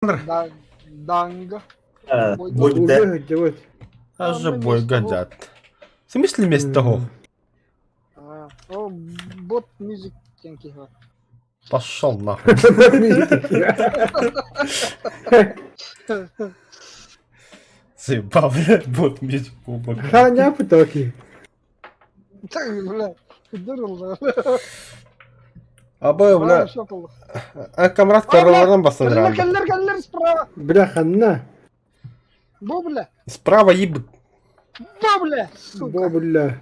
Данга. Будет, да. Вот. А же бой гадят. В смысле вместо того? О, бот мюзик тенки. Пошел нахуй. Заебал, блядь, бот медь кубок. Ханя потоки. Так, бля, дурыл. Абы, бля, Шокол. камрад королардан бастан раунд. Каллер справа. Бля, ханна. Бо, бля. Справа еб... Бо, бля. Сука. Бля.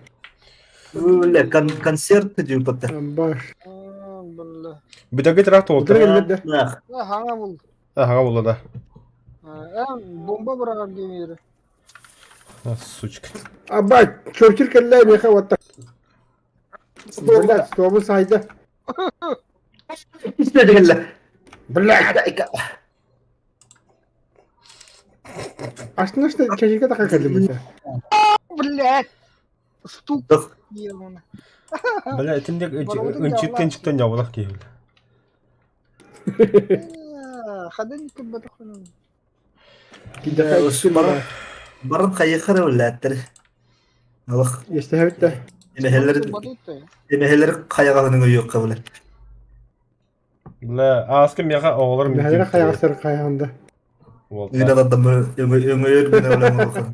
Бля, концерт дюпата. Амбаш. Бля. Бидагет рахты отыр. Бля. Нах. Хана бул. Ага, болды да. Бомба бұрағар демейді. Сучка. Абай, чорчир каллай меха вот так. Бля, стовы сайда. Бля. Бля. Астына что чажика така каллим это. Блядь. Стук. Дох. Ебана. Бля, тіндек үнчеттен жабылақ кейбіл. Хадан көп батақын. Барып қайықыры өләттір. Алық. Естехет да. Енехелер қайығағының өйек қабылы. Бля, аскы меға оғылар Мәдері қаяғысыр қаяғында. Үйін адамы өңейер мен өлем олқын.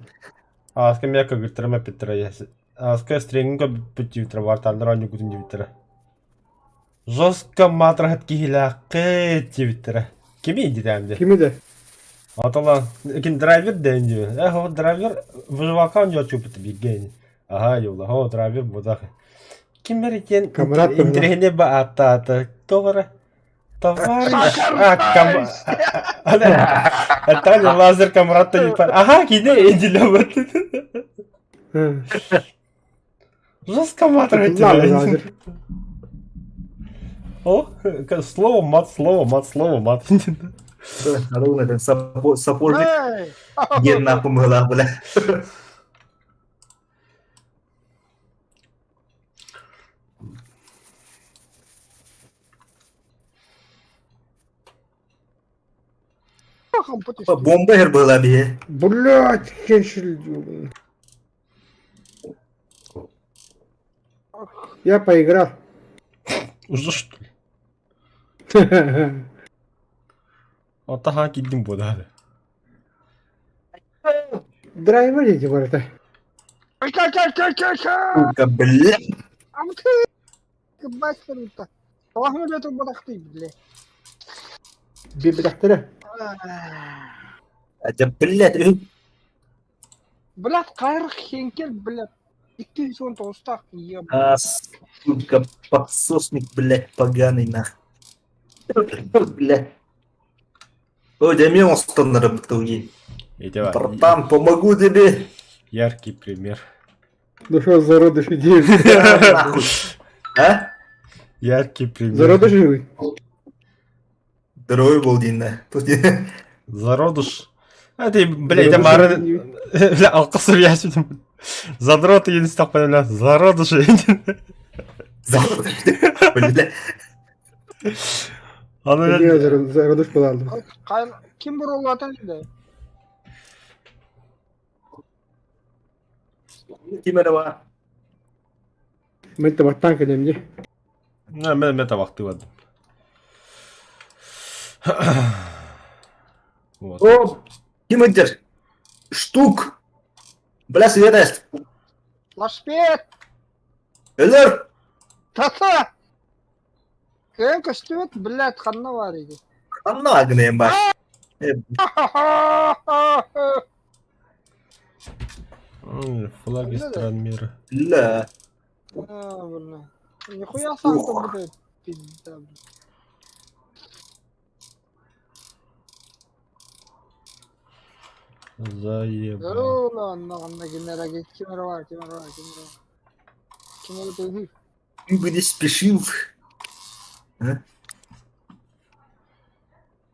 Аскы меға көгірттірі мәпеттірі есі. Аскы стреңін көп бүттівітірі варталдыр аңы күтін девітірі. Жостка матрахат кейілі ақы девітірі. Кеме енді дәмді? Кими де? Атала, кин драйвер дәнді. О, драйвер выживалкан жа чөпіті бігені. Ага, yolla, о, драйвер бұдақы. Кемер екен интерегіне ба аты. Тоғыры. Товарищ. Атали лазер камаратта не пар. Ага, кейде енділі бәді. Жестко матрахат. О, слово мат. Арулы, сапожник. Ерна помыла, бля. Бомба хер была бе. Блять, хеншил. Я поиграл. Уже что ли? Атаха киддим бұда. Драйвер еди бар это. Сука, бля. Амты. Кыбайсырыта. Аллахым өте бұдақты, бля. Бибидақтыры. Аja, блядь. Блядь, қайрық хенкел, блядь. 219-тақ, ебать. Сука, подсосник, блядь, поганый, нах. Блядь. Ой, да мне он стандарт в итоге. Братан, помогу тебе. Яркий пример. Ну что, зародыш иди. Нахуй. А? Яркий пример. Зародыш живый. Здоровый был день, да. Зародыш. А ты, блядь, это мары... Бля, алқысыр яшыдым. Задрот ені стақпай, бля, зародыш. Зародыш, бля. Niye zarодыш был aldım. Kim bu rol atan еді? Kim era var? Мен табаттан келем де. Мен табақты бадым. О, kim enter? Штук. Бля, свет есть. Лашпет! Элер. Тата! Кем көстөт, блядь, қанна бар еді. Анна агнем бар. Флаги стран мира. Бля. Бля. Нихуя сам то буде пизда, блядь. Заебал. Ладно, генерал, кемер. Кемер ты. Ты бы не спешил.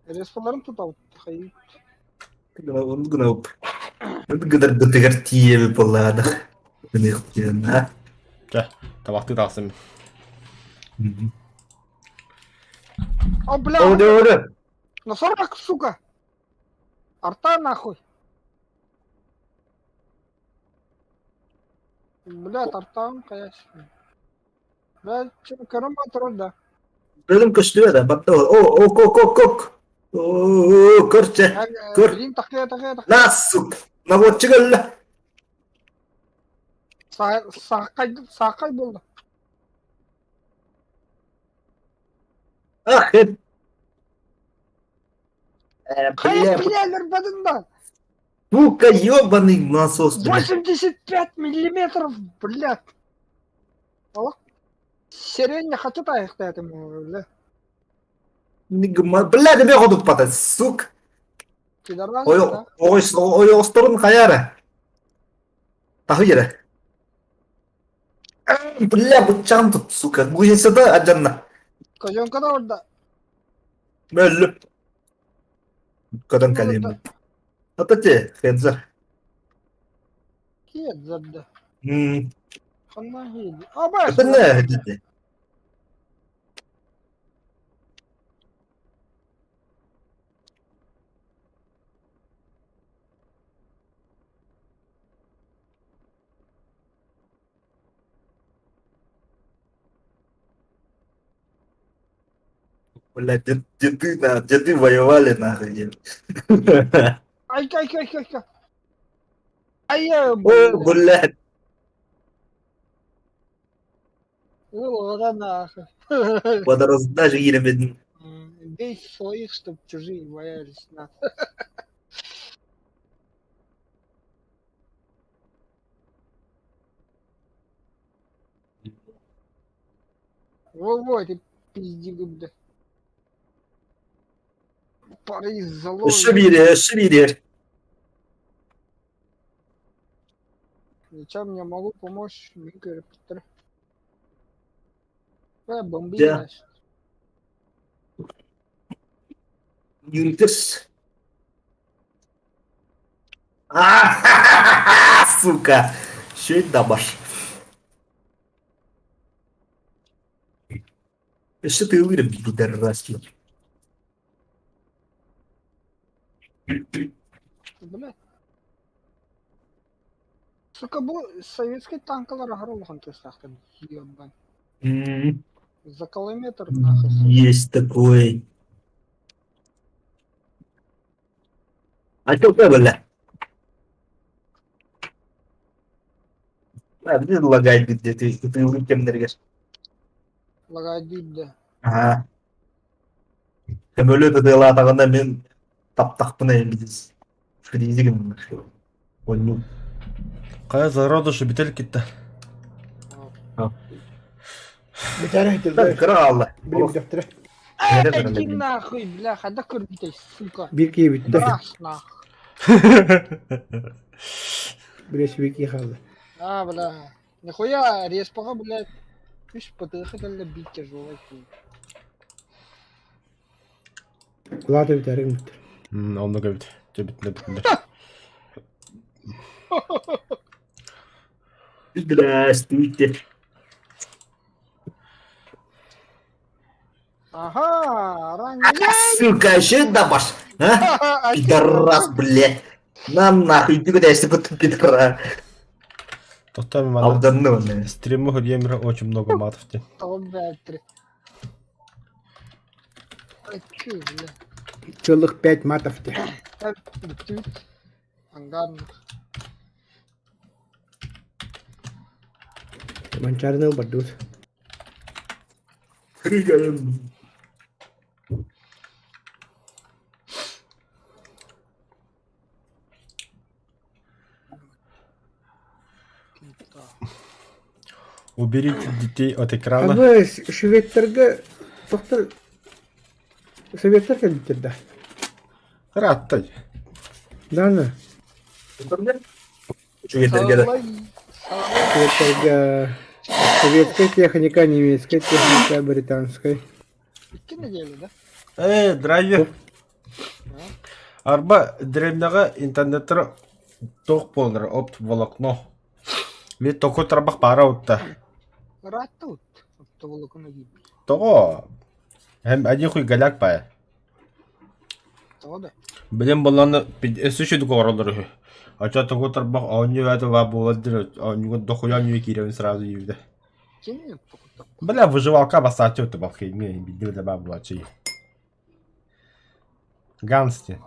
Респаларын тұтау. Қайып. Он гноб. Это гадар дотегар тиеве полада. Мне хотел, Жа, табақты тақсым. О, бля. Оля. На 40, сука. Арта нахуй. Блядь, артам, конечно. Блядь, чем караматор, да. Dedim köştüye de battı. Ok. Körçe. Kör. Блин, такая. Nasıl? Наводчы geldi. Сақай болды. Ah hep. Қай Бля, пилялер бадында? сука, ебаный насос, бля. 85 миллиметров, блядь. Аллах. Сирень не хочу аяқтать ему, бля. Бля, тебе ходуп пата, сука. Пидорас, Ой, да? остырын каяры. Тахы ере. Бля, бычағын тұт, сука. Бұйысы да аджанна. Козенка да орда. Мөлі. Көден кәлемді. Ата те, хензір. Киет задда. Hmm. Қанна хейді. Абай, Это не dedi. Блядь, деды воевали нахуй. Ай. Ай, О, блядь. блядь. Ладно, нахуй. Водорос даже еремедin. Бей своих, чтоб чужие боялись. На. Во, ты пизди губда. Пари залог. Шибири. Ничем не могу помочь. Виктор Петр. Бомби. Да. Юнкерс. Сука. Что это дабаш? Что ты вырубил, пидорасский? Блядь. Сука, бұл советский танкалар ағырылған тестақты. Ебан. За километр нахуй. Есть такой. А что ты, бля? Где лагает где ты улетем нервишь? Лагай дейді. Ага. Кем өледі де латағанда мен таптақпын әймедіз. Фризигім. Ойну. Қая зародышы бітел кетті. Битәрі Так, айтылды. кралла. Білім дәптірі. Иди нахуй, бля, хада көрбітай, сука. Bir kiyi bitti. Браш нахуй. Біресі bir kiyi қалды. Бля. Нихуя, респаға, блядь. Үш пытыхы кәлі бит тяжелый. Латы бітәрі бітті. Онда көбіт. Жебітінде. Здравствуйте. Ага, ранее. Сука, что это дабаш? А? Пидорас, блядь. Нам нахуй, ты куда, если бы ты пидора. Тоқтами мана. Алданны он. Стримі гөргемірі очень много матов те. Толбятри. Ай, ты, бля. Çıllık 5 matов те. Битют. Ангарных. Манчарныл бадут. Хригаем. Уберите детей от экрана. Абы шведтерге тоқтар советтер келдіттерді. Раттай. Да. Что это где-то? Шведтерге советская техника, немецкая техника, британская. Икки недели, да? Драйвер. Арба древняга интернеттер тоқ болдыр, опт волокно. Мен тоқы трабақ бара отта. Ратут. Толокуна гиб. Тоғы. Hem әне хуй галяк бая. Тода. Білем боланы өсіші дүк оралары. Ача тұғы тұрбақ ауыню әді ва боладыр. Ауынюға дохуян үйе керевін сразу үйді. Кеме тоқта. Бля, выживалка басачы өті бақ кейме. Бидді де ба бұлачы. Гансти.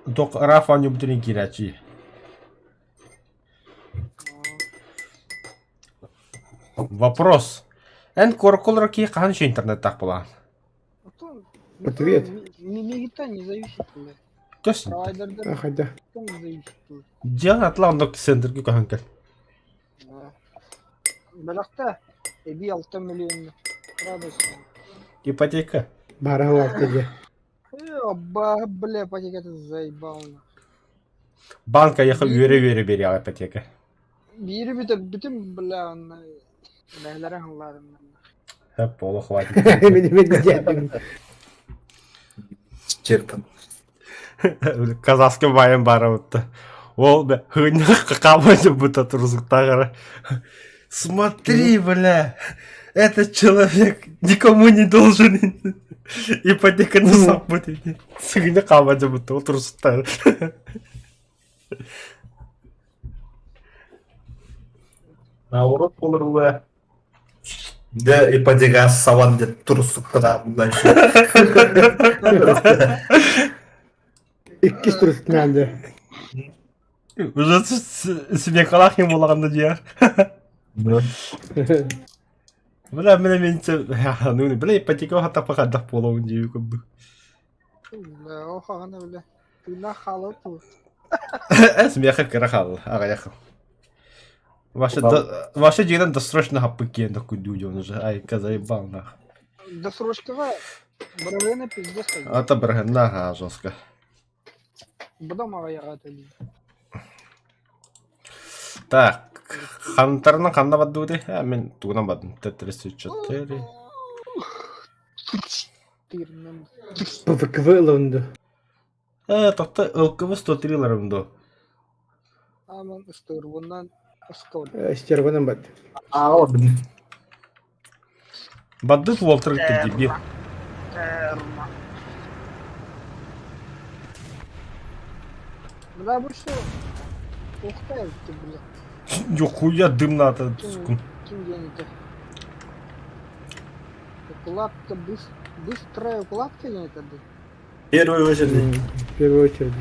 Тоқ раф ауыню бұтырын керачы. Вопрос. Эн коркулар ки қан ше интернет так була. Ответ. Мегита не зависит, блядь. Төсін. Провайдердер Хайда. не зависит. блядь. Жан атлан доктор центрге каған кел. Да. Бірақ-та, эби 6 миллион. Радость. Ипотека. Бара уақытыге. Оба, бля, ипотека ты заебал. Банка ехал өре бері ал ипотека. Бири бүтін, бля, бәйлері аңларым. Хеп, олы хватит. Мен дедім. Черпан. Казахский байым бара өтті. Ол бе, хыны қақамайды бұта тұрзықтағыры. Смотри, бля, этот человек никому не должен. Ипотека на сам будет. Сыгыны қамайды бұта тұрзықтағыры. Наурот болыр уэ. Да, ипотека саван деп тұрсықтыға бұлдан ше. İki turist nende. Уже смекалақ ем болағанда жияр. Бля, бля, ипотека хата пақадақ болауын жеу көбі. Бля, оқағана, бля. Тына қалы тұр. Смеха кірақал, аға яқыл. Ваша жирен досрочно хаппы кенді күдуді оны же. Ай, казаебал нах. Досрочкаға бірігені пиздес қайды. Ата бірген наға жосқа. Бұдам аға яғаты. Так, хантарының қанда бадды өте? Мен туғынан бадым. Т-34. Тырным. Павыквылынды. Тоқта ылқывы 103 ларымды. Аман ұстыр, бұндан ұскауды. Стерванын бад. Aa, bildim. Бадды Волтер дебил. Бля, бұл що? Оқтай өтті, бля. Нихуя дым надо. Кім деніті? Укладка, быстрая укладка не это? В первую очередь. В первую очередь.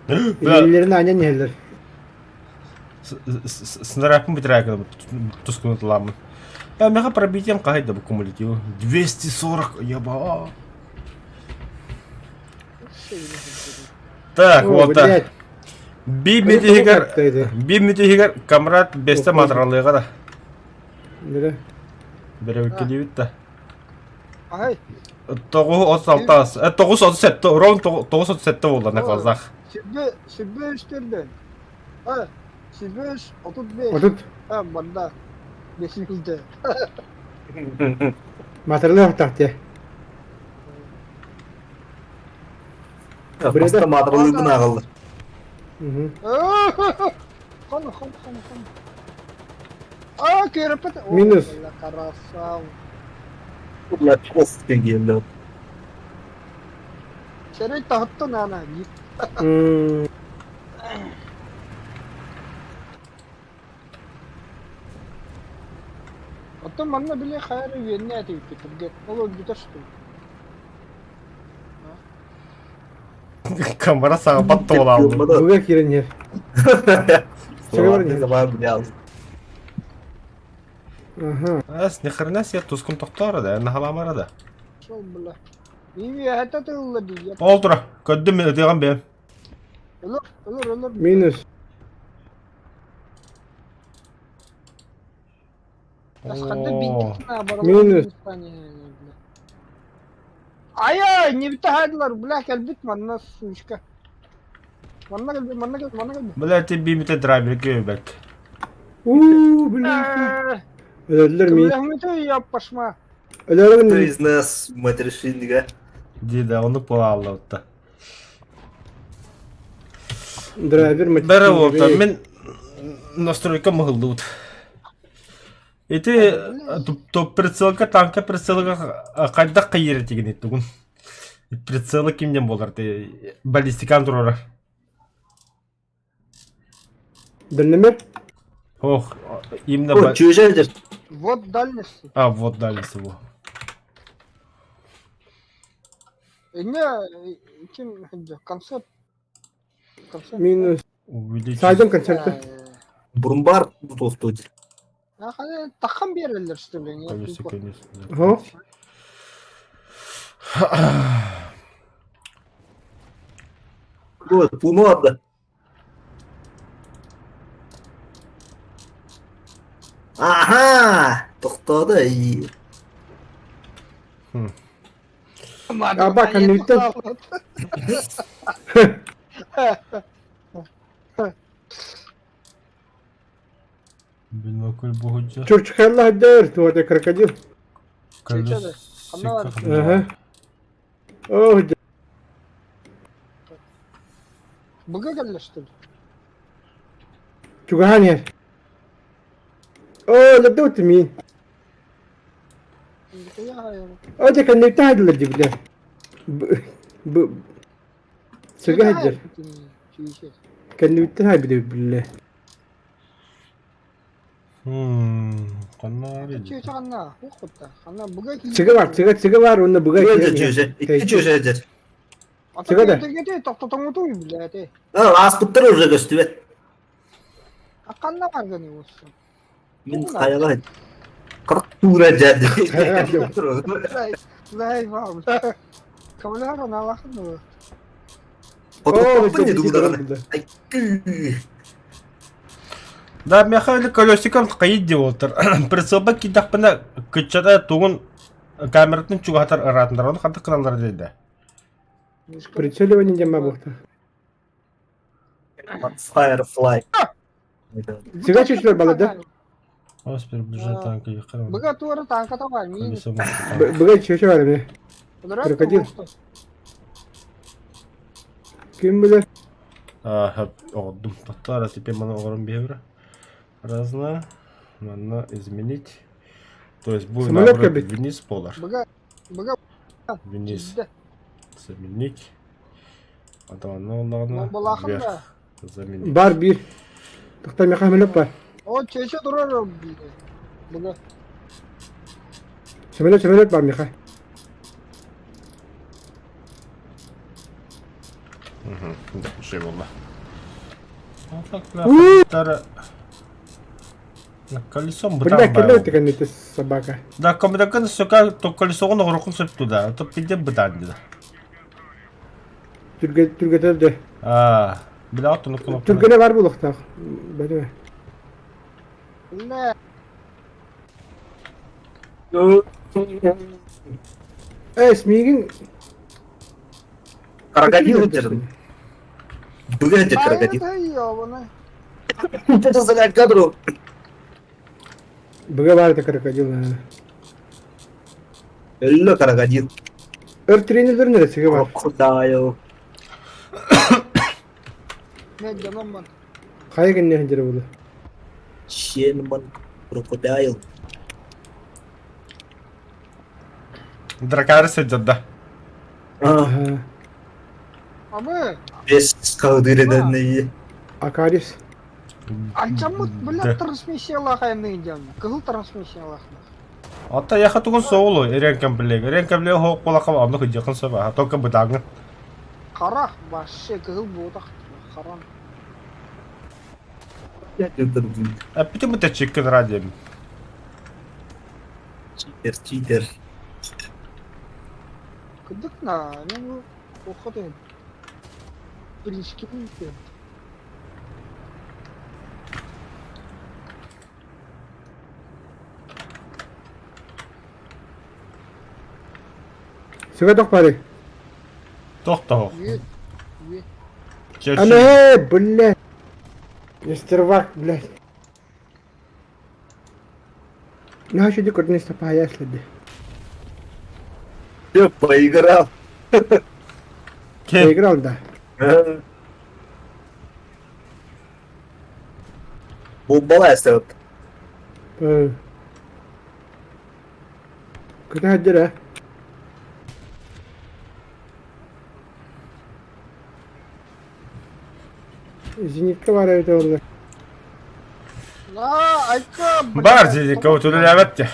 Ellerini aynen yerler. Снаряпым бітірәгі тұскуны тұламын. Меға пробитием қағайды бұл кумулятивы. 240, еба. Так, вот так. Bir mütehigер камрат бесте материалыға да. Nere? Бере өткелі бітті. Ағай, 936, 937, ровно 937 болды на глазах. Sübbe üstürdün. Ha, sübbe 35. Otut. Ha, banda. 500'de. Materyal tahtaya. Просто материалдың ағылды. Қаны. А, керіпет. Минус. Красав. Бұлар қосты келді. Сәрей тағыттың ана. Оттан манна біле қайры үйенне әтейіп кетірге. Ол өңгітер шықты. Камера саға батты ол алды. Buga kiren yer. Aha. Әс, не хрена себе тұскын тоқтары да, әні халамары да. Шол біла. Үйе әті тұлы дейі. Ол тұра, көдді мен өтеған бәм. Ölür. Minus. Minus. Aya, ne bitahadiler, bırak elbet manna suşka. Manna geldi. Бля, ти би мите драйвер көбәк. Блин. Öldüler mi? Rahmeti yapışma. Öldüler Кто mi? из нас матершинга? Дейді, оны пола алды отта. Драйвер мать. Бәрі олта, мен настройка мұғылды ұт. Эти топ прицелга танка прицелга кайда кайыр деген еттігін. Прицелы кимден болар те баллистикан турара. Дальномер? Ох, именно О, чужезер. Вот дальность. А, вот дальше его. Не, kim konsept. Минус. Увеличить. Saydım konsepti. Бурумбар толстый. Ya hani takım bir yerler işte böyle. Конечно, конечно. Ага. Вот, помада. Aha! Toxtadı iyi. Ya bak hani bir de- Бинокль богудя. Чурчхалла дер, туада крокодил. Çekede. Anlamadım. Ага. Oh, Bug'a geldi işte. чугахан яар. Oh, ладут мин. Ya Oh, дэ kan нэртэй хайдлаа дивлээ. Б Сэгэ хайдэр. Kan нэртэй хай бидээ. Канари. Çiğ anna. Hukutta. Anna bug'a Цэгэ бар өнө бүгэ. Böyle cüze. İki cüzedir. Çiğ de toktotonu bile de. Ha, aspıttır уже göstüvet. Akanna var gani olsun. Min hayala. Kırk tuğra geldi. Zay var. Kavlar ona bakın mı? Fotoğrafı ne duvarına? Ay. Да, Михаил колесиком кайди отыр. Прицелба кидақпына күтчада тугун камератын чугатар ыратындар. Оны қандай қыналар дейді. Прицеливание дема бохта. Firefly. Сэгэ чүчлөр балада. Ос приближай танка яқыр. Bug'a tuğra tankata var. Min. Колесо Бүгэ чүчө бар эмне? Крокодил. Ким билет? Оғдым. Таттара теперь мана оғырын бейбірі. Разно. Надо изменить. То есть будет Самолет наоборот кабит. вниз полар. Bug'a Вниз. çizdi. Заменить. Потом оно Bu lakın вверх. da. Заменить. Бар бир. Тохта меха мелеп бар. O çeşe durar o bir. Bug'a. Самолет бар меха. Да, şey oldu. Ataklar. Колесом Бля, бутан келе бай. өтеген нете собака. Да, комедакан сока то колесоғын орықын сөп туда. То пиде бутан дейді. Түргөтөлдө. Біля отын ұтын ұтын. Түргөнө бар булукта. Бәле. Ne? Смигин Крокодил dedim. Bugün крокодил. Hayır ya bana. Это за кадру. Бүгэ бар да крокодил. Элло крокодил. Örtürenildir neresi var? Crocodile. Ne canım ben. Kayıgın ne hıncırı bunu? Shenman. Crocodile. Дракары сөйдеді. Aha. Ama Без калдырыдан. Akaris. açamut bile transmisyalar kaynayacağım. Kızıl transmisyalar. Ата яха тугун соолу эренкем билег. Эренкем билег хоқ бола қап амны хыджақын соба. Тока бутаңын. Kara başı kızıl boğdak. Karan. Я люблю. Пити му те чеккен радием. Читер. Kıdık na. Ne bu? Okudun. İlişki mi? Sıga dok bari. Тоқта хоқ. Üye. Üye. Чечи. Ана, блядь. Мистер Вак, блядь. Ну, что дикот не стопая, следи. Я поиграл. Кем? Поиграл, да. Бомбала я стоял. Kita hajar ya. Зенитка var evde orada. Ayka. Бар зенитка өтілі әбәтте.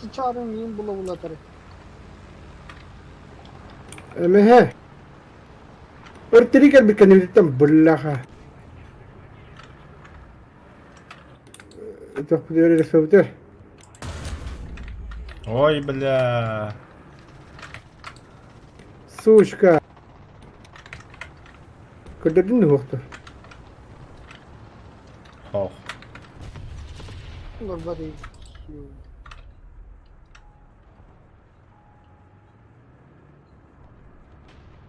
Sıçarım mıyım bula bula tarı. Ama he. Örteri gel bir kanalitten bullaha. Çok bir öyle söyledi. Ой, бля. Сучка. Көдөрдүн мü вакытта? Хох. Bunlar var ya.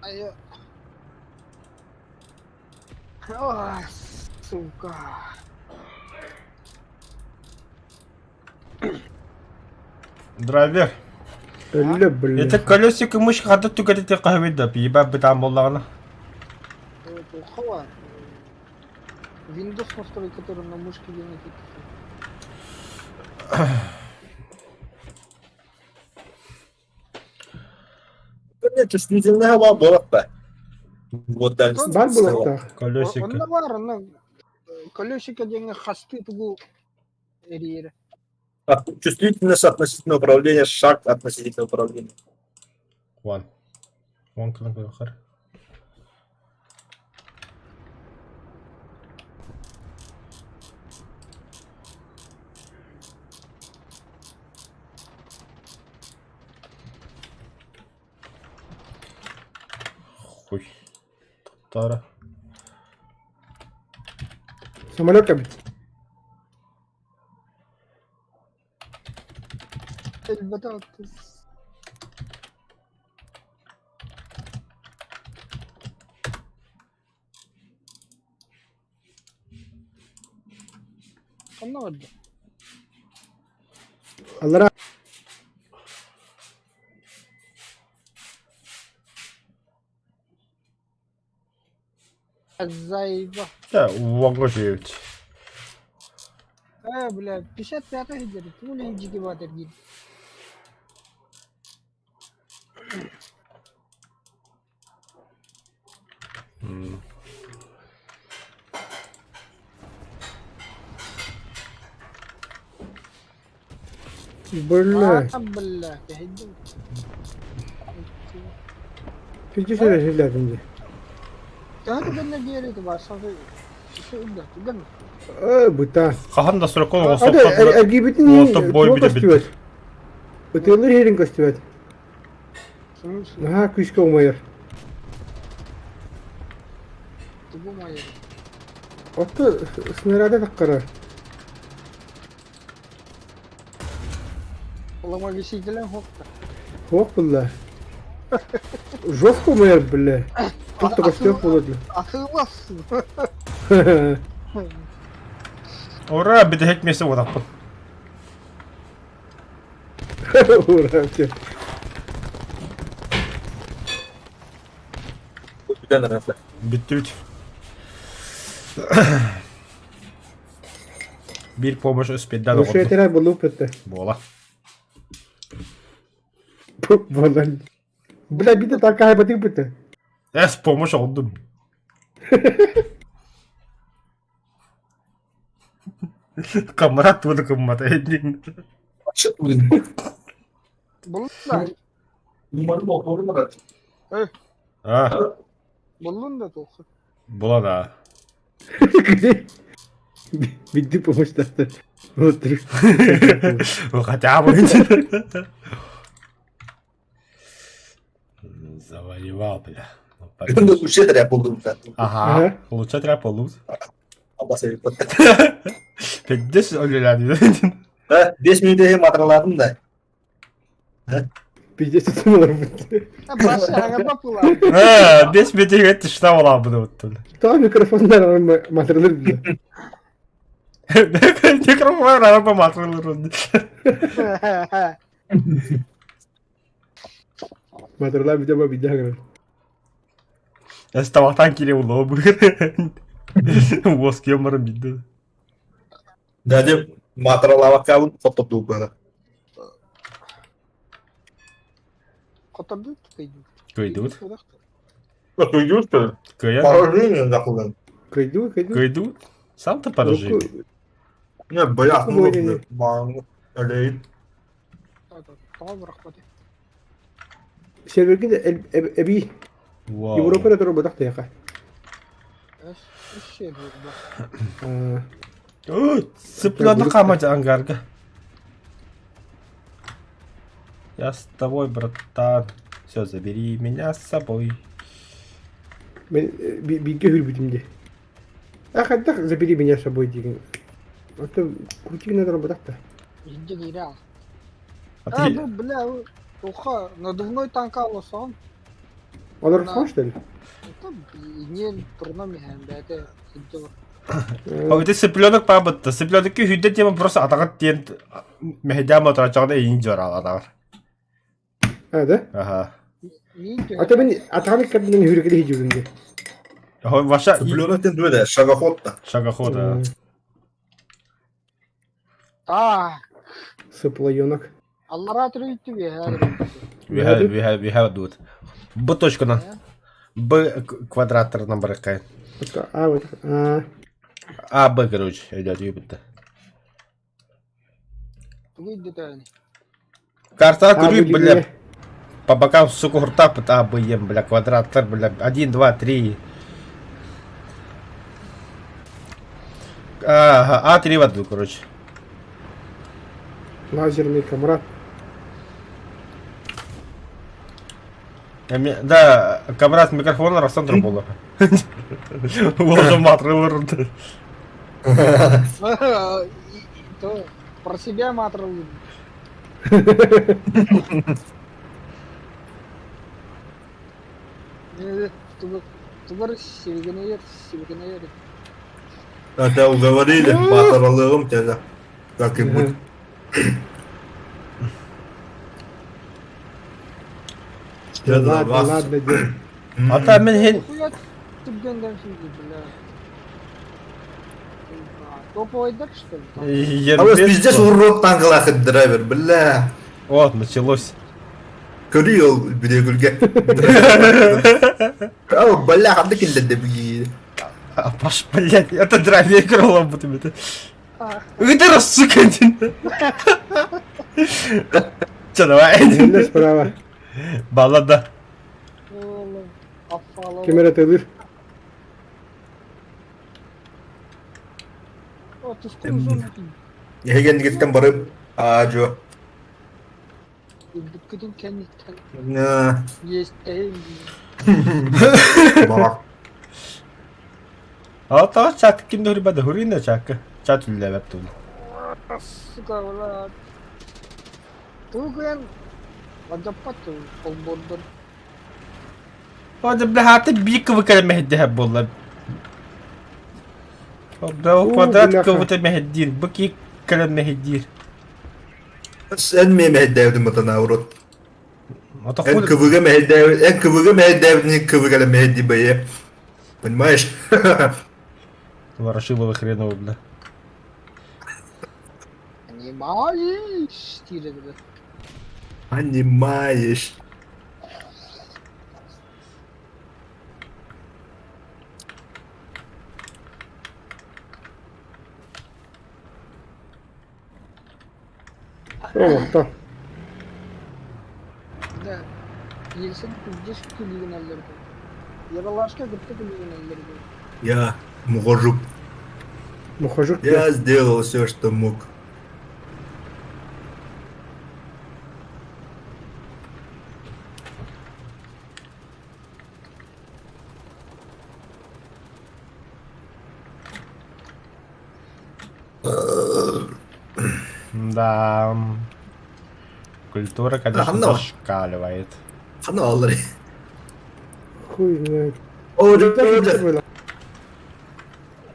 Ay. Ah, сука. Драйвер. Öyle bulla. Это колесико мышь хатты түгәтте кахведа пибап битам боллагына. Это хава. Windows настрой, который на мышке делает. Ne чувствительный hava болот па. Вот так. Бар булакта. Колесико. Onda var ona. Колесико деньги хасты тугу эрир. Чувствительность относительно управления, шаг относительно управления. Ван. Ван кылын кылыр. Хуй. Тара. Самолет кабит. البطاطس. Ona orada. Allah razı الزايبة. Да, ванга жевить. بلا بشات تعطيه الجري تقول يجي كبات الجيل. Bulla. بالله تهدي. Hiç şey lazım. تهدي بدنا جيري تبع صافي. شو قدر تقدر. Buta. Кахан да срокон Hadi осоптап. ergibitini Orta boy bir de kostuyor. Öteler herin kostuyor. شو شو Aha kışka olmuyor. تقول ما يري. Otta sınırada takkara. والله ما قشيت له هوك. Hok bulla. Jof olmuyor bulla. Çok da kostuyor buladı. أخلص. Ура, биде хекмесе одақпын. Uğraşıyor. Bir tane rafla. Bitti bit. Bir помощь успеть Bu şey teler bulup etti. Бола. Bana. Bula bir de daha kaybettik bitti. С помощь oldum. Камера туды кыммата эдин. Açık mı? والله Umarım okulur mu? А, والله ده توخ. бола да. Bitti помощь-то. Otur. Хотя бы. Завоевал, бля. Ben de bu şeyler yapıldım ben. Ага, получать ряполут. Ama sevdim. 50 ölüler. Ha, 5 minute hem hatırladım da. Bizde tutumlar bitti. Başı araba pula. Ha, 5 metre etti şuna olan bunu unuttun. Tamam mikrofonlar matırılır bize. Mikrofon araba matırılır onu. Matırlar bize ama bir daha kadar. Ya sabahtan geliyor ulan bu. Vosk yamarım bildi. Dedim matıralamak kavun foto tuh bana. Котарды кыйды. Кыйдут. Отойдешь, что ли? Кыян. Положение, нахуй. Кайду, кайду. Кыйдут. Сам ты поражи. Не, блядь, ну, Ой, блядь, мангу. Олей. Tamam bırakmadı. Серверге де эби Вау. Европа да робот та яка. Eş şey diyor bak. Ой, цыпленок камать ангарга. Я с тобой, братан. Все, забери меня с собой. Мен билге хүрбүтүмдү. Ахадда забери меня с собой деген. Ото кутигне да робот та. İnce geri al. А Ha ты... bu bля, oha, надувной танк алsan. Алар Ана- сон что ли? Это не турнами hem бәте. İnce var. Ой, ты цыпленок пабытты. Цыпленок хүддет тема просто атагат тиен мехдяма турачагда ин жора атагар. А, да? Ага. İnce. Ата мен атаганы кабинен хүргеле хижүрүндү. Ой, ваша Блюнатен дуэда, шагоход-то. шагохода. Ah, Сыплайонок. Allah rahat öğüttü bir her. We have do it. Б точкана. Б квадратор набор какая. А, вот. А, А, Б, короче, идет, ебать. Выйдет они. Карта, А, говорю, были, бля, были. по бокам, сука, гурта, А, Б, Ем, бля, квадратор, бля, 1, 2, 3. Ага, А3 в одну, короче. лазерный камрад. Да, камрад микрофон Растан Тропола. Ложа матры вырваны. То про себя матрал. Тубар севгенер. Это уговорили, маторалыгым тебя. Как и будет. Ладно, ладно, дед. Ата мен хен Хуя тубгендан şimdi bля. Топ ойдак что ли? А вы пиздец урод танкалахы драйвер, бля. Вот, началось. Көрüyor bir de gülge. Ау, бля, ханды келді бі. А, Паш, блядь, это драйвер крылом будем это. Выдара, сука, один. Че, давай. Önde sправа. Баллада. Oğlum. Affala. Камера тылыр. O tuskun uzun. Egen gittim barıp. Ajo. Bütküdün kendi Ne. есть. Bak. А то чат кино ребята, хурина чака. Чат левет тут. Сука, уlan. Tuğen. Ваджапат полбордор. هذا بلهات بيك وكل مهديها والله. هذا كوادرات كوتا مهدير بكي كلام مهدير. Sen mi mehdevdin matana urut? ما En تقول kıvıga mehdev, en kıvıga mehdevdin kıvıga mehdi beye. Понимаешь? ворошилова хреново, бля. Понимаешь? Тиреді. Понимаешь. О, то. Да. Елсен күздеш күлігін әлдерді. Яралашқа күтті күлігін әлдерді. Я мужик. Мухажук. Я сделал все, что мог. Да. Культура, конечно, Ладно. зашкаливает. Хана алır. Хуй знает. Оdur, Так и odur. было.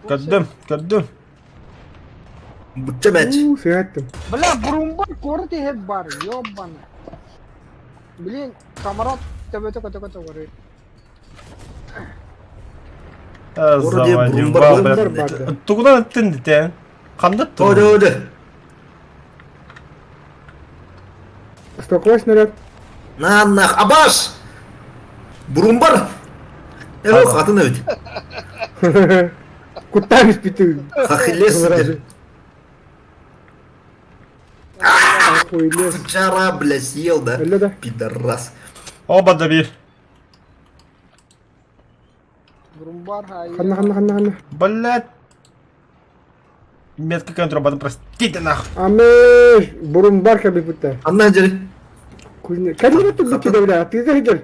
Кадым. Butça meç. Сыяттым. Бля, бурумбар корти хеп бар, ёбана. Блин, камарат тебе көтө бар. Orada Заводил burun var, бабы. Бурумбар барды. Тугудан аттын дите. Кандай Odur, тугу? odur. Стокла снаряд. Нах, Абаш! Бурумбар! Эх, атын öyle. Kurtarmış bütün. Хахилес сидер. Koyuluyor. Сучара, бля, съел, да? Öyle de. Пидорас. Oba da bir. Burumbar hayır. Kanna. Блядь. Метка контрабанда, простите нахуй. Ameş. Burun var kabi puta. Анна жери. Kuyunu. Kendi mi tuttu ki de bile? Tize hıcır.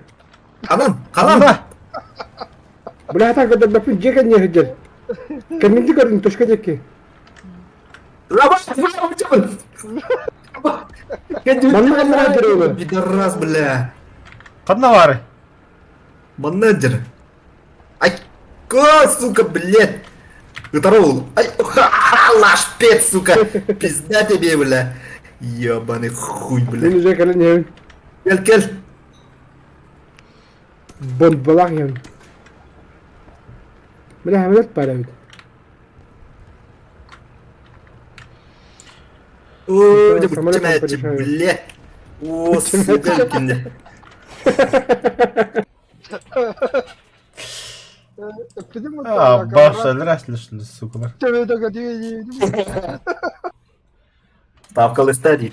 Канан, канан. Anda. Bile hata kadar bakın ceket niye hıcır? Kendini gördün toşka ceki. Абаш, Манна hıcır oğlu. Пидорас, бля. Kadına var. Менеджер. Ай, сука, блядь. Здорово. Ай, лаш пец, сука. Пизда тебе, бля. Ебаный хуй, бля. Beni zekalın ya. Gel. Bombalak ya. Bile hemen para bir. Ой, да Самолётом будь тебя, порешаю. блядь. О, сука, мне. Öptüm mü? Aa, başladı rastlaştı sukular. Tövbe kötü. Ставка стадии.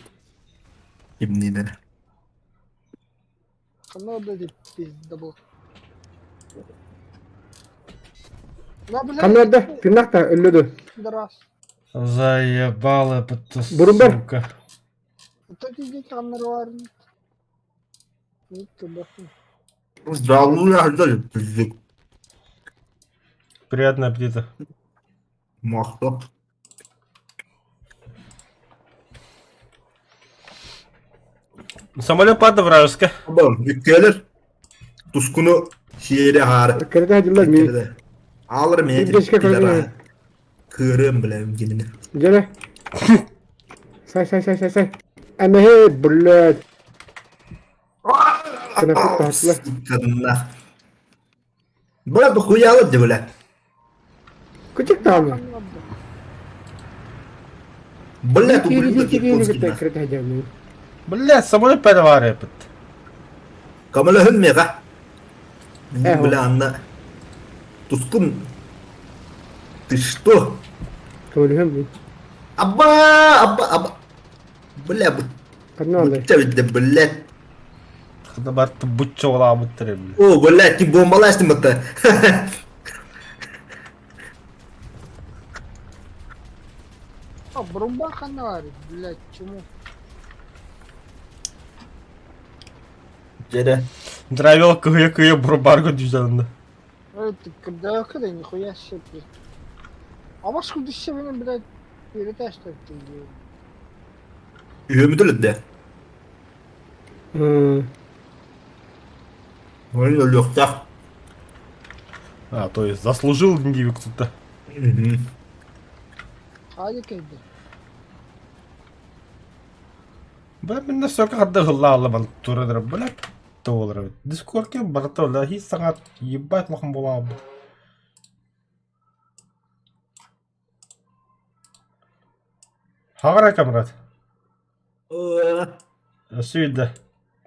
Ебнина. Kanal dedi pizda bu. La блядь. Kanlarda tırnak da öldürdü. Пидорас. Заебала это Бурумбар. сука. Это где камера var? Нет, баху. Здравствуй, блядь. Приятного аппетита. Махто. Самолет падает вражеский. Oğlum yüklenir. Tuskunu şiire harı. Kerede hacılar mi? Alırım ya. Bir beşike koyayım. Kırım bile gelini. Gene. Say. Ama hey bullet. Sana kut tahtla. Kadınlar. Böyle bir huyalı de böyle. Küçük daha mı? Böyle bir Kiri huyalı kiri de. gitti kerede hacılar mi? Блядь, самолет падает. Kamala hünmeye ka. Eho. Böyle anla. Tuskun. Tışto. Kabul hem mi? Abba. Böyle bu. Kadın aldı. Tabii böyle. Когда бы ты бучо вала мутрем. O böyle ki bombalaştı mı da? А, Бурумбар канал, блядь, чему? Cere. Дравил кыя бурбарго düzenli. Это когда нихуя себе, блядь. А ваш хуй еще меня, блядь, перетащит. Üyümü de. Onu öyle yoksa. А, то есть заслужил Индивик кто-то. Hadi kaydı. Бля, мен все как отдыхала алабан турадыр, блядь. Долларов. Дискордке барта, да, хи саңат ебать лахым болам. Хагара камрат. Сүйді.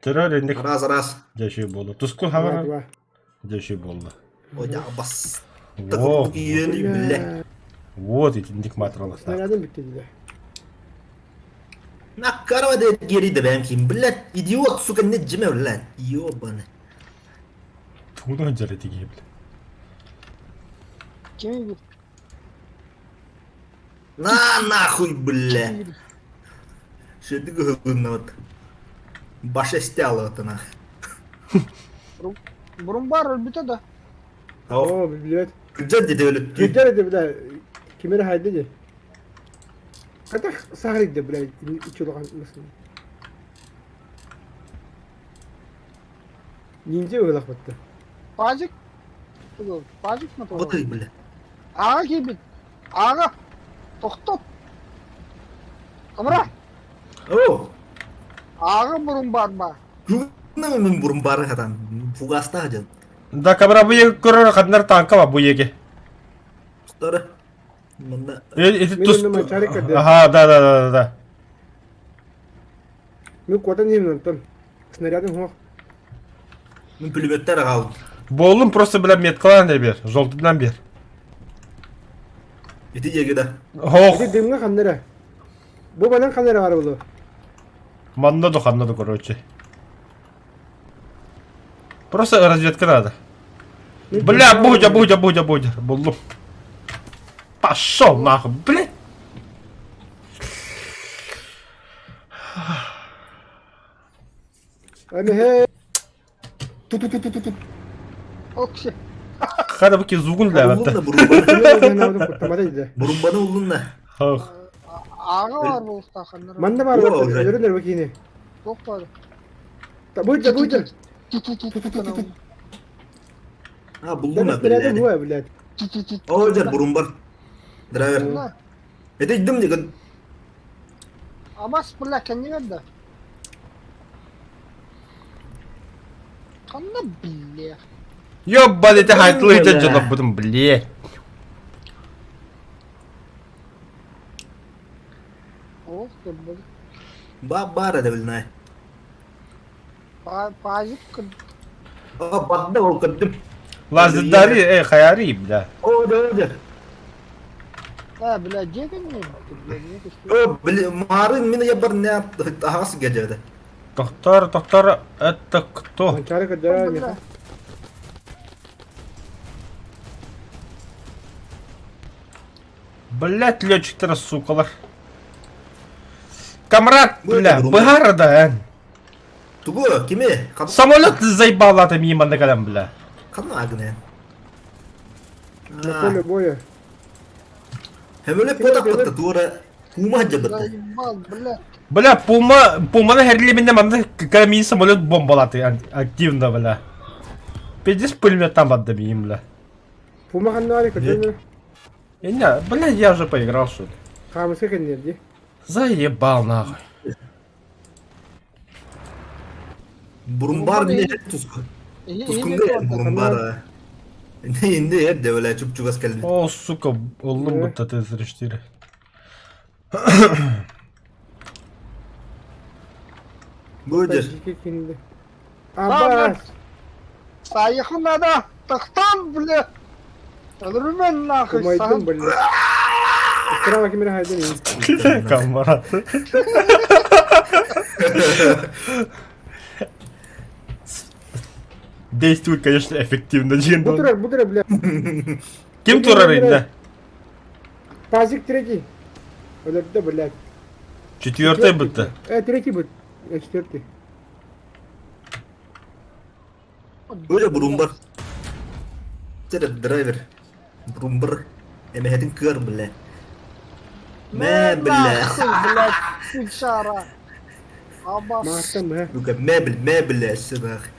Терör ендік Раз. дешей болды. Тускул хагара Var. дешей болды. Ocağa bas. Во, Takıp yeni bile. вот эти індік материалы. Снарядın bitti dedi. Nakkarva de geriydi benimki. Bile idiot suka ne cime lan. Yobanı. Туна жарети гейбл. Kimi bir? Na nахуй, бля. Что ты говоришь, вот. Баша стяла вот она. Burumbar öldü de. Oo bilet. Güzel dedi öyle. Gece dedi bir de. Kimere haydi dedi. Katak sahrik de bile. İç olan nasıl? Ninja öyle battı. Pacık. Pacık mı? Вот и, бля. Ağa gibi. Ağa. Toktot. Kamera. О, Ağa burumbar ba. ну бурум бары хатан. Фугаста хажан. Да, камера bu yegi көрөр каднар танка var bu yegi. Стара. Мында. Эти Benim numara çarık kadı. Ага, да. Ну, кота не нантан. Снарядом хох. Мен пулеметтер қалды. Болым просто білем меткалан да бер. Жолтыдан бер. Еті егеді. Ох. Эти дымга хандыра. Бу банан хандыра бар болу. Ханнаду, короче. Просто разведка надо. Бля, будя. Болым. Пошел нахуй, блядь. Ами хе. Ту. Okşi. Хада баки зугун да Ұлын бата. бурумбаны. Бурумбаны ұлын да. Ох. Ağa var bu usta kanları. Manda var Yo, bak. öyle. Görünür bak yine. Çok var. Buydu. Tut. Ha buldum Demek da birader bu böyle. ya birader. O özel burumbar. Driver. Bunlar. Ete gittim diye. Ama sıfırla kendi verdi. Kanına billi. Ёбаный ты хайтлый ты жолоб будем, блядь. Oh kırdı. Бара да bilnay. Pazık kırdı. Aa badda o kaddım. Лаздари, хаяри, бля. O da öyle. Ha bilecek mi? O marın mine yapar ne yaptı? Ahası gecede. Доктор, это кто? Манчары кадара меха. Блять, летчик-то сукалар. Камрад, бля, Буду, быгара да, Тугу kime? Самолет заебал это мимо на калям, бля. Kanı agne. На поле боя. Hem öyle potak patta tuğra. Kuma jabatta. Zaybal bile. Бля, Пуманы херлиминде манда камин самолет бомбалаты активно, бля. 50 пулемет там отдабим, бля. Пума ханнари кадара. Не, бля, я уже поиграл, что ли. Хамсы ханнерди. Заебал, нахуй. Burumbar mine tusku. Tuskunda ya burumbar. Ne indi hep de öyle çup çukas geldi. О, сука, улым будто ты зрештири. Buyur. Abbas. Sayıkına da tıktan bile. Ölürüm ben nakış. Kumaydın böyle. Kusura bakayım beni haydın iyi. Камрад. Действует, конечно, эффективно, Bu Джин. durar bile. Ким турарында? Пазик третий. Öyle de böyle. Четвертый будто. Третий будет. Четвертый. Öyle burumbar. Cere driver. Burumbar. Emehetin kır bile. Me bile. Bile. Sıçara. Abbas. Mahtem he. Luka me bile sıbak.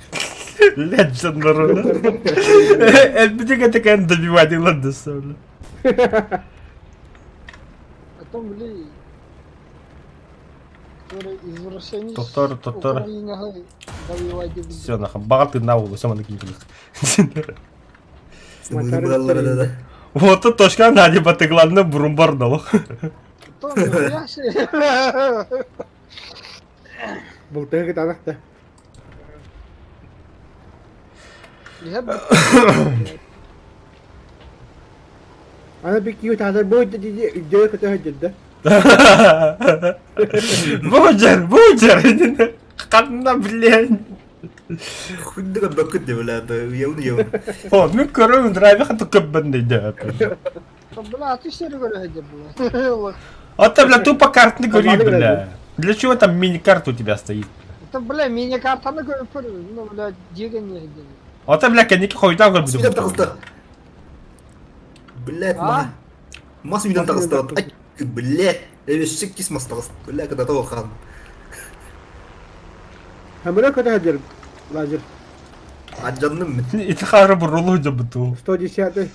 Легендару. Эльбидик такая добивать, ладно, сам. Потом били. Böyle извращенец. Доктор. Украинага добивать били. Все, нахуй, багаты на улу, сама на кингелик. Sımırı buralara da. Вот тут точка Нади батыгланны бурумбар налог. Потом я şey. Bultaya git anahta. Hep Ana bir kiyo tahtar boy dedi iddia kötü hacıldı. Бужер. Канна, блядь. Худдыга бакыт de böyle da yavunu. О, ну короче, драйвер хату каббанный, да. bile ateşleri göre hadi bile. А ты, бля, тупо карт не говори, бля. Для чего там мини-карта у тебя стоит? Это bile mini kartanı görüp ну bile diyen yedi. А ты, бля, коньяки хуйта говорит. Mas видом takısta. Блять, А? Mas видом takısta. Ay, блять. Eveşik kismas takısta. Блять, когда того хан. Hem böyle kötü hacıl. Lacır. Accandım mı? İtihara burulu hoca bu tu. 110.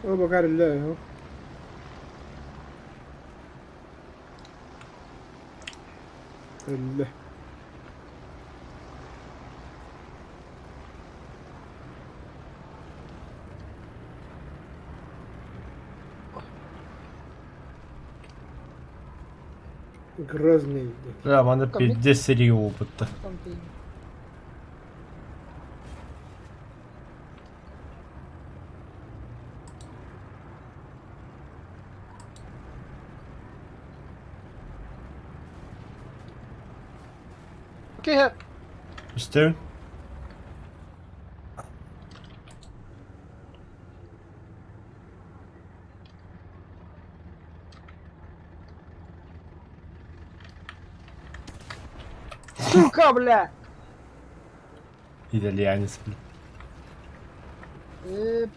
O bakar Allah. Allah. Грозный. Да, мана пиздец серии опыта. Там ты- Окей, Üstün. сука, бля! İlerleyeniniz bile.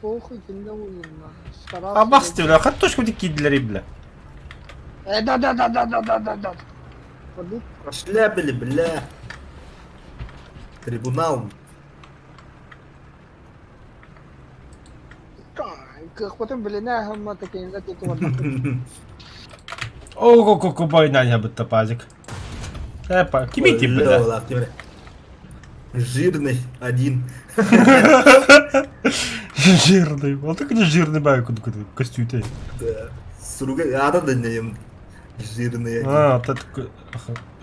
Похуй, ты не увидел, нахуй. Старался. А басты, бля, картошку дикидleri бля. Да. Воды. Пошляпили, бля. Трибунал. Как потом, блин, мы такие, не такие, вот. Ого, koku boynanya bitti pazik. Epa, kimi тип Бля, бля? ладно, бля. Жирный один. Жирный. Вот так не жирный бай, костюте. Да. Суруга, ада да не жирный один. А, вот это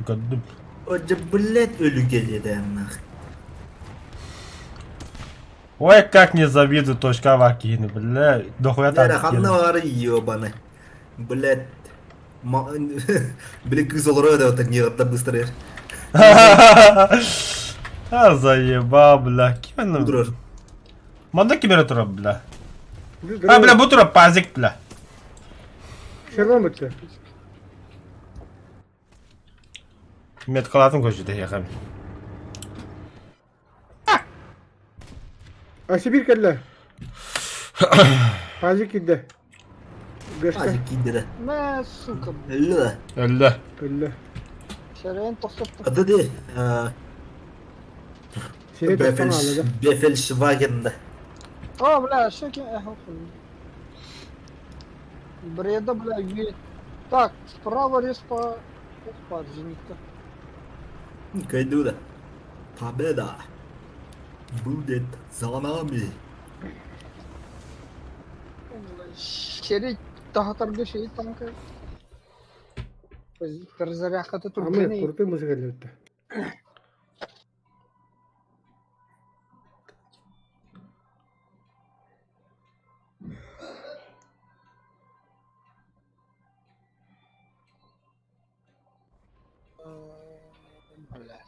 kadın. Hoca блядь, ölü gelеді нах. Ой, как не завидую точка вакины, бля. Дохуя там. Раханнары ебаны. Блядь. Блин, кыз olur öyle otur, niye orada bыстро. А, заебал, бля. Кем он? Durur. Манда кем это бля? А, бля, bu tura pazik, бля. Şerman bitti. Met kalatın koşuyor yakın. Asibir kelle. Pazik giddi. Göster. Azıcık gidere. ما сука, Öyle. Öldü. Kelle. شرايين تصفت. Adı de. Seni toptan ağladı. Befelswagen'da. Бля, что ки, бреда, бля, есть. Так, справа респа, зенитка. Кайду да. Победа. Будет за нами. Шерить, тахатар şey tanka. Перезарядка тут Ama турбины. kurtu müzik bitti. Бля.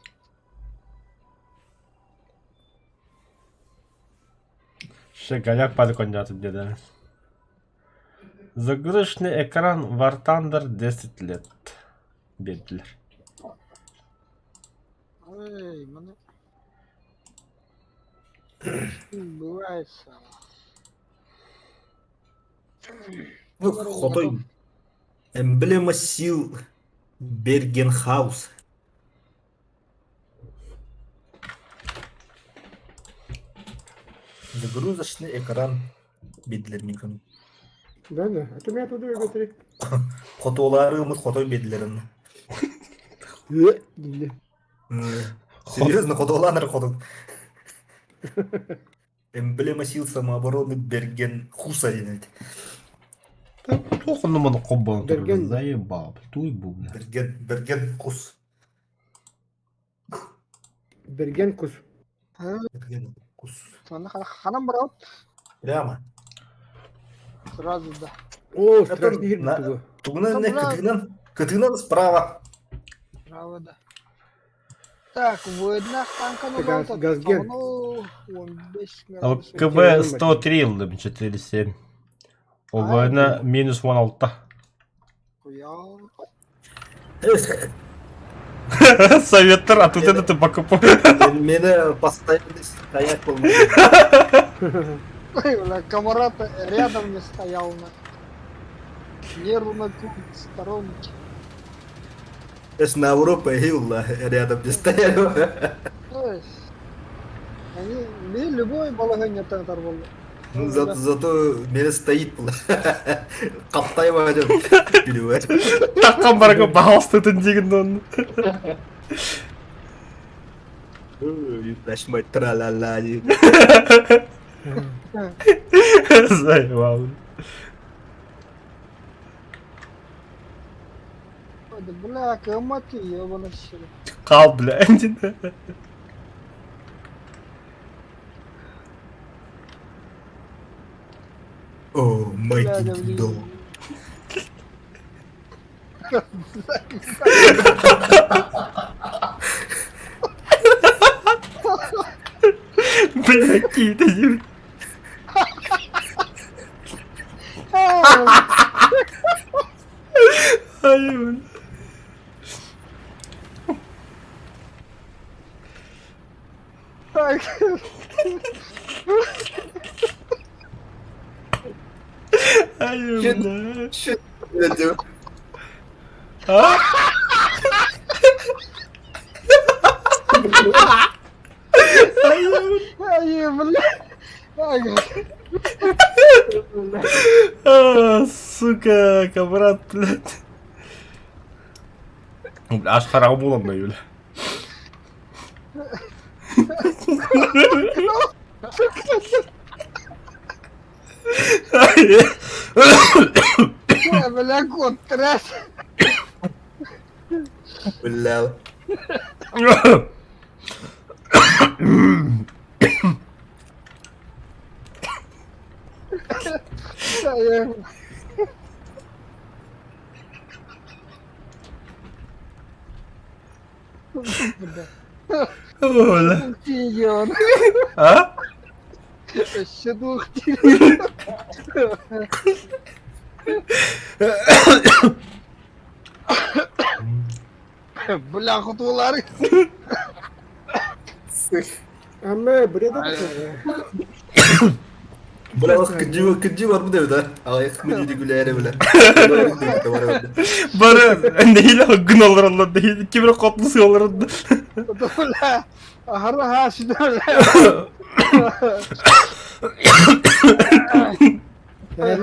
Шагоняк подгонят деда. Загрузочный экран War Thunder 10 лет. Бедлер. Эй, маны. Бывает. Хотой. Эмблема сил Бергенхаус. Загрузочный экран бедлерником. Да. А ты меня туда götüreyim. Fotolarımız foto bedlerin. Değil. Серьезно, фотоланер фото. Эмблема сил самообороны Бергенхуса денет. Плохо на моно комбо. Берген. Заебал. Туй был, бля. Бергенхус. Bergen kus. Бергенхус. Она ханам брат. Прямо. Сразу да. Oo, Это страшный hir на- bitti bu. Тугнан не Там, Катынан справа. Право да. Так, видно, танка на Газ- брата. газген. Ну, он без А вот смерти. КБ 103 лым 4,7. ОВН минус 16. Я- Совет, а тут это ты покупал. Меня постоянно стоять полностью. Ой, бля, комарат рядом не стоял на. Нервно тут сторонки. Эс на Европе Хилла рядом не стоял. Ой. Они, мне любой балаган не оторвал. Зато меня стоит. Каптай вадим. Билювать. Такқан барга бағалыстытын деген оны. Нажимать тра-ла-ла. Заебал. Бля, кемати, ёбаный щит. Кал, блядь. О, мой Бля, да, киндом. блин. Блядь, какие-то дебилы. Ай, блядь. Так, Ай, блядь. Что я делаю? А? Ай, ай, бля. Ай, сука, камрад, блядь. Аж харам болам да, Юля. бля, кот тряс. Бля. Ай, Оля. Тион. А? Еще двух тион. Бля, кутулары. Ama buraya da Bля, kıcı var mı devde? Ayak kıcı güleri bile. Bari neyle hakkın olur Allah değil. Kimine katlısı olur Allah. Бля. Ага, ага, сюда, бля.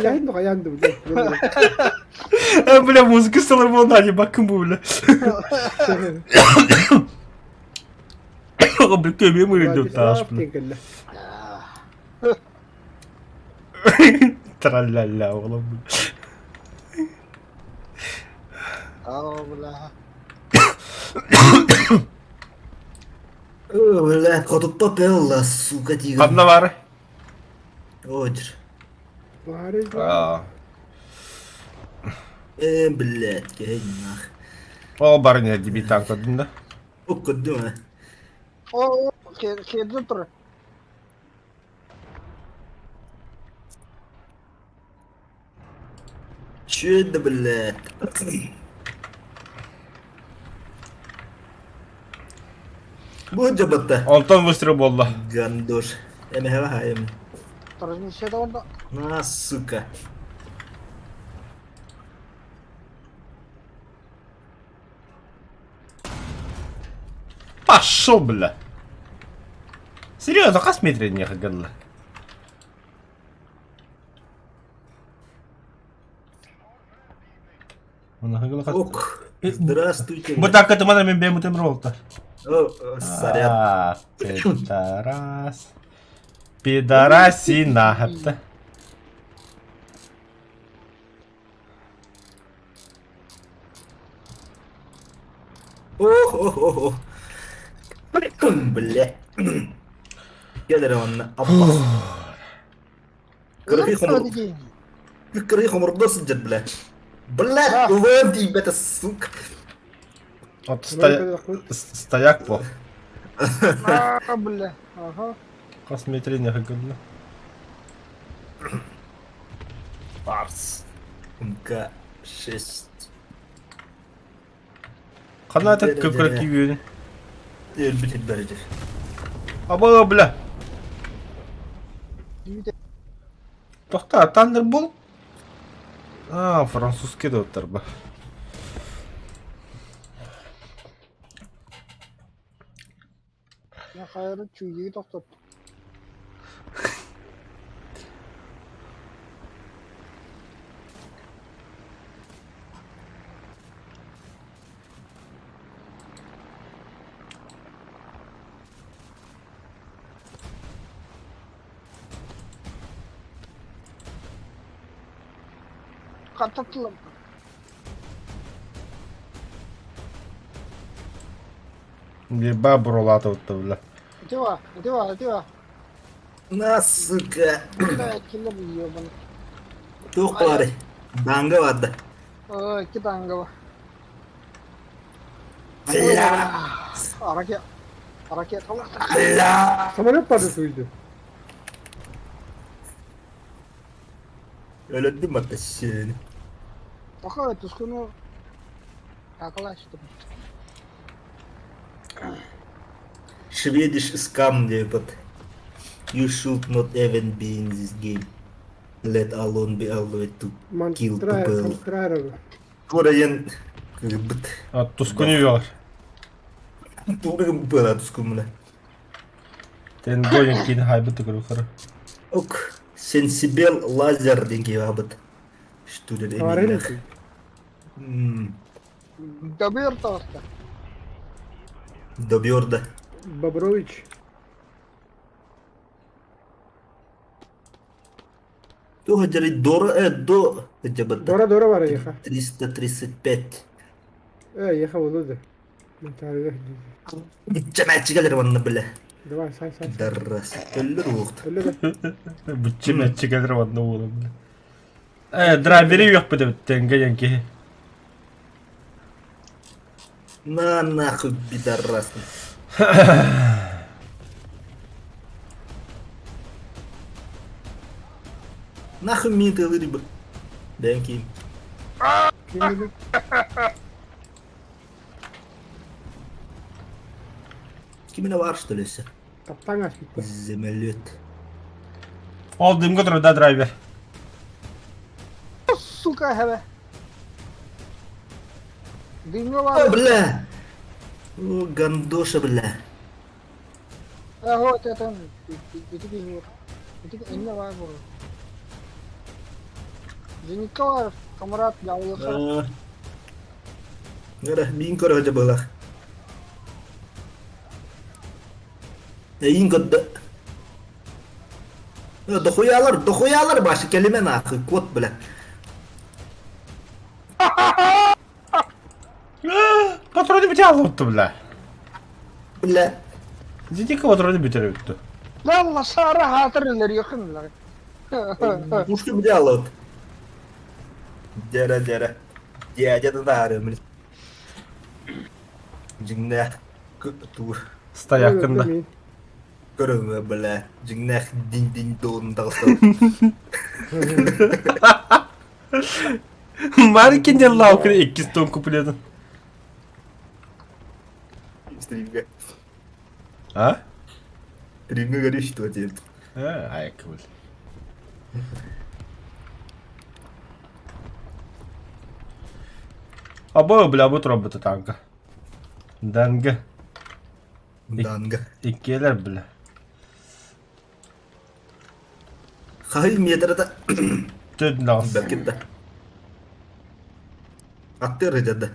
Yandı kayandı bu. Bile müzik isteler bu ondan bakın bu bile. Bir köpeğe mi gidiyor taş bile. Trallalla oğlum. Ау, бля. Bля, kodu papel, сука, тигр. Kadına var. Одер. Aa. Блядь, гей нах. O bari ne gibi tank adında. O кодума. О, кеди тур. Чё это, блядь? Bu cebette. 10 ton выстрел oldu. Гандош. Эми хава хайм. Размещай да onda. На, сука. Пошел, бля. Серьезно, как смотреть не гадла? Ок. Здравствуйте. Bu dakika tımana ben mutem rolta. О, сорян. Пидорас. Пидорасина. Hatta. Ох, ох, ох, ох. Бля. Gel onunla. Allah. Kırık homurda sıcak bile. Bля, уводи, бета, сука. Вот стояк по. А, бля. Ага. Посмотри, не гадла. Фарс. МК-6. Kanat et köprek gibi. Elbette verecek. Aba bля. Tohta Thunderbolt. Aa, Fransuski de otur bu. Ya hayırı çüyüğü doktor. Katatılım. Bir bağ burulata tuttu bile. Итива. Na suka. Да, кило ёбаный. Çok bari. Danga vardı. Ой, iki tane var. Allah. Hareket Allah. Allah. Samolyot parçasıydı. Öyle mi ateşini? Такое, тускуну. Yaklaştım. Swedish scam diyor but. You should not even be in this game. Let alone be allowed to kill people. Mantıra Korean kırbıt. A tuskunu yiyorlar. Tuğrım böyle tuskumuna. Ten goyun kini haybıtı kırıkları. Ok. Sensible laser dengi abad. Что это Говорили? Добер толсто. Добьёр да. Бобрович. Tuh jadi do pejabat. Дора var ya. 335. Ya oldu. Mantıra. Cana çıkalır bana bile. Давай, say. Darras. Ölür vakt. Öyle de. Bütçe metçe gelir vanna oğlum. Driveri yok bu da bitten gayan ki. Na nahуй пидорас. Nahуй мне ты лыриба. Деньги. Kim bilir? Kimine var что ли все? Kaptan aç gitti. Землет. Aldığım kadar da driver. Сука, хебе. Dingo О, var. бля. О, гандоша, бля. Вот это. İti dingo. İti inne var bu. Zinko var. Kamerat yalıyorsa. Nggak bin kor aja bola. Ingin da. Dokuyalar başı kelime nakı kod bile. Patronu bir aldı bile. Bile. Ciddi patronu bitirdi. Valla sarı hatırlar yakınlar. Muştu bir aldı. Jara. Dia aja tuh taruh. Jingna tur. Sta yakında. Görüme bile. Jingna ding don dalsa. Markin yalla okunu 2 ton kupladın. Stringa. Ha? Stringa görüş tuh aja. Ha, ayakkabı. Abo bile bu robotu tanka. Danga. Danga. İkiler bile. Kahil metre da. Dön las. Belki de. Aktör aja da.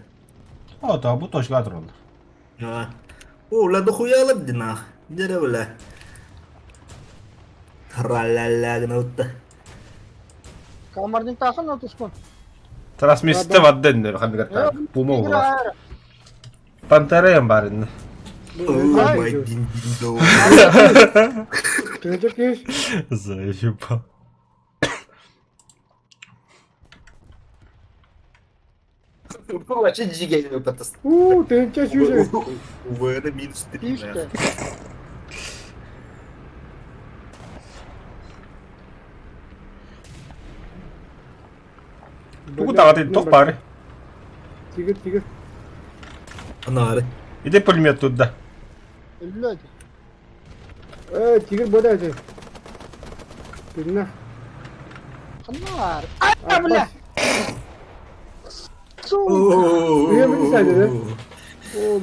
O da bu toşladır onlar. Ha. Ulan dokuyalar dina. Jara bile. Tralala gna Kamarın takın o tuskun. Transmiste vad den nu kan gata. Bu mu var? Pantera yan barın. Oh my ding dong. Gelecek iş. Zayıfa. Bu вообще giga patas. Tençe yüzü. Увы, минус 3. İşte. Bu dağıtı top bari. Tigir. Anarı. Bir de pulymet tuttu. Öldü. Tigir boda aç. Bilmem. Kanlar. Ay bile. Su. Duyabilir sadece de.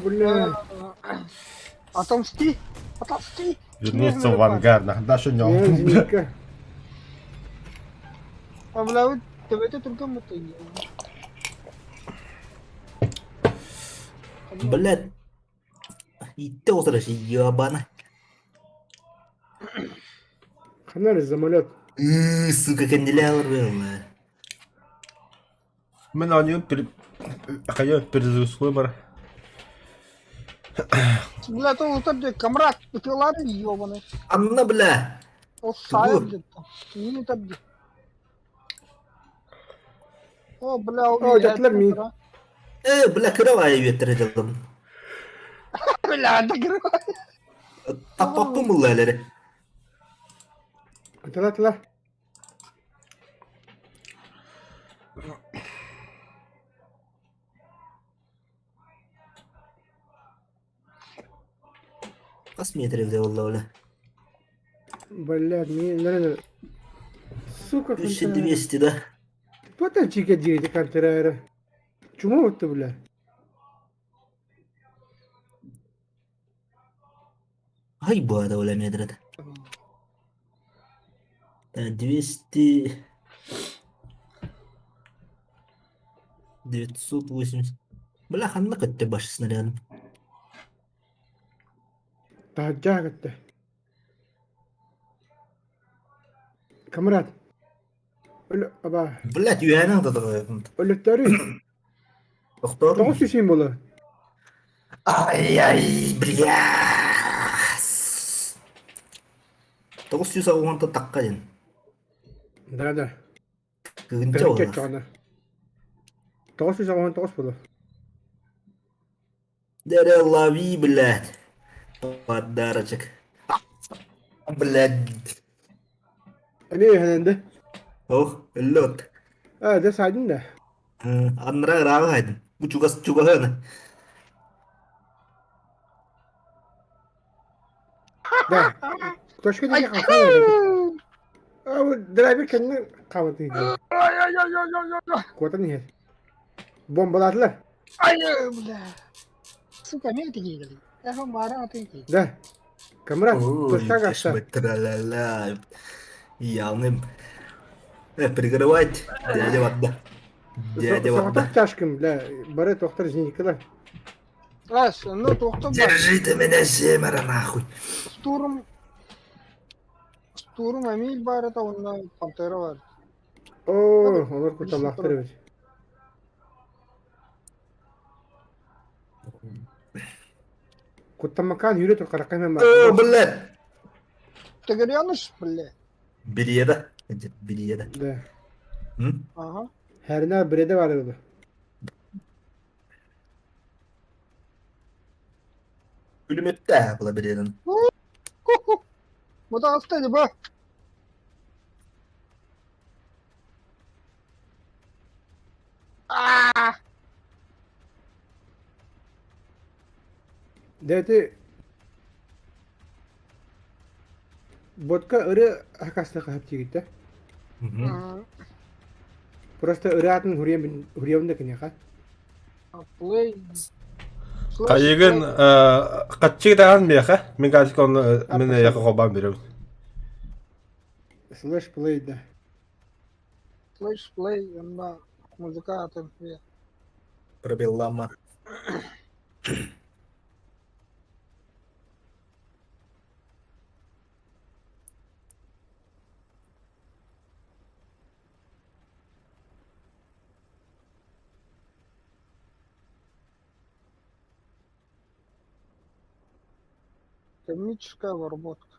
Bu ne? Atomsti. Вернуться в ангар. Да что не Ne zinka. Abla tebete Türk'ün mutlu. Блядь. Иди усраши, ебана. Kanarız zamanat. Сука, канделябр был. Ben anlıyorum. Hayır, bir zırsız var. Бля, то вот это камрад, ты ладно, ёбаный. Анна, бля. О, Тугу. сайып жетті. Не табди. О, бля, у О, меня жатылар мен. Бля, кровая ветределdim. Бля, да герой. Tapapı mı laleleri? Atla atla. Kas metrede valla öyle. Блядь, не. Сука, 1200 да. Потанчика дирити кантерара. Чума вот ты, бля. Hay bu arada öyle metrede. 200... 980. Бля, ханна көтте баш снарядым. Тахаджа катта. Камрад. Öyle aba. Блядь, yüğene de da. Öyle tarih. Doktor. Tamam süseyim bola. Ay, блядь. 900 ауғанты таққа ден. Да. Көгінче Берекет олар. чағана. Тоғыз süs ağın toğuz bola. Дере лови, блядь. Подарочек. Блядь. Ne yanında? Ох, лед. Da saydın da. Анра рағайдым. Bu çugasını. Da. Toşka da kalkan verdi. Abi driver kendine kahvaltıydı. Ай-яй-яй-яй-яй-яй. Kuatan nih. Bombaladılar. Ай, бля. Сука, не это гигали. Я вам мара, а ты гигали. Da. Kamrat. Ой, Toşka kaçta. чешмет, тра-ля-ля. Явным. Прикрывать. Дядя вода. Дядя вода. Соғатақ чашкым, бля. Бары тоқтар жинекілер. Ась, ну тоқтым бар. Держите меня, семеро, нахуй. Штурм Амиль бар, это онна пантера бар. Oo, onlar kurtarmaktır evet. Kurtarmaktan yürü tur karakay hemen О, bak. блядь. Ты горянешь, бля? Бриеда. Бриеда. Da. Hı? Ага. Her ne birede var orada. Ölüm etti ha bu da Briyedan. Вот оставь, ба. Devleti vodka ırı hakasına kahap gitti. Hı hı. Просто ыратын huriyamda kine ka. Плей. Кайыгын катчыгдаган меха. Мен казик оны мен яка кобан берем. Slash play da. Слэш плей, на музыкатом. Пробил лама. Термическая обработка.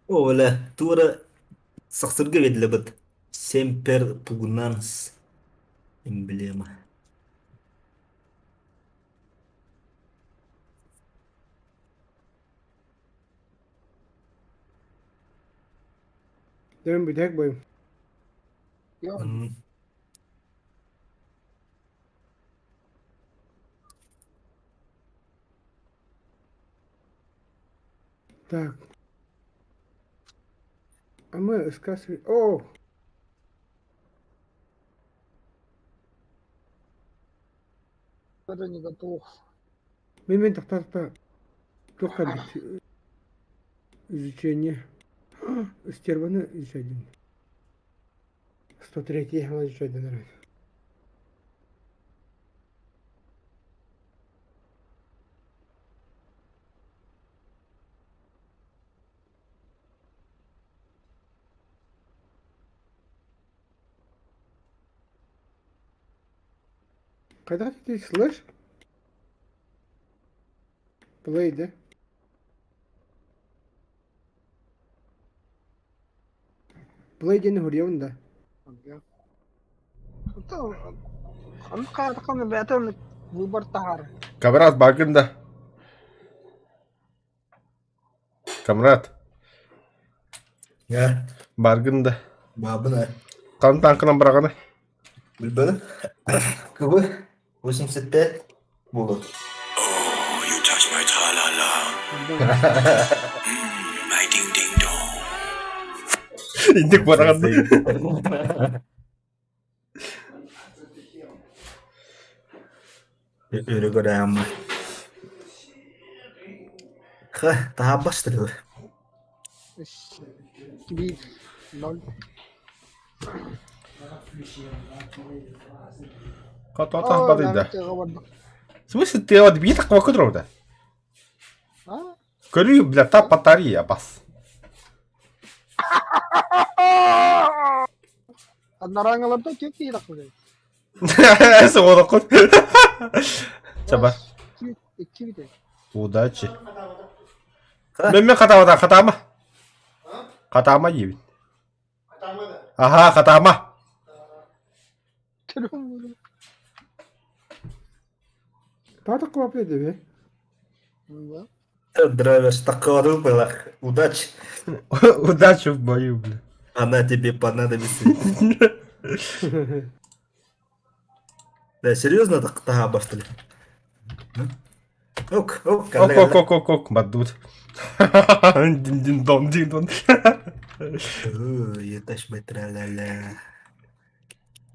О, бля, тура сақсырға веділі бұд. Семпер пугнанс. Эмблема. Demin bir tek boyum. Ё, Так. А мы сказали... О! это не готов. Мен тоқтатта. Только бит. Изучение. Стерваны изучение. 103 я изучение нравится. Когда ты слышь? Play'di. Play'di huriyum da. Он кайда бетон выбор тахар. Камрат багында. Камрат Ya, баргында. babına. Қан танкынан барағаны. Bilbenim. Kıvı. 85 bulur. You touch my tra-la-la. My ding-ding-dong. Индик барағаны. Öyle göre ama. Daha bastırıyor. Киби. Ноль. Кото тахпады да. В смысле ты вот бьет такого кудро да? Көрі, бля, та батарея бас. Однорангыларда көп дейді қылды. Эсі ода құд. Чаба. Екі биде. Удачи. Мен қатамада, қатама. Қатама ебін. Аха, қатама. Tata kıvaplaydı be. Драйвер стакану было. Удачи. Удачи в бою, бля. Она тебе понадобится. Да, серьезно так daha бastыли? Ок, ок, Ок, мадут. Дин-дин-дон, дин-дон. Я таш метра-ла-ла.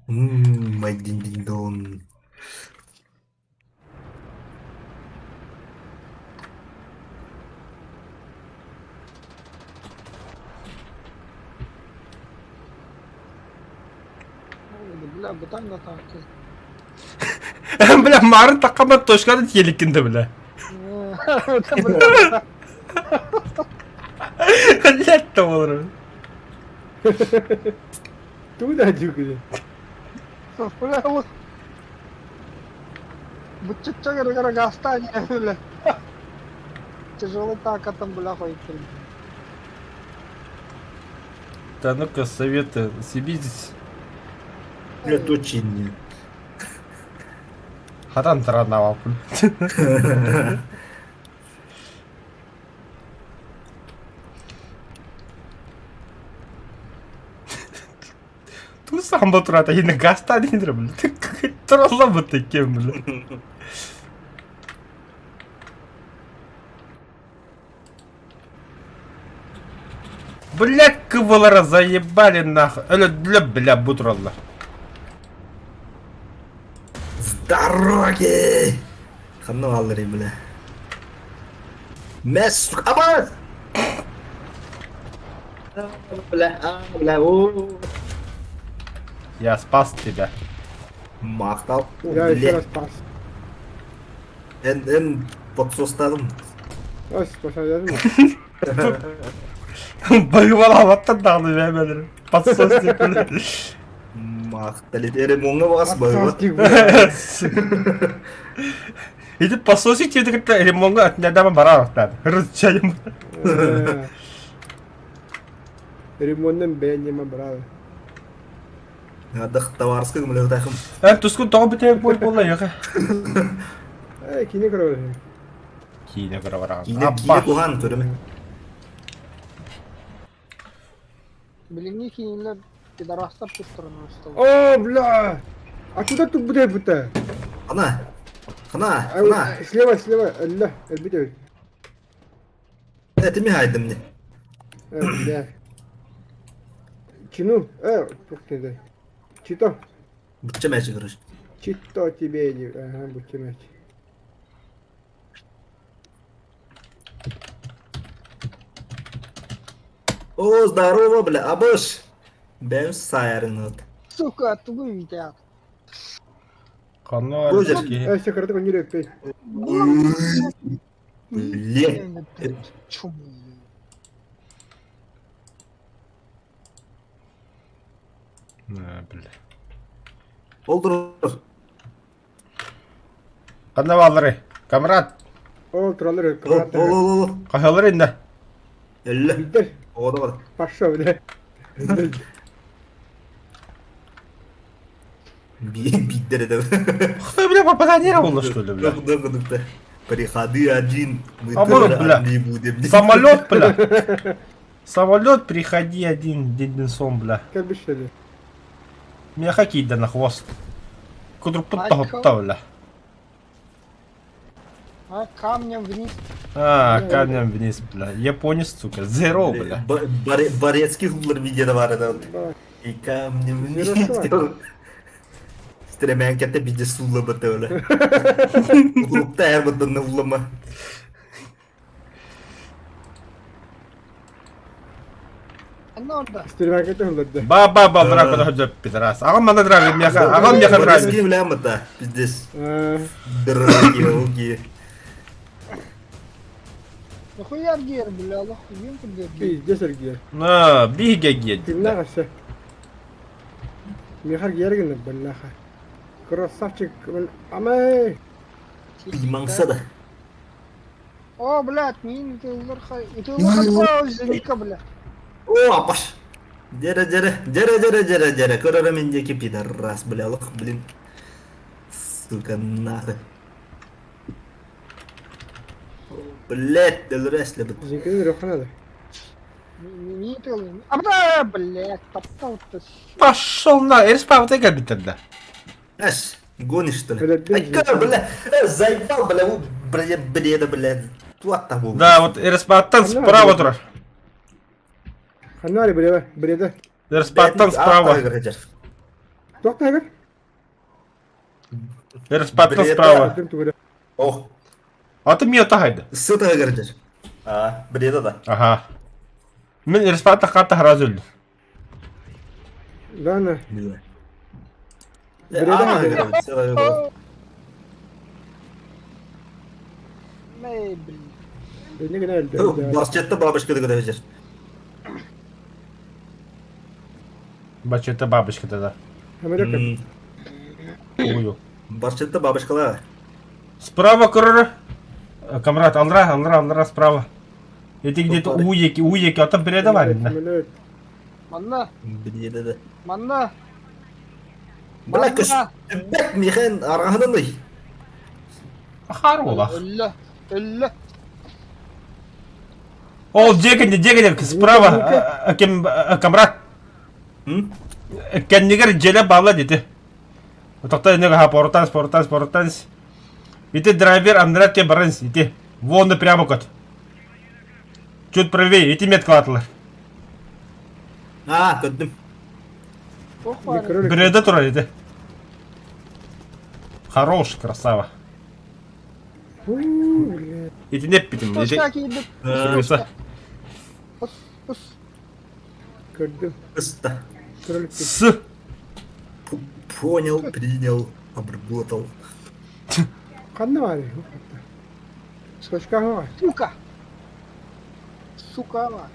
Май дин-дин-дон. Бля, бутан да танки. Бля, марын таққамат тошқаны теліккінді, бля. Летті болыр. Туда жүгіді. Бля, вот. Бутчатча gara-gara gastanya, бля. Тяжелый такатом, бля, ходит. Да ну-ка, советы, съебитесь. Это очень... Хадан таранава, бля. Ту самбо турата, енді гаста дейдір, бля. Тұралла бұт екен, бля. Блядь, кывылары заебали нахуй. Өлі, бля, бутуралла. С дороги! Ханну алыры, бля. Мәс, сука, абаз! Бля, о. Я спас тебя. Мақтал. Ya еще раз pas. Эн подсостадым. Ось, посадядın mı? Bayıvala avattın dağını vermelerim. Patsos diye böyle. Мақтал етерім оңа бас байбат. Sastik bu. İdi patsosu içiyorduk hatta elimonga atnedama bara atladı. Hırız çayım. Ремонтын beğenmeme bravo. Адық товарскы мүлі тақым. Ben tuskun toğu biteyim boy bolla yok. Kine kırıyor. Kine kıra var abi. Кейне туған көріме. Блин, кинилер пидорастар тұттырын ұстал. О, бля! А куда тут будет? Қана, қана. Слева, Allah, elbette. Әтіме хайдым не. Бля. Чину? Çok dedi. Чито. Бұтча мәчі кіріш. Чито тебе, ага, будьте мяч. О, здорово, бля, абыш. Бәм сайарың от. Сука, тугу витят. Kanlı var. Roger. Ki. Все карту не репей. Ле. Чум. Ne bile. Олдыр. Kanlı valları. Kamrat. O turaları Ol, kamerat ol, ol, ol. Kayalar indi. Elle. Bitter. O da var. Başla bile. Биддер это. Кто, бля, попаданировал, что ли, бля? Да. Приходи один, мы А вот, тоже бля. одни будем. Самолет, бля. Самолет, приходи один, Дединсон, бля. Gel bir şey de. Меня хоккей на хвост. Кудру подтопта, бля. А, камнем вниз. А, камнем вниз, бля. Японец, сука, зеро, бля. Борецкий хулар видео var da. Bak. И камнем Зеро şu var. Стремян кете биде сула бата öyle. Grupta her batan ulama. Sen orada. İstiri markette hırladı. Ба, брак, это хоть пидорас. Ага, мана драйвер, меня, ага, меня драйвер. Борецкий вляма да, пиздец. Драки, окей. Нахуя гер, бля, охуен ты гер. Bir ceser giyer. На, бига геть. Kimler kaçsa. Mihar giyer gönül bellaha. Красавчик. Ama. Иманса да. О, блядь, мин, ты лырхай. И ты лырхай, зеника, бля. О, апаш. Джера. Корора мендеки пидорас, бля, лох, блин. Сука, нахуй. Блять, дөлрәс лебит. Zinkini ruhana da. Не ты, а да, блядь, топтал-то. Пошел на, респав, ты как битерда. Аш, гонишь что ли? Блядь, Ай, бля, заебал, бля, вот, бреда, бля. Туат того. Да, вот респатан справа тура. Hanari böyle böyle. Респатан справа. Doktor ne? Респатан справа. Dım tu böyle. Ох, А ты меня тагайды. сыта гаражер. А, бреда да. Ага. Мен респатан хата разыл. Lan. Бля. Бреда hadi. Не, блядь. Ne kadar öldü. Барчетта бабушка да гаражер. Бачу, это бабочка тогда. Hemen yok. Ую. Барчетта бабушкалар. Справа, корора. Камрад, алра, справа. Это где-то уеки, а там передавали. Evet. Манна, Бреда да. манна. Бля, көш. Бәк михан аргаһынан ой. Харула. Элле. Ол, дегенде, справа, камрад. Кеннигер желе бала дейді. Тоқта енеге ха, портанс. Ите драйвер Андрат ке баранс, ите. Вон прямо кот. Чуть правее, ите метка атылар. А, көттім. Біреде тұра, ите. Хорош, красава. Ите не бітім, ите. Сұрғыса. Gördüm. Ыста. Kraliçe. С. Понял, принял, обработал. Kanlı var ya. Skoçka var. Сука, var.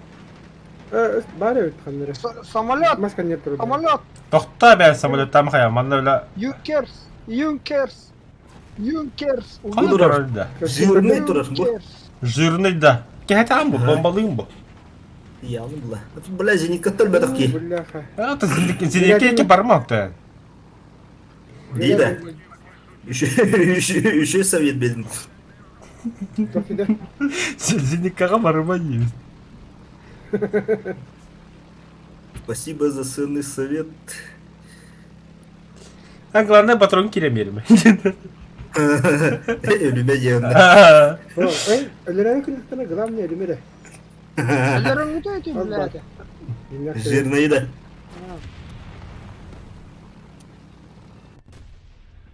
Bari evet kanları. Самолет, Mas kan yaptırdı. самолет. Тоқта бән самолеттам қая, манда өлі. Юнкерс. Қанды тұрар да. Жирный тұрар, бұл. Жирный да. Кәйті ам бұл, бомбалыйым бұл. Яны бұла. Бля, зеникка төлбедік ки. Бляха. Это зеленке бармақ та. Дейді. Үші совет бедім. Çok iyi de. Зеленкаға барма емес. Спасибо за ценный совет. А главное, патрон керемерім. Ölüme yeğenler. Ölüren kırıklarına gram ne elime de. Эллерон вот эти, блядь. Жирные да.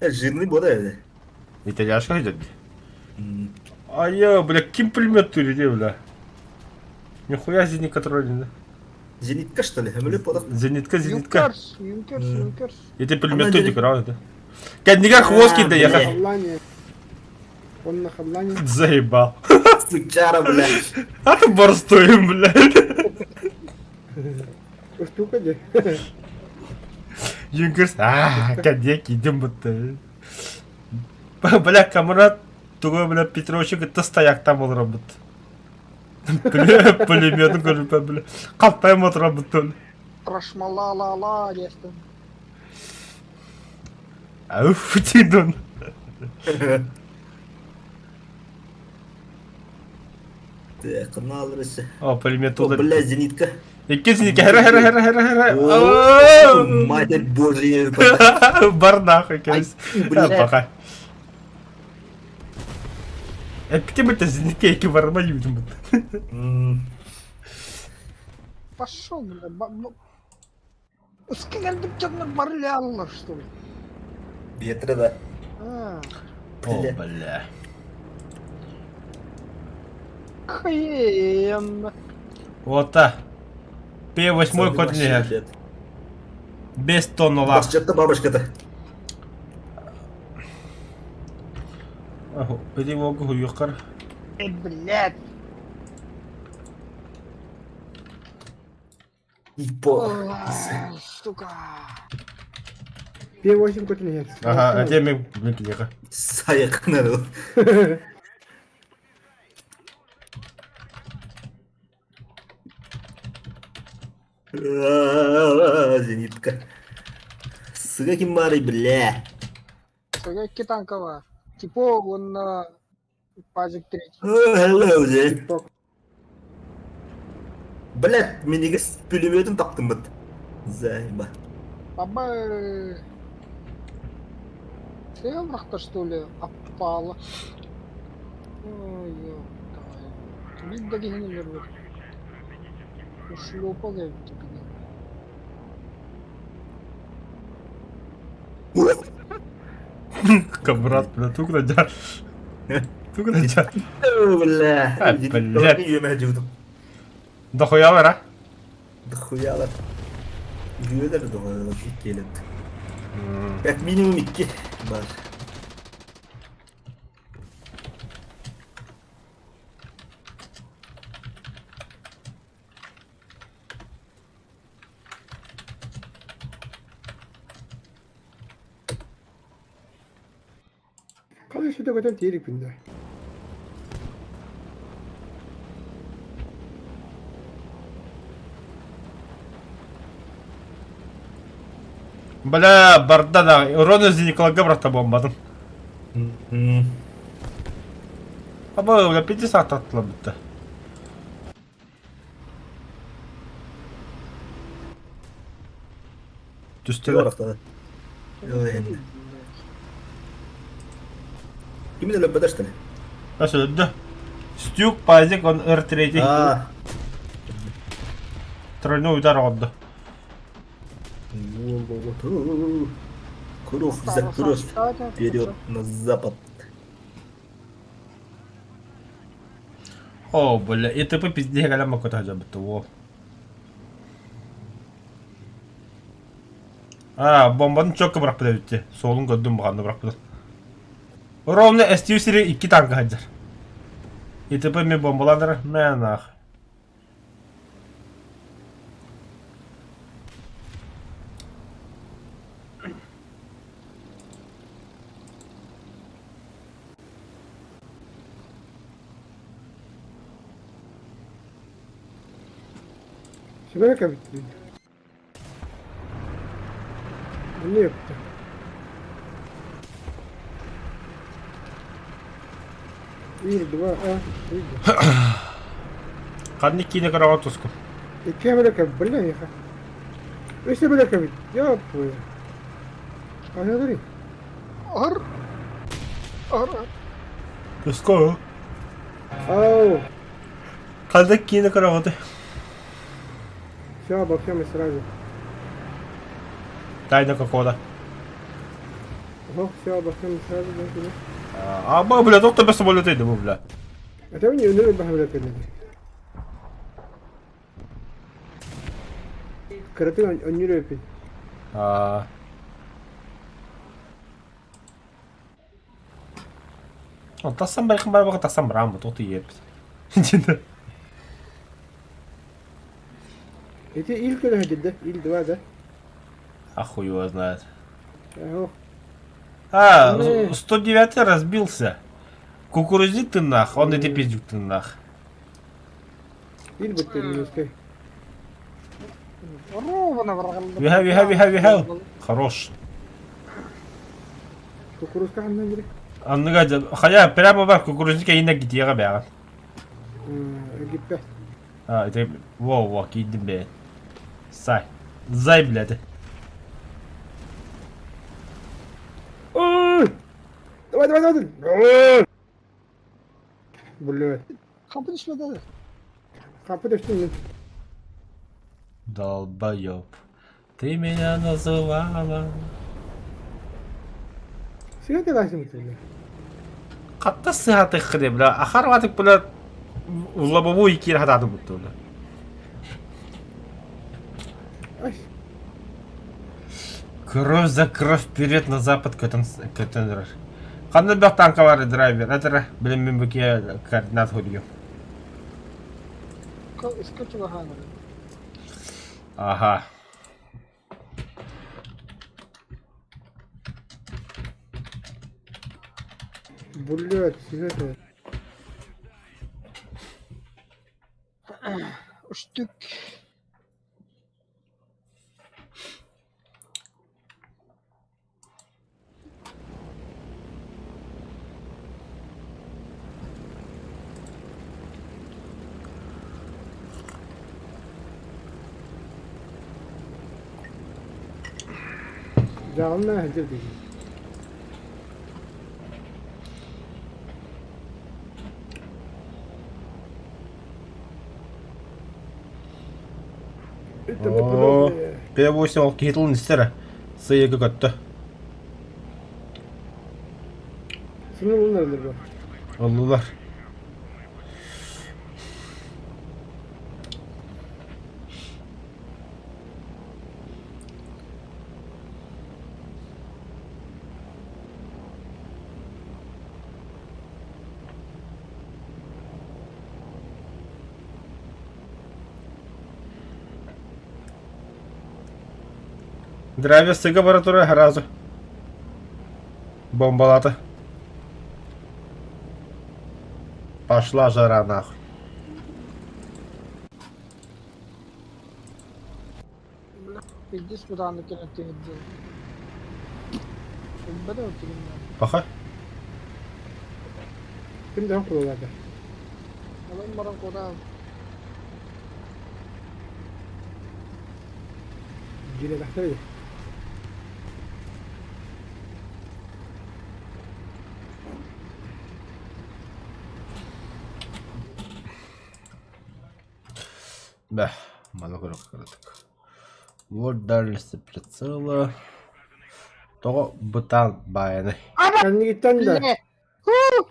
Жирный bu da öyle. Итальяшка идет. А я, бля, ким пулемет турите, бля. Нихуя зенитка троллин, да? Зенитка что ли? Hem подах. Зенитка. Юнкерс. Это пулемет турите, правда? Каднигар хвост кида я. Халлани. Он на халлани. Заебал. Сучара, бля. А ты борстуем, бля. Устука де. Юнкерс. Кадек, идем будто. Бля, камрад. Тугой, бля, Петровичек, это стояк был робот. Бля, пулемет көріп, бля. Қалтайым отыр робот төлі. Трашмала-ла-ла десті. Ауф, дейді он. Так, налырысы. О, пулемет О, туда. бля, зенитка. Еккен зенеке, хэра. О, Матерь Божья. Бар нахуй, кәс. Бля. Пока. Әпкете бұлта зенеке еке барма едім бұлта. Пошел, бля. Сколько что-то барляла, что ли? Ветра, да. А, О, Бля. бля. хрен. Вот та. П8 котлет. Без тонну лак. Бабушка-то, бабушка-то. Ага, перевог юкар. Блядь. Ипо. Ой, сука. P8 котлет. Ага, а тебе блинкиха. Саяк надо. Зенитка. Сука, кимары, бля. Сука, танкова. Типа он на пазик 3. Hello, Zen. Блядь, менеге с пулеметом таптым быт. Заеба. Баба. Севрах-то что ли опала? Ой, ёпта. Видно, где не вернут. Ушлепал я тебе. Камрад, бля, тук раджа. Тук раджа. Бля. А, блядь. Дохуя вера? Дохуялар. Güveler дохуялар. Келет. Как минимум 2 бар. Қалай шыда көтен тейрек бінде. Бля, барда да. Урон из Николага брата бомбадым. Аба, бля, 50 атла бітті. Түстелі. Орақта. Кимді лөббеді что ли? Nasıl öldü? Стюк, пазик, он R3. А, Тройной удар oldu. Круг за круг. Вперед на запад. О, бля, и ты по пизде галама куда хотя бы того. А, бомбаны çok bıraktılar bitti. Solun gördüm bu anda bıraktılar. Ровно STU-сери 2 танка hajar. И ты по мне бомбаландар, не нах. Şuraya bitti. Ne yaptı? Bir, два, види. Kadın iki ne kadar otosku. İki Amerika, бля, я. Если Америка ведь, я понял. А я говорю, Ар. Ар. Tusko. ау, Kadın iki ne kadar otu. все, обо всем и сразу. Тайна какого-то. Ого, все, обо всем и сразу, да, да. А, бля, доктор без самолетейdi bu bля. Это мне не бахавля передай. Карате он не репит. А. Он тассам байқын бар баға тассам барам бұт оты еп. Жинді. Эти ил куда ходит, да? Ил 2, да? А хуй его знает. Ого. А, Не. 109 разбился. Кукурузник тыннах, он эти пиздюк тыннах. Bir bitti işte. Ровно врагал. Виха. Хорош. Kukuruz kanından biri. Anlıgadı. Haya prямо bak kukурузник yine gidiyor be. Gitti. Ha, это во, gittim be. Say. Zay biledi. Давай. Блядь. Kapı düşmedi hadi. Kapı düştü. Долбоёб. Ты меня называла. Sigaret yalarsın mı söyle? Қатты сыйаты хре, бля. Ахар ватык, бля, в лобовую кир хатады будто, бля. Ay. Кровь за кровь вперед на запад көтөндөр. Қандай бақ танка бар драйвер? Это, блин, мен бүке координат хөргөм. Скачу ваганы. Ага. Блядь, sigaret. Uçtuk. Canlı hazır değil. О, P8 ол кетілін істері. Сыйығы көтті. Sınır bunlardır bu. Олылар. Драйвер сыйға бара тұра разы. Бомбалады. Пошла жара нахуй. Пиздец куда она кинуть ты где. Бада утилим. Баха. Şimdi yok buralarda. Алам барам куда. Gire baksana. Да, монограф краток. Вот дальность прицела. То бутан баяны. Kendi gitten de. Блин.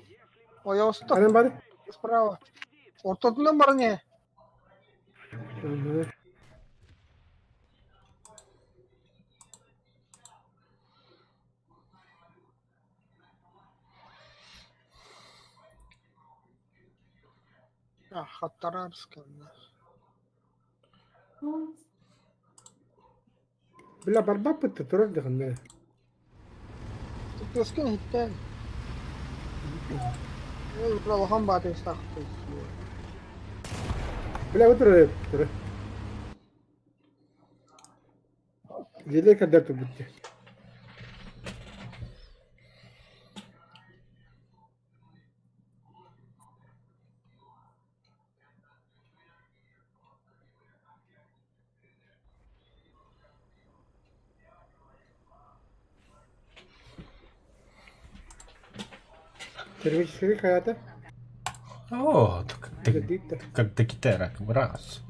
Ой, я устал. Annem bari. Справа. Ортодунан бар не? Хаттара арсканна. Bila barba bitti. Durar da kandı. Тускин хиттен. Ой, правохан батен стахты. Bila otur. Dur. Gele kadar tu bitti. Термический hayata. О, Gitti. как до Китая, раз.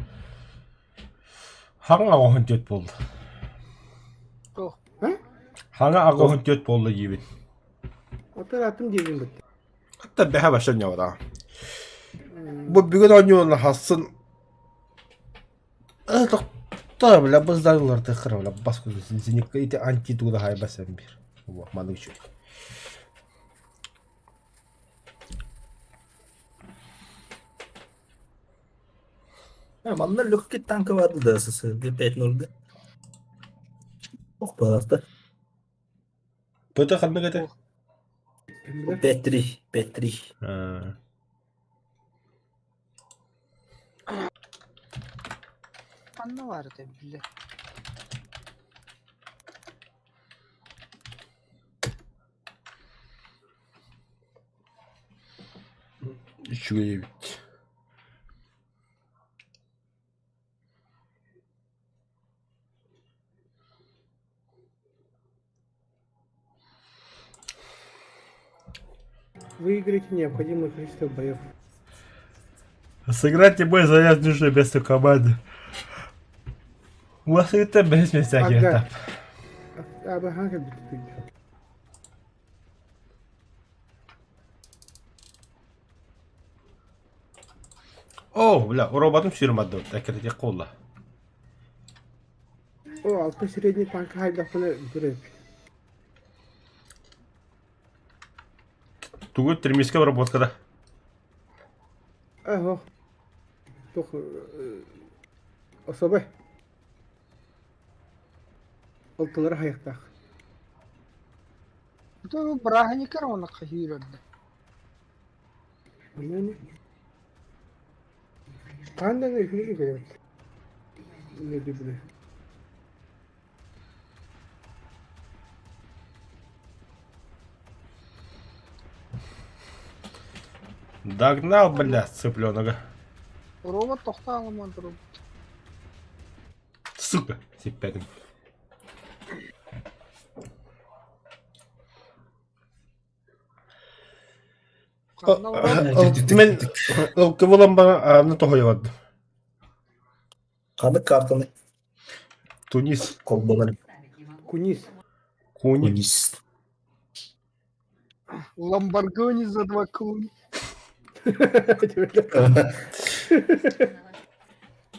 Ханга огон төт болды. О, Ханга огон төт болды ебет. Operatım diyelim bitti. Hatta бяха башан яваа. Бу бүгін ойнуына хасын. Та бля быздарларды қыра бля бас көзін зенек ите антитуда хайбасан бир. Во, маны үчүн. Manlar Lockheed tankı vardı da asası. P-0'da. Oh balasta. Пөтө ханна кете. Kim bilir? Petri. Petri. Ha. Anne vardı bile. Şuraya bit. Выиграть необходимое количество боев. Сыграйте бой занять нужное место команды. У вас и там без всяких Ага. этап. Abi hangi bitti? О, бля, роботом сürmadı. Tekrar kolla. O altı средний tank haydafını duruyor. Тугу термическая обработка. Aho. Çok особо. Altıları hayakta. Bu brahani kar ona kahir Yani. Kanda ne işini gibi. Ne diyor bu? Догнал, бля, цыпленога. Robot tohta alamadı robot. Сука, сипядин. Kanına var. Мен кывылам бана на того явады. Kanık kartını Тунис, kolbaları. Kunis. Куни. Polis. Lamborghini за 2 куни.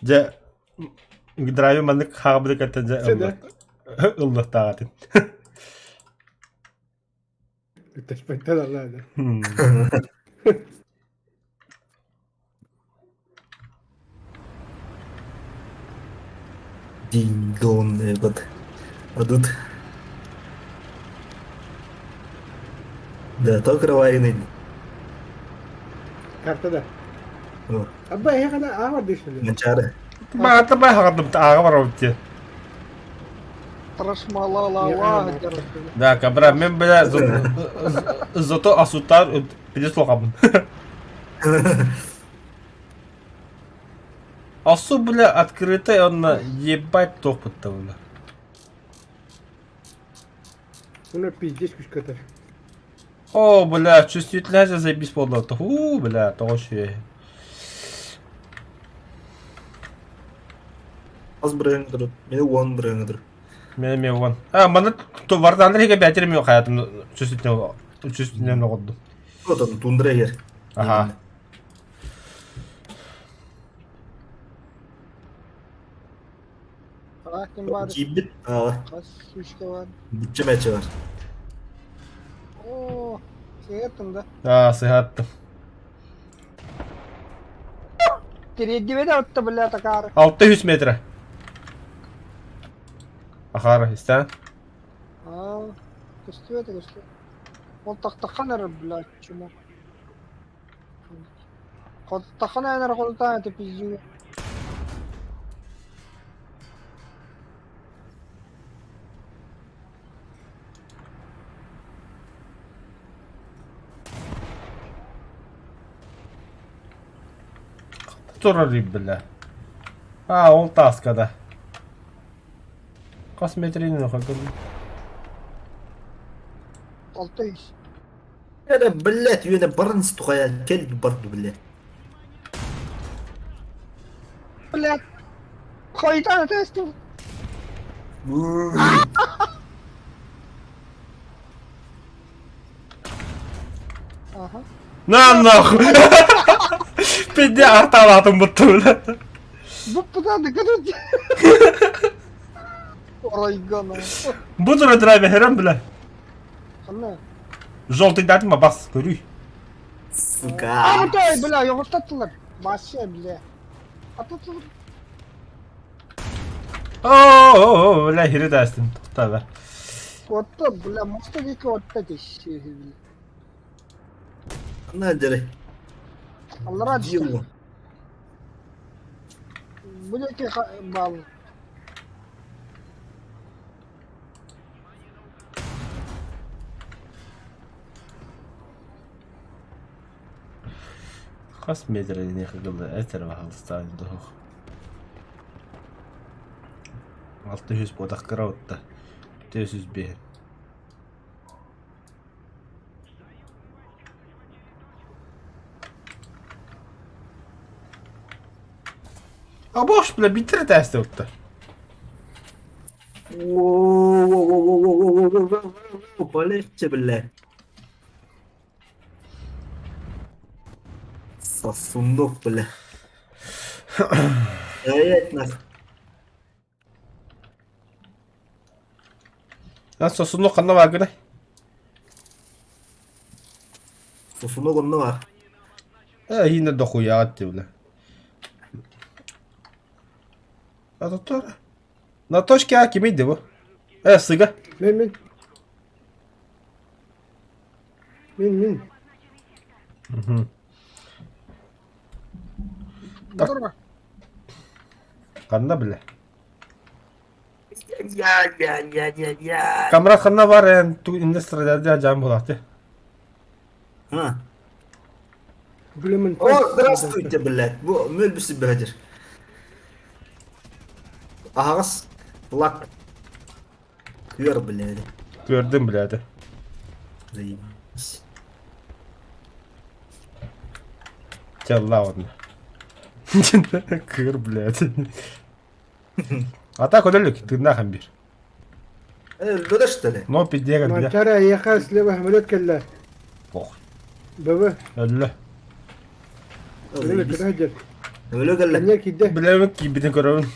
Же драйвер маннык хабды катта же. Sen Уллах тагатын. Teşbihten Allah'a da. Ding dong evet. Adut. Да, только войны. Kartada. О, Abba ya kadar ağ var dışarı. Mencari. Бата бай хагадым тага бар отте. Трашмалала Не, Allah а, der. Да, кабра, мен бля зато асутар переслухам. Асу, бля, открытый, он ебать топот-то, бля. Bunu pizdeş kuş kadar. О, бля, чувствительность заебись подло. Бля, то вообще. Az bırakılır. Beni on bırakılır. Мен вон. Мана то вардан реге бәтерем yok hayatımda чувствительность oldu. O da tundra yer. Aha. Bırakın bari. Kibit. Aa, Kaç suçta var. bütçe meçi var. Oo. Şey yaptın Sıhhattım. Третьего да вот бля такая. 600 metre. Ахара, истен. А. Кусту это кусту. Он тахтахана бля чему. Кот тахана я наверное это пиздю. Turarım bile. Ha, ol taskada. Kaç metreyle ne kadar? 600. أنا بلات يانا برنس تخيل كلب برضو بالله. Бля. Хайдан тестил. Ага. На нахуй! Пиздец, арталатым бутула. Bu da ne kadar. Orayı gana. Bu da drive herem bile. Anne. Желтый дать ма бас, görüy. Сука. А, дай, бля, его статулар. Вообще, бля. А тут Oo, bile hiri dersin. Tuta ver. вот, бля, может, какие вот эти щи, бля. Ne dere? Allah razı olsun. Diyor. Bu ne ki bağlı? Kas medreni kıldı. Eter ve halıstan doğuk. 600 bodak kıravutta. 400 bir. A boş bile bitir testi yoktu. Polesçe bile. Sasunduk bile. Evet nasıl? Lan sosunu kanına var gene. Sasunduk onda var. Yine dokuya attı bile. Ya doktor. Natoşka kimiydi bu? Sıga. Min. Min. Dur bak. Kanına bile. Ya. Kamera kanına var yani. Tu industriyelde acayip bulaktı. Ha. Блин, О, здравствуйте, блядь. Bu mülbüsü bedir. Ağız. Lak. Kıyor блядь. Gördüm bile hadi. Заебись. Gel la onu. Kır bile hadi. Ata kodellük. Tırnakın bir. Öldü işte. No pidye ما geldi ya. ترى يا خاص لما حملت كلا Oh. بابا Öldü. أقول لك هجر Öyle gel. كان كده Bilemek ki bir de görevin.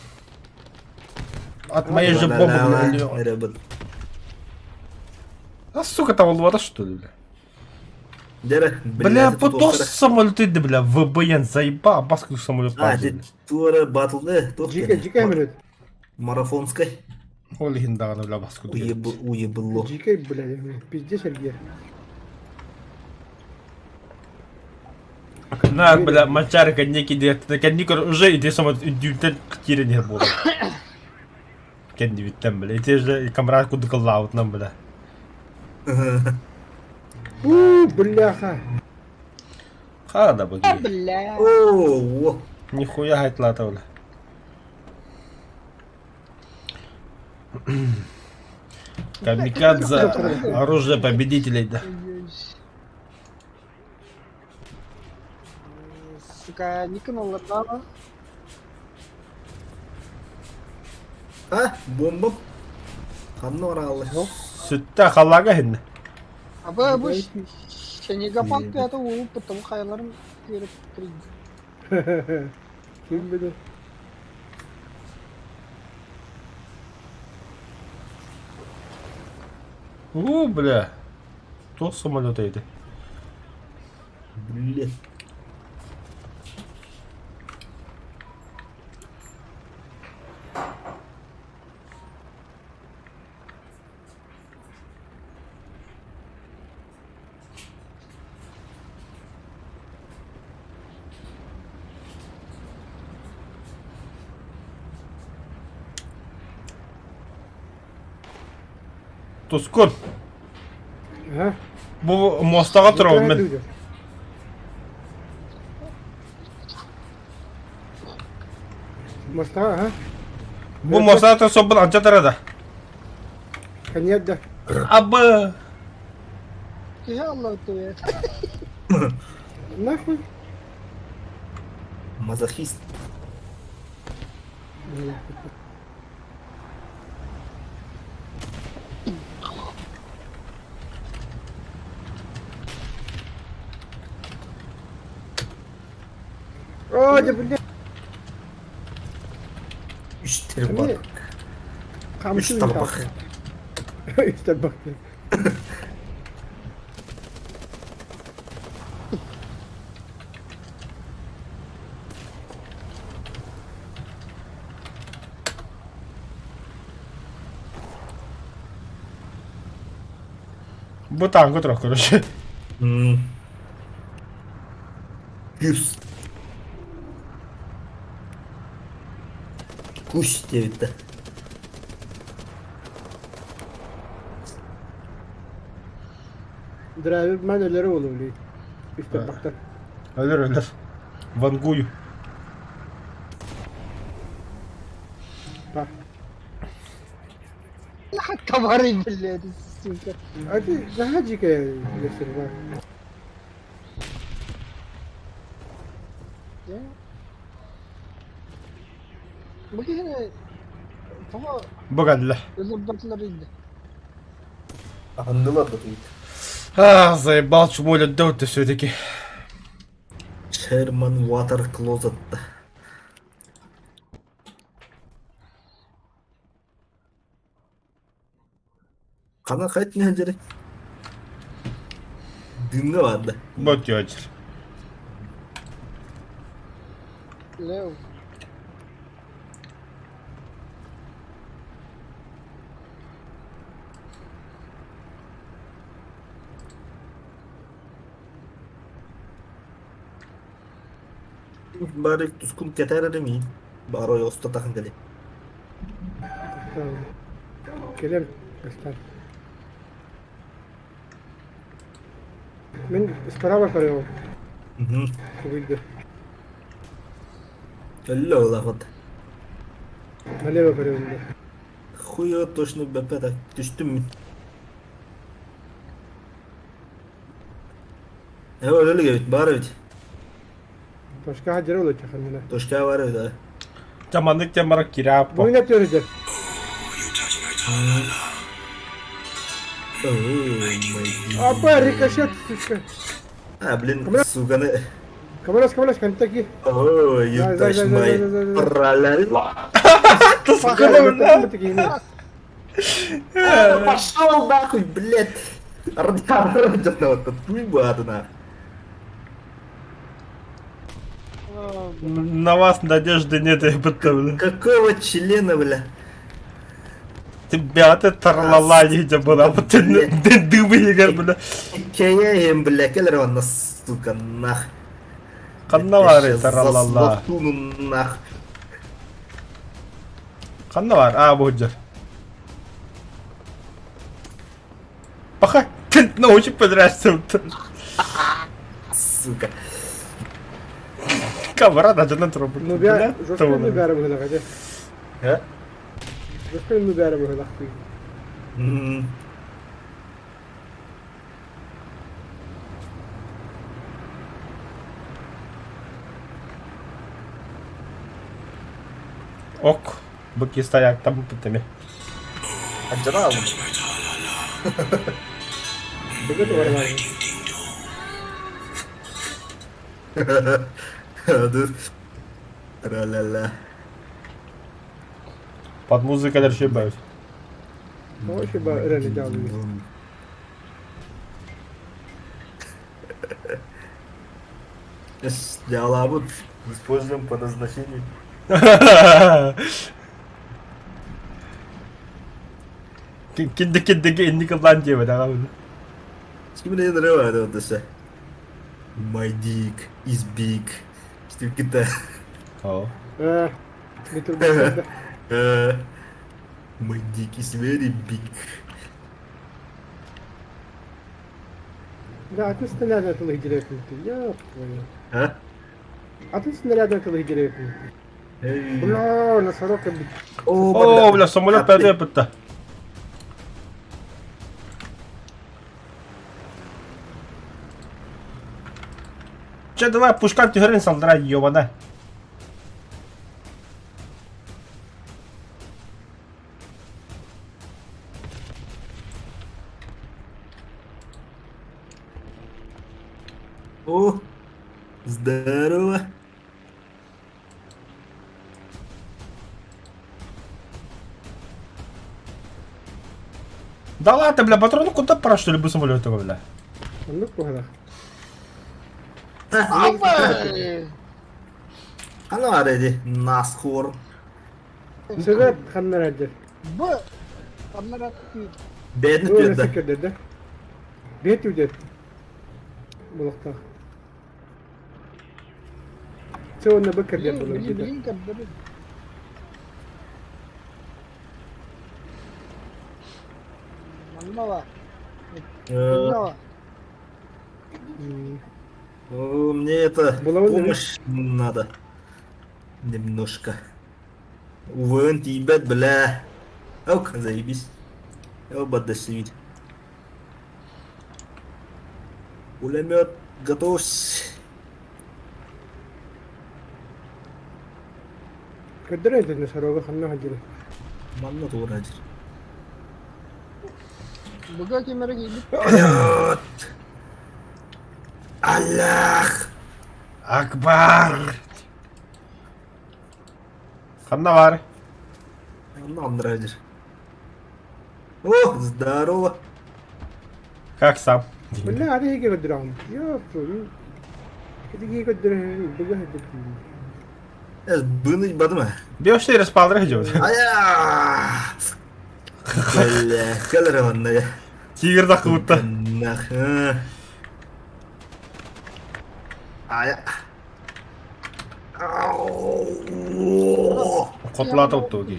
Atmaya jip bomba bile ölüyor. Merhaba. Сука, там вода что ли, бля? Дера, Бля, потом самолеты, да, бля, ВБН заебал, баску самолет А, падает. ты тура батлды, جيكا حملت Марафонской. Оли хиндагана, бля, баску. Уебыло. جيكا بلا пиздец الجير На, бля, мачарка некий дед, никор уже иди самолет, дюйтен ктире не было. Kendi bitten bile. İhtiyacda kamera kudu kıllağı lan bile. بلاخة Ha da bakayım. Billah. О, Нихуя хайтлата бля. Камикадзе, оружие победителей, да. Сука, Никон Алларда. Ha, bombam. Kanlı var Allah. Sütte kallaga hindi. Abi bu Şenigapant ya da o потом hayallerim verip duruyor. Kim bilir Бля. Кто самолет это? Блин. Tuskun. Ha? Bu mostağa oturuyorum ben. Mustafa ha? Bu mostağa oturuyorum ben anca tarada. Kan yadda Abı. Ya Allah ya. Nahul Мазохист. Oh dia Üstleri Hani- bak. kamu Üç tabak. Üç tabak. Bu tank oturuyor, короче. Küs. Kuş diye bitti. Driver ben ölürüm oğlum diye. İşte baktan. Ölür. Вангую. Bak. Товары, блядь, сука. Hadi daha cike göster bak. Ya. Bu yine tamam Богадля. разработчикларıydı. Anlamadım. Заебал чмоля делать-то все-таки. Sherman Water Closet'ta. Kana kaç ne öncelik? Dinle vardı. Вот вечер. Leo. Bari tuskun keter mi? Baro yosta takın geli. Tamam. Gelelim. Göster. Ben ıspara bakarım. Hı. Bu bildi. Hello lafat. Hale bakarım da. Хуя точно bepe tak düştüm mü? Evet öyle gibi bari evet. Başka hacere olacak hanımına. Toşka var evet. Теманlık темara kirappo. Bu oynatıyor hocam. You touch my tra-la-la. Oh my god. Apa ricochet sıçka. Ha bilin suganı. Kamalas kantaki. Oh you Zay, touch zay, my zay, zay, zay, zay. tralala. Пошел нахуй, блядь! Радиорадио вот тут на. На вас надежды нет, я подтавлю. Какого члена, бля? Тебя ты тарлала не была, вот ты дыбы бля. Кеем, бля, келер он сука, нах. Каннавары тарлала. Заснул нах. Каннавар, буджер. Пока ты научи подрясться. Сука. Камера даже на трубу. Nubya, жорстко nubya bu kadar hadi. He? Жорстко nubya bu kadar. Hmm. Ok. Быки стоят там путами. Acaba aldım. Touch my tra-la-la. Bu kadar var. My ding-ding-dong. Dur. Tralala. Под музыкой ошибаюсь. O şey bak öğrenci alıyor. Диалабут используем по назначению. Киндeki inni kullanıyor böyle abi. Şimdi ne нравится вот это? My dick is big. İşte kita. Oh. Getir bu kadar. My dick is very big. Ya atın nereden akıllı hicret etmişti? Ya böyle. Ha? Atın nereden akıllı hicret etmişti? Hey. Bla, на сорока. О, бля, самолет пятый опыта. Че, давай пушкам ти хрен салдрай, ёбана. О, здорово. Да ладно, бля, патроны куда пора, что ли, бы самолет такой, бля. Anlık bu kadar. Ama. Ano aredi? Nashor. Sedat kanlar hacı. Bu. Kamera değil. Bedni Bu ne piyada. sikir dedi. Bet yüce. Bulakta. Информационно бакердер Блин, булар блин, диде. блин, кырдыры. Маннава. Маннава. Мне это Булавы помощь надо. Немножко. УВН ебать, бля. Ок, заебись. Оба досвить. Пулемет, готовься. Кырдыр эдер насарога ханна хаджира. Манна туураж. Быга кемері кейліп. Вперед! Аллах! Акбар! Ханна бар. Нам нравится. О, здорово. Как сам? Бля, ари хиге кырдырам. Ёп, хиге кырдыр быга хиге. Я сбынуть бадыма. Беушный распалдыр идет. Ая! Бля, колорованная. Тигр так будто. Нах. Ая. Ау. Котлата оттуги.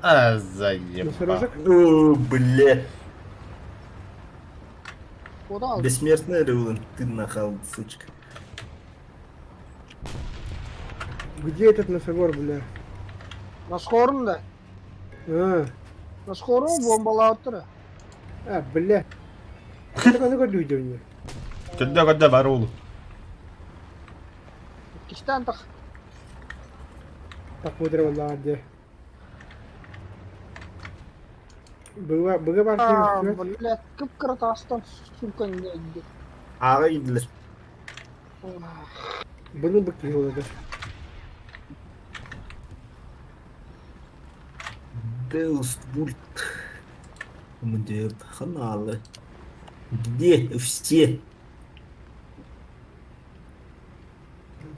А, заебал. Насарожак. О, бля. Ода алды. Бессмертный Рулан, ты нахал, сучка. Где этот носогор, бля? Насқорым да. Насқорым бомбалап тұр. Бля. Это каны люди у них. Кәдді бар олу. Киштан тақ. Так мудро валладе. Быга бар кем? Блядь, кіп-кірі тастан сүркен деді. Аға идлер. Bunu bakıyor orada. Деус Вульт. Командир каналы. Где все?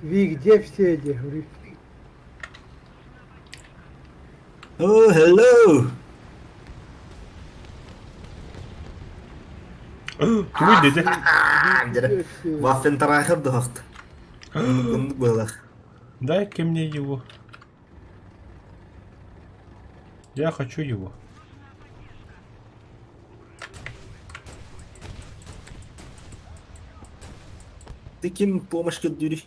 Ви, где все эти? Говорит. Oh, hello. Кімі деді? Вафен тарахыр дұғақты. Күндік болақ. Дай-ка мне его. Я хочу его. Ты кем помощь көндүрі?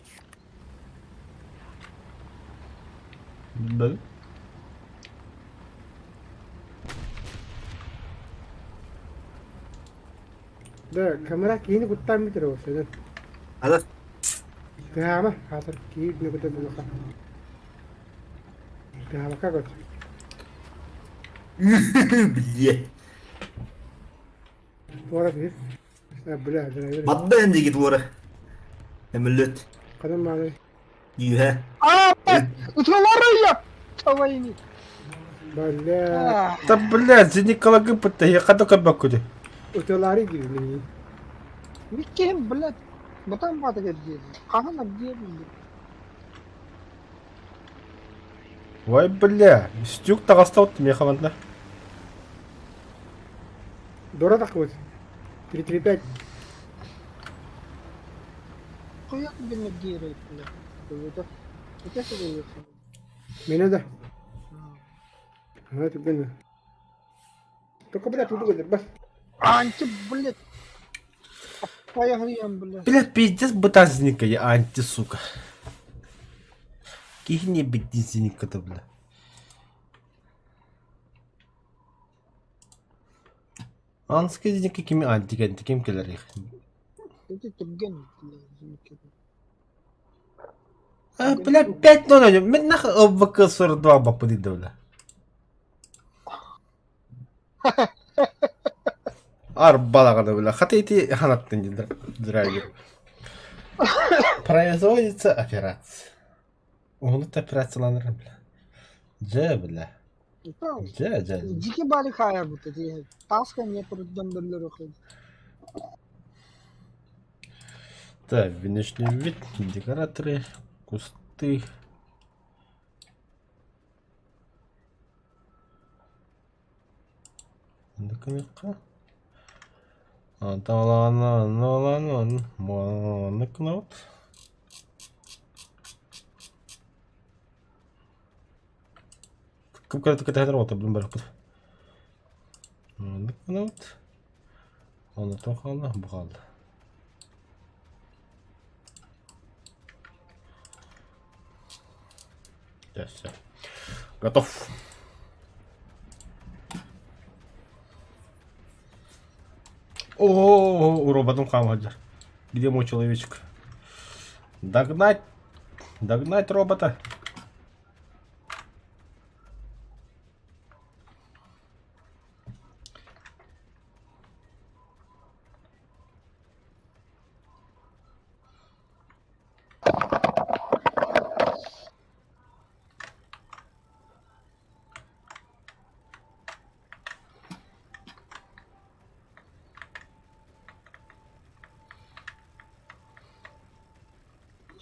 Да? Да, камера кini kutan bir terus ya. Ада. Kama, hatar ki ne kutan bu ka. Kama kagot. Бле. Tora bir. Bля, driver. Бадда энди гит вора. Эмілет. Kadın bana. Юхе. Утылары я! Тавайни. Bля. Да блядь, за Николагы пыта, я ходу кабакуди. Otoları gibi. Меккем, блядь. Бұтан баты кәдеді. Қағын абдиебім. Ой, бля, стюк тағаста отты мен қабанда. Dora takut. 335. Қояқ бені дейрейт, блядь. Көйді. Өтесі көйді. Mene de. Ha, tu beni. Только, блядь, тут угодно. Бас. Анти, блядь. Пояғыям, блядь. Блядь, пиздец бытазника, я анти, сука. Кихне битизника-то, бля. Анская зника кими антиген, ким келер их. Өте түрген, блядь. А, бля, 5-0, мен нахуй ОВК 42 бапыды, да, бля. Арбалағады, бля. Хотите ханаттын дейді, драйвер. Производится операция. Ұғынып операцияланырым, бля. Же, бля. Же. Дики бали хая бұты, дейі. Таска не тұрдым бірлер оқиды. Так, внешний вид, декораторы, кусты. Ну-ка. Да ладно, ну ладно, ну-ка, ну вот. Кім көрді кетер ота білім бар бұл. Бұны өт. Оны тоқалды, бұғалды. Все. Готов. О, у робота камаджер. Где мой человечек? Догнать. Догнать робота.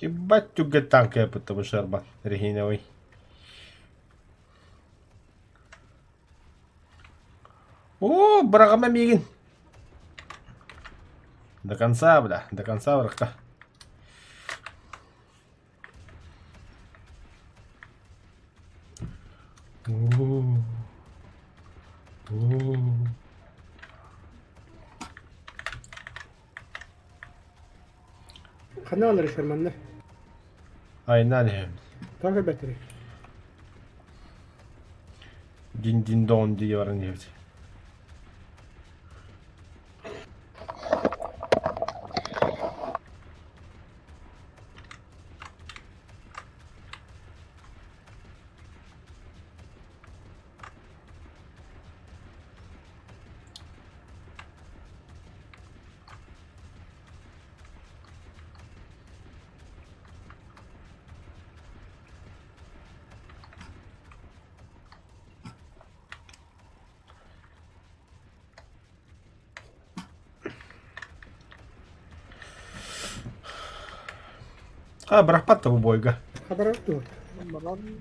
Ебать тюга танка, потому шерба резиновый. О, брагама мигин. До конца, бля, до конца врага. Kanal alır Şerman'da. Aynen hem. Kanka battery. Din din don diye var ne? А, брахпат-то у бойга. Haber yok. Bakalım.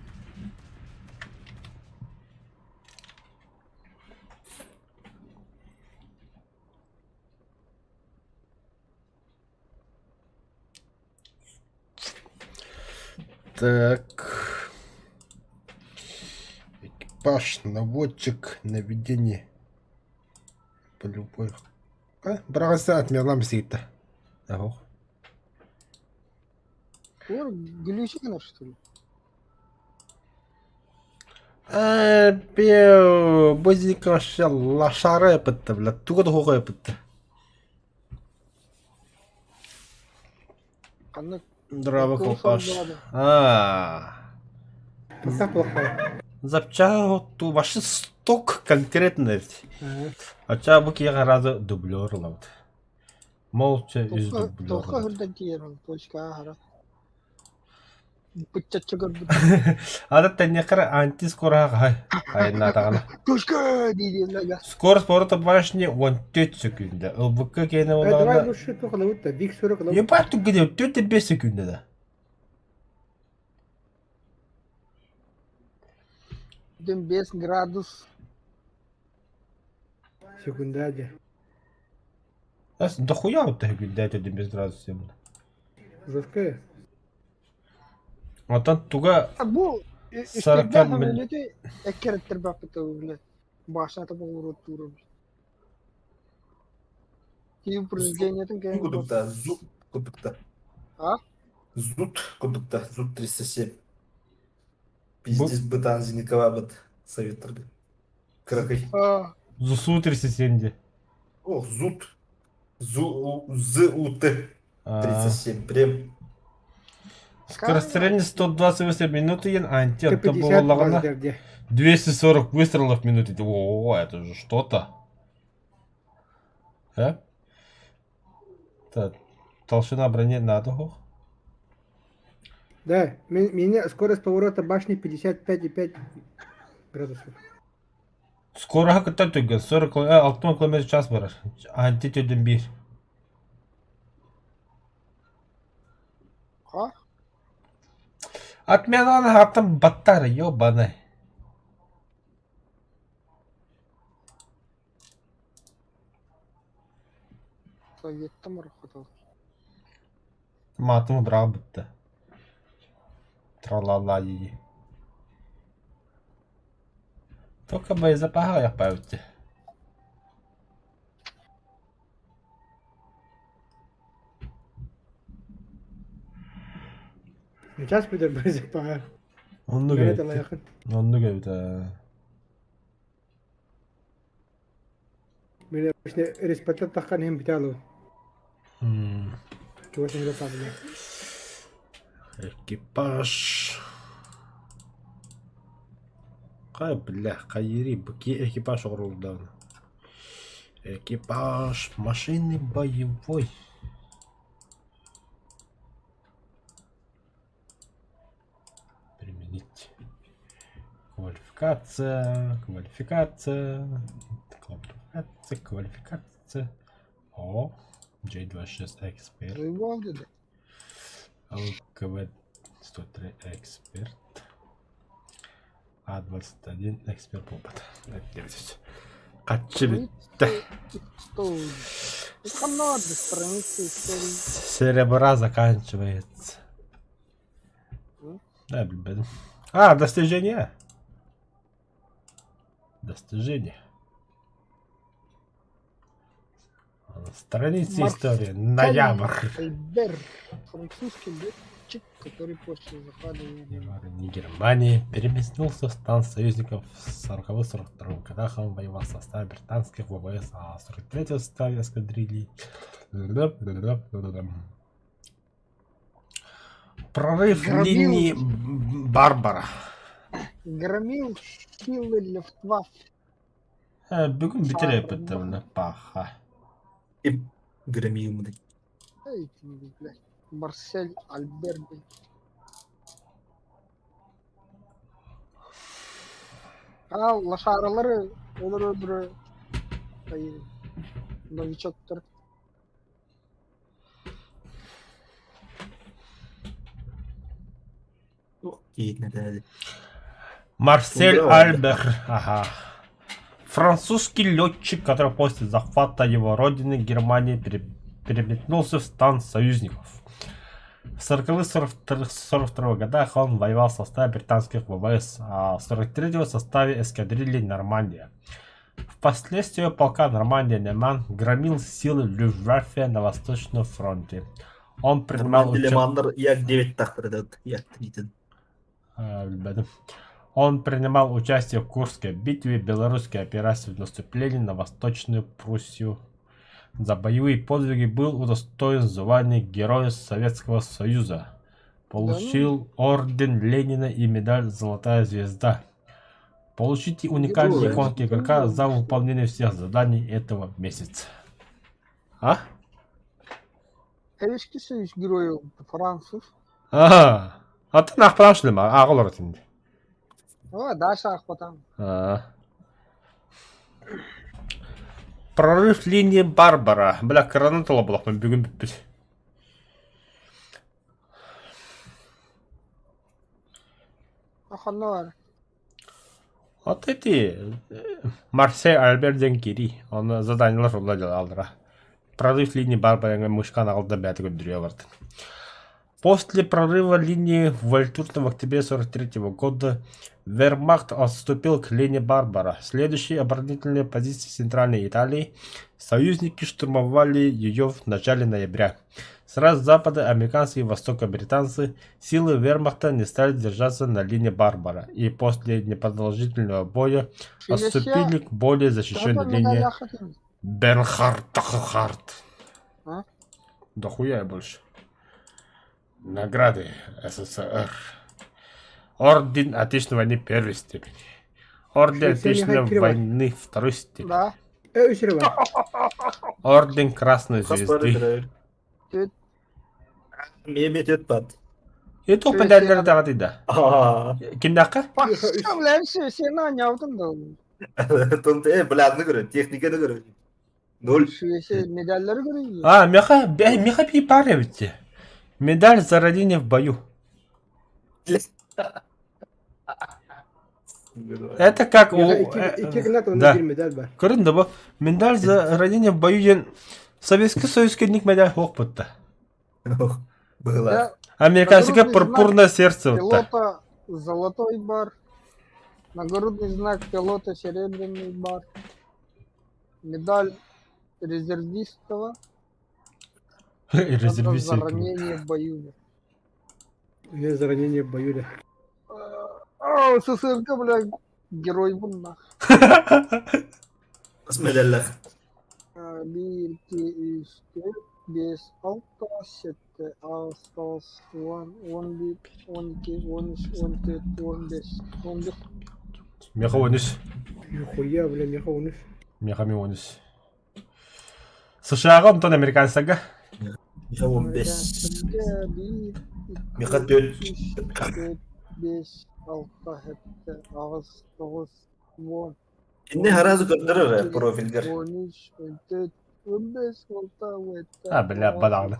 Так. Экипаж, наводчик, наведение. По любой. А, брагаса отмерла мсита. Ого. Ор, глючик что ли? Беу, бозика лашара yapıttı bile. Tuğda hoca yapıttı. Kanlık. Здраво, Какого колпаш. солдата? Пока плохо. Запча ту ваши сток конкретно ведь. А bu ki гораздо дублёрлау. Молча из Тоха дублёрлау. хурдан тиерон, точка хара. Пытчачыгар Ада тенекара анти скоро хай. Айна тагана. точка дийлерге. Скорость поворота башни 13 секунда. ЛБК кене Давай олана. лучше только лаута. Вик 40 лаута. Ебать тут где 35 секунда да. Дем 5 градус. Секунда где. Аз дохуя вот так гуляет без градусов. Жесткая. Атан туга А бу Сорока истегда мил- хамилете эккереттер бапыта угле. Башна та бугурут туру. Ки упражнениятын кен. Кудукта, зут кудукта. А? Зут кудукта, зут 307. Пиздец бытан зеникова быт советрга. Кракай. А, Зусу 37. О, зут. Зут 37. Прям. Скорость средняя 128 минуты ен анти. Это 150 было лагана. где. 240 выстрелов в минуту. О, это же что-то. Так. Толщина брони надо. Да, меня скорость поворота башни 55,5 градусов. Скоро как-то туга 40 км в час бар. Анти төдөн бир. а? Отмена хатым баттар, ёбаный. Советтім ұрқытыл. Матым брал бітті. Тралала ей. Только боезапага я пойти. Сейчас будет боезапага. Он Гарет нугай. алаяхын. Он нугай да. Мен işte респектат таккан hem биталу. Чувашин да сабылы. Экипаж. Кай, бля, кайри, бки экипаж урулдан. Экипаж машины боевой. Применить. Квалификация, квалификация, квалификация, квалификация. О, J26 эксперт. Заебал деді. ЛКВ 103 эксперт. А21 эксперт опыт. Качели. Истории. Это надо, страницы истории. Серебра заканчивается. Да, блин. А, достижение. Достижение. Страница истории. Ноябрь. Альбер. Французский летчик, который после захода Не Германии переместился в стан союзников в 40-42 годах. Он воевал в составе британских ВВС, а в 43-м составе эскадрильи. Прорыв линии Барбара. громил силы Люфтваффе. Бүгін бітіріп бітімні паха. И громил мы. Эй, ты, блядь. Марсель Альбер, блядь. Лошаралары öldürü новичоктор. Видно, да. Марсель Убрал, да. Альбер. Ага. Французский летчик, который после захвата его родины Германии переметнулся в стан союзников. В 40-42 годах он воевал в составе британских ВВС, а в 43-го в составе эскадрильи Нормандия. Впоследствии полка Нормандия-Неман громил силы Люфтваффе на Восточном фронте. Он принимал Лемандер, як 9 тахтырдат, як 30. Он принимал участие в Курской битве, белорусской операции в наступлении на Восточную Пруссию. За боевые подвиги был удостоен звания Героя Советского Союза. Получил орден Ленина и медаль Золотая Звезда. Получите уникальный Героя. иконки игрока за выполнение всех заданий этого месяца. А? Eski Soyuz Героев Fransız. Ага. А ты нах прошли, ма? Ağıl öğretindi. Дальше Ахватан. Прорыв линии Барбара. Бля, коронатола была, мы бегем бить. Аханар. Вот эти Марсель Альбер Денкири. Он задание жолдады алдыра. Прорыв линии Барбара мушкан алды бәті көндіріе барды. После прорыва линии Вальтурта в октябре 43 года Вермахт отступил к линии Барбара. Следующие оборонительные позиции Центральной Италии союзники штурмовали ее в начале ноября. Сразу с запада американцы и востока британцы силы Вермахта не стали держаться на линии Барбара и после непродолжительного боя отступили к более защищенной линии Бернхард. Да хуя больше. Награды СССР. Орден Отечественной войны первой степени. Орден Отечественной войны второй степени. Да. Орден Красной Звезды. Мемет өтпады. Это медальдер дағады да. Кимдаққа? Представляешь, сені аняудың да. Тонты, біләдіні көрі, техниканы көрі. 0. Медальдері көрейін. Меха пипаря ведь. Медаль за ранение в бою. Это как у... Да. Көрінді бұл. Медаль за ранение в бою ден Советский Союз кенник медаль хоқ бұтты. Была. Американское пурпурное сердце. Пилота золотой бар. Нагрудный знак пилота серебряный бар. Медаль резервистова за Резервист. ранение в бою. Я за ранение в бою, да. СССР, бля, герой был нах. С медалях. 1, 2, 3, 4, 5, 6, 7, 8, 11, 12, 13, 14, 15. Меха онис. Нихуя, бля, меха унус. Мехами онис. США-га онтон американцага. Меха 15. Меха 4. 5, 6, 7, 8, 9, 10. Inni harazı götürür profilger. 13, 14, 15, 16, Бля, балағына.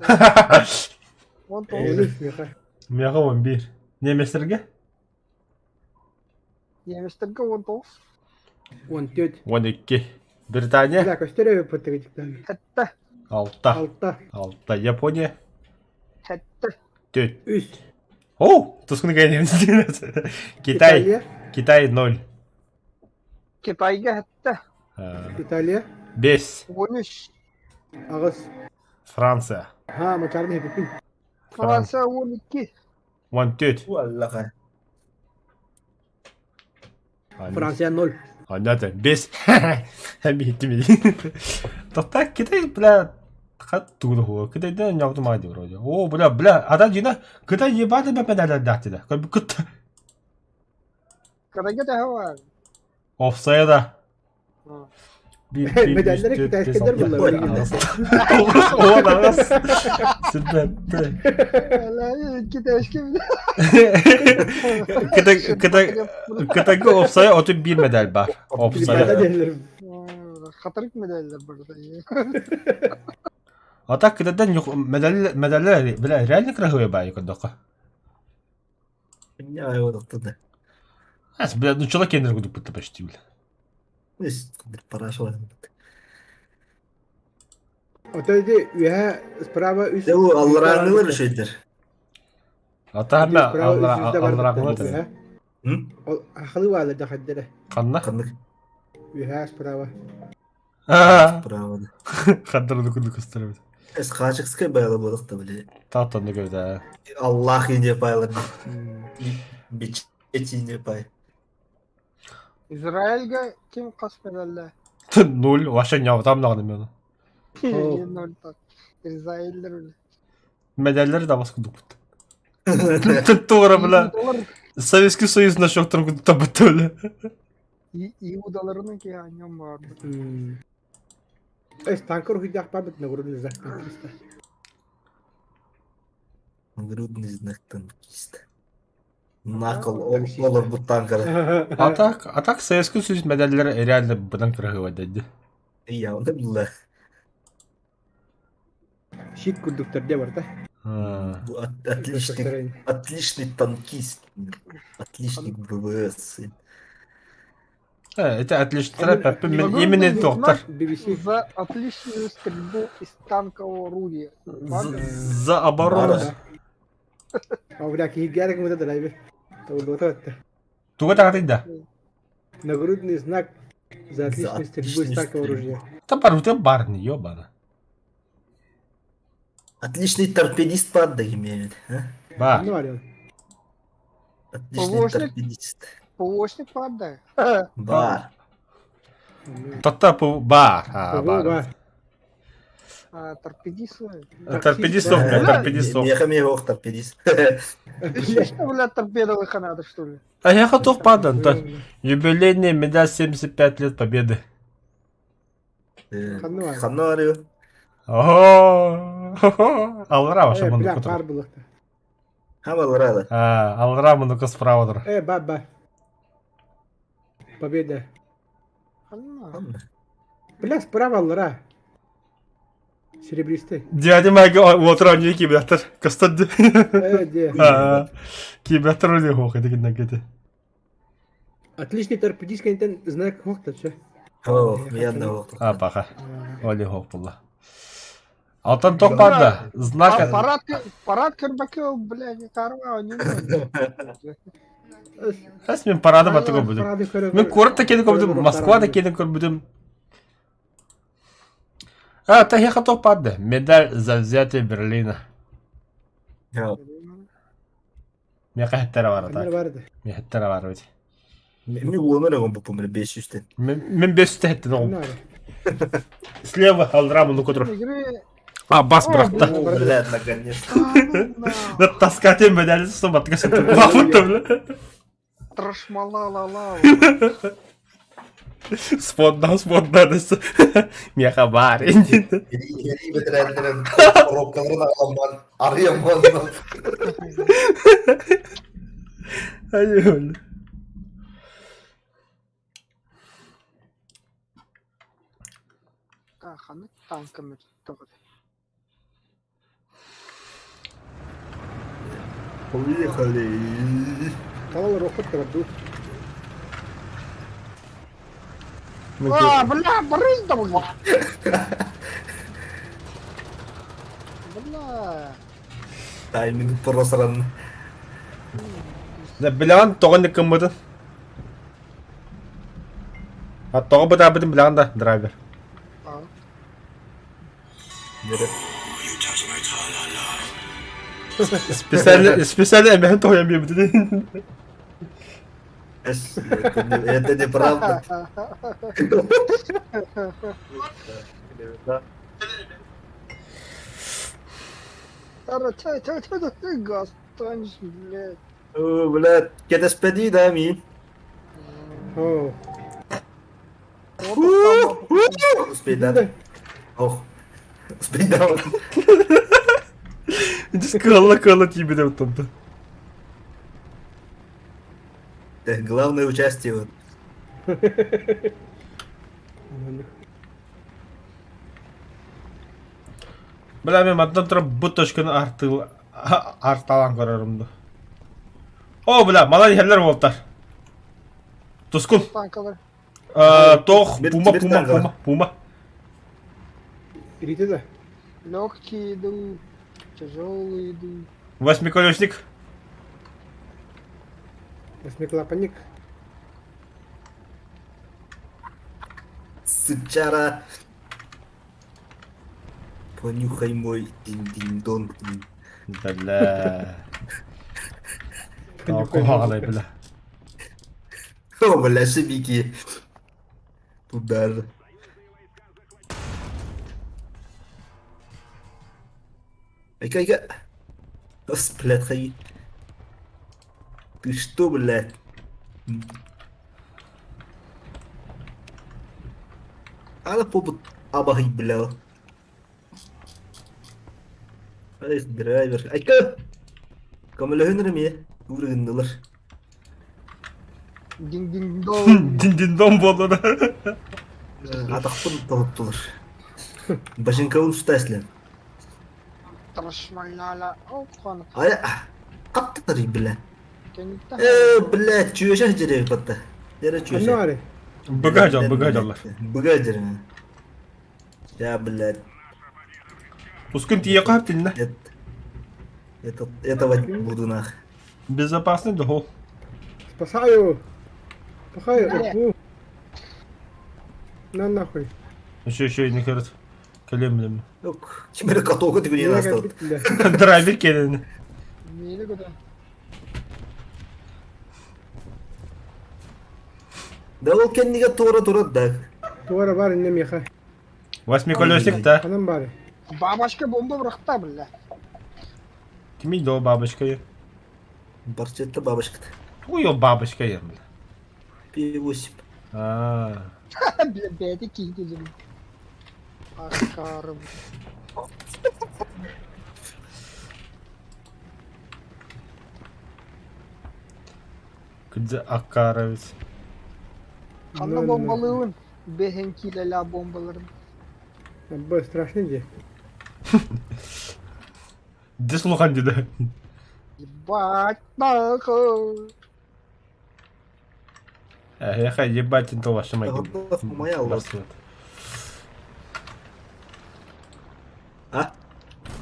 19. Унус меха. Меха 11. Неместерге? Неместерге 19. 14. 12. Британия? Бля, көстере патриотиктан. Хәтті. 6. 6. 6. Япония? Хәтті. 4. 3. Оу! Тускуны гайнеміз. Китай. Китай 0. Китайға хәтті. Италия. 5. 13. Ağız. Франция. Ha, maçarını hepim. Fransa 12. 14. Vallahi. Fransa 0. Anladım. 5. Hem bitti mi? Тоқта Китай, бля, қат туды хуа. Китайда някто майды вроде. О, бля, адам жина, Китай ебады бе медаль дәтті да. Күт. Кырыгы да var. Офсайда. Medallere Kıtay eskender bunlar. Oğlan ağız. Sünnette. Kitay eski mi? Kıtayga ofsaya otup bir medal var. Ofsaya. Hatırık medaller burada. Ata kıtadan yok medaller bile realni krahıya bayi kıdaka. Ne ay oldu da. As bile nuşala kendini kudup bitti baştı bile. Biz bir paraşı var. O da dedi ya sprava üst. De bu Allah'ın şeydir. Ata hem Allah'a Hı? Akıllı var da haddere. Kanna. Kanlık. Ya sprava. Bravo. Kadırını kudu kıstırıyor. Es kaçık sıkı bayalı balık da böyle. Tahtanını gördü. Allah ince paylar. Bir çiğne pay. İsrail'e kim kaç medaller? 0. Ваша няма там нагадым я. 0 tak. İsrailler öyle. Медальлер да бас кудуп бит. Тугра била. Советский Союз на шоктор кудуп табыт öyle. İhudalarının ki annem vardı. Es tanker hujyak pabit na gurun zak. Грудный знак танкиста. Накол olur bu tankara. Атак Советский Союз медальлери реально бұдан кірігі деді. Ya onu billah. Şik kurduklar de var da. Bu отличный танкист. Отличник ВВС. Это отлично. Именно доктор. BBC. За отличную стрельбу из танкового орудия. За оборону. Avdaki higayek mi da driver. Tawlo ta. Туга тагыда. Нагрудный знак за отличную стрельбу из танкового оружия. Табар у тебя барни, ёбана. Отличный торпедист падда имеет. Ба. Ne var ya? Отличный Помощник? торпедист. Помощник падает. Бар. Тотта бар. Var. Бар. Торпедист. Торпедистов, торпедистов. Мехами его торпедист. Что, блядь, торпедовых надо, что ли? А я готов падать. Юбилейный медаль 75 лет победы. Ханны arıyor. Алра ваша Bля, мандука. par bulakta. Havalar ala. Алра мандука справа. Baba. Победа. Бля, справа Аллара. Серебристый. Дядя Майга отранıyor кибетер. Кастад. Де. Кибетер öyle hoğ edilen gidi. Отличный торпедист, конечно, знак хохта, че? О, я одного. Баха. Öyle hoğ bulla. Алтан топада. Знак. Парад Кырбаков, блядь, не карва, не может. Ас мен парада баты көрбүдүм. Мен Куртта келип көрбүдүм, Москвада келип көрбүдүм. А, та хека топады. Медаль за взятие Берлина. Ja. Мен кайттара бар Kamera ата. vardı. Мен хеттара бар өте. Men kuuleminen on på 500. Мен 500 хеттен Ne ол. var? Слева алдырам onu көтөрөп. Игры... А, бас быrakты. О, блядь, наконец-то. Да таскатен медаль со батка сетіп. Бафытты бля. Трашмалалала. Спондан десе. Мен хабар. Eli bitirenlerin korokkalarını alamam. Arayamam. Ay öyle. Каханы танками тоғыды. Поехали. Tavallar okut da vardı. А, бля, брызда, бля. Бля. Тайминг просран. Да билан тоғын кім бұды? А тоғы бұда бұдың билан да драйвер. А, Nere? You touch my tra-la-la. Специально әмән тоғын бе бұды. Это неправда. Тара, ты газ танешь, блядь. О, блядь, que despedida a mí. Oo. Успейдам. Ох. Успейдам. Дис калла тибі де ұттымды. Главное участие вот. Бля, мен маттан тұрып бұт төшкіні арталан көрерімді. О, бля, малай херлер болттар. Тускун. Танкалар. Тоқ, Теперь танкалар. пума. Ирите de. Легкие идут, тяжелые идут. Восьмиколесник. Восьмиклапанник. Сычара. Понюхай мой дин-дин-дон. Бля. Қоғалай, бля. О, бля, шибики. Туда же. Айка. Ос, блядь, хаги. Ты что, блядь? Ала попут абахай, бля. Ай, драйвер. Айка! Камалахынырым я. Урыгындылар. Динг-динг-дон. Дин-дин-дон болды да. Атақпын тоғыттылар. Башынкауын ұстайсылар. Трашмалала. О, қаны. Ай, қаттылар, бля. Кенитта. Блядь, чуешен жерек батта. Дере Ne чуешен. var? Быгажалар. Быгажалар. Я, блядь. Тускун тие қап тіліне. Этого буду нах. Безопасный дохол. Спасаю. Спасаю. На нахуй. Еще не херет. Калемлем. Yok. Kimere katolga tipi Nereye nasıl? geldik bile. Драйвер келені. Мейлі көді. Да ол kendine тура да. Duvara var innem yaka. Восьмиколесник, да? Anam bari. Бабашка бомба бұрақта, бля. Кім еді о бабочка? Барчетта бабашката. Ой, о бабочка ем. P8. Бля, бәді кейділім. Ақарым. Күдді аққаравыз. Қанна бомбалыуын. Бәхен кейләлі бомбаларын. Абba страшный где. Де слухан деді. Ебать, нахуй. Яха, ебать, инто ваша майка. Моя лос. А?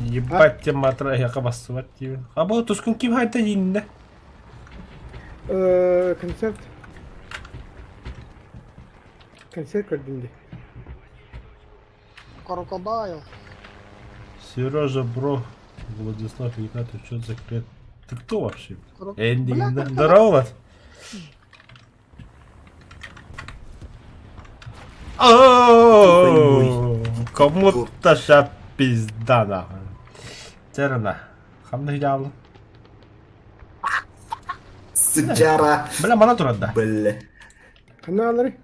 Ебать, те матра, яха бассыват дейбін. А бұл тұскын кем хайта дейін да? Концерт. Концерт кардинде. Крокодайл. Сережа, бро, Владислав Игнатьев, что за крет? Ты кто вообще? Бля, Энди, как здорово, Влад. Кому-то ща пизда, нахуй. Терна. Хамны явно. Сычара. Бля, мана турат, Бля. Каналары.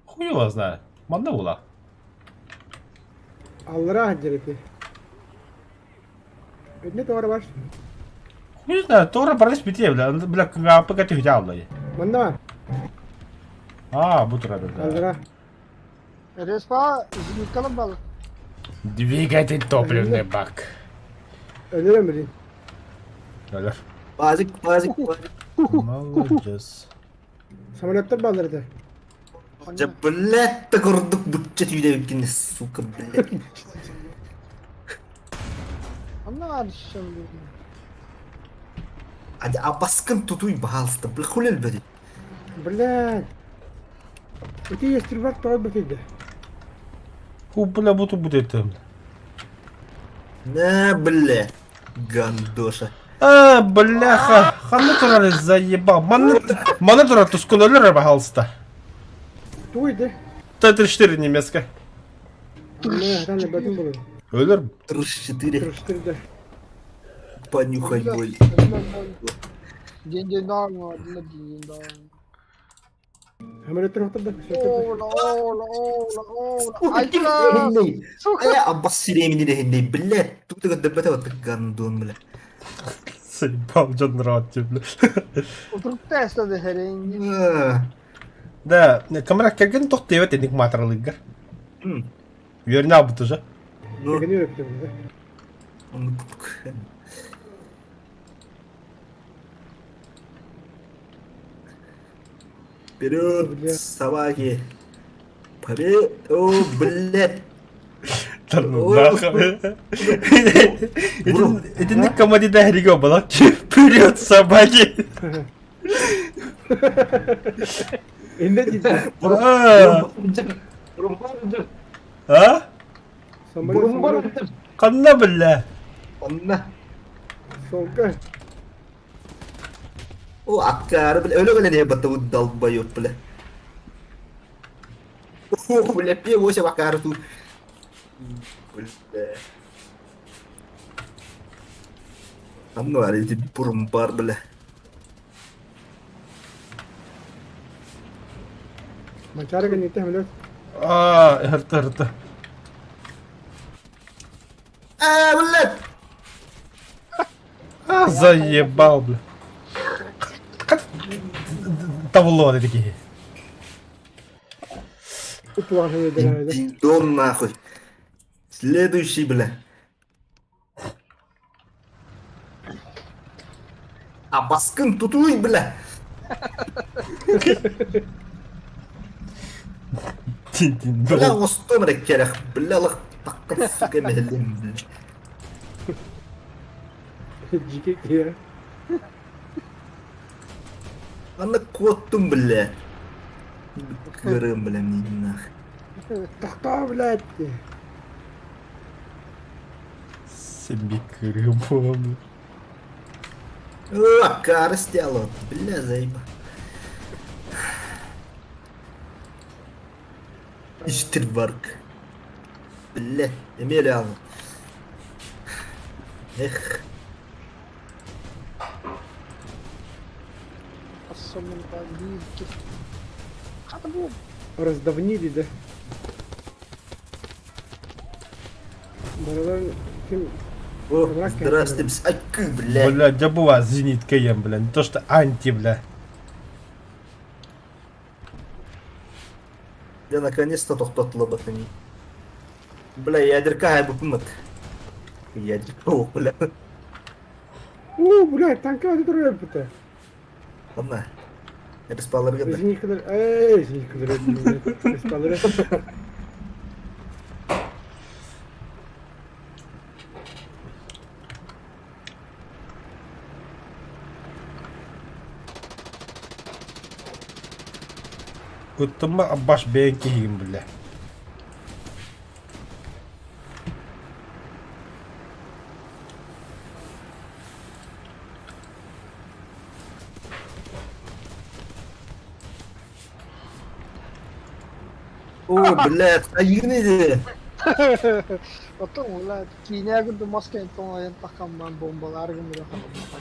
Хуй его знает. Манда була. Аллара хаджарите. Эдне товар баш. Хуй знает, тора паралич битие, бля, капы кати явно. Манда бар. Бутура, да. Аллара. Респа зникала бал. Двигатель топливный бак. Ölürüm bilin. Öyle. Базик. Молодец. Самолетler bağlardı. Ja, блядь, так урдук бутчат үйдебеккенде, сука, блядь. Анна düşün. Hadi abaskın tutuy bahalsты, бля, хулел бери. Блядь. Эти есть рыбак, то отбытый. Ху, бля, буту будет там. На, бля, гандоша. Бляха. Ханны турары заебал. Маны турар тускун өлөр бахалста. Туйды. Т-34 немецкая. Ne, ben de batın bulun. Ölür. 34, Kırıştırdı. понюхай боль. День дал, день дал. Hemen ötürü oturduk. Ола. Айка. Аббас сиремини де хендей, блядь, тут така дебата вот гандон, бля. Заебал, Джон Ротти, бля. Oturup testa de herhangi. Да, камера келген тоқтайбет эник матыралыгар. Верни абыты же. Ну, Tekini öptüm burada. Вперед, Бля. собаки. Вперед, о, блядь. Да ну нахуй. Это не командир Риго была. Вперед, собаки. Elinde ciddi. А? Sambalya. Kanna billa. Onunla. Solka. O akkarı bile öyle ne batı bu dalba yok bile. Oh bile piye bu şey akkarı tu. Bile. Amma var idi perempat bile. Mancara kan itu hemen. Hırtı. Bile. Заебал, бля. Тавло такие. Utuan hediyeler. Дон нахуй. Следующий, бля. А баскын тутуй, бля. Бля, остом рекерах, бля, лах таккан сука мехлем, бля. Cikik ya. Ана коттум, бля. Кырым, бля, мен нахуй. Tahta блядь. Себе крыбом. О, кара стяла, бля, заеба. Iştirbark. Bля, emeli alın. Особенно по-английски. Хата bu. Раздавнили, да. Баралар kim? О, здравствуйте, псайкы, бля. Бля, дябува зенитка ем, бля. Не то что анти, бля. Я наконец-то тоқтатыла батыни. Бля, ядерка айбыпымыт. Ядерка о, бля. Блядь, танки hadi duruyor bir de. Ладно. Респаларға да. Извини, kadar. Извини, kadar. Respaları. Ыттымма аббаш бэйн кихигин биле. О, блядь, ayını. Otur ulan kine gündü maske tonayan takam ben bombalar gibi de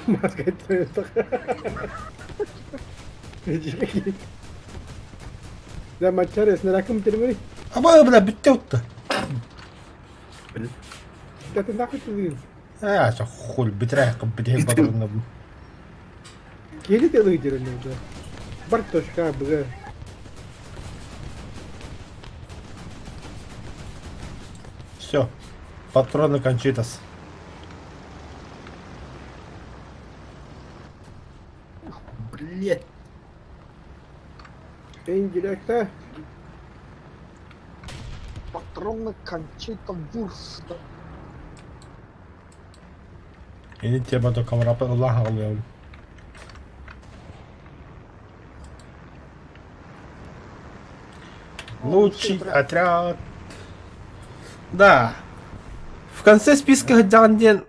Маска это Да, мачаре, с нараком термори. Ама бля битте утта. Да ты нахуй ты. Ча хул битрэх битэх бадрна. Кели ты лидер, да. Бартошка, бля. Все. Патроны кончитас. Блядь. Индиректа. Патроны кончита вурс. Ini тема до камерапа Аллах алыyorum. Лучший отряд. Да. В конце списка Джанден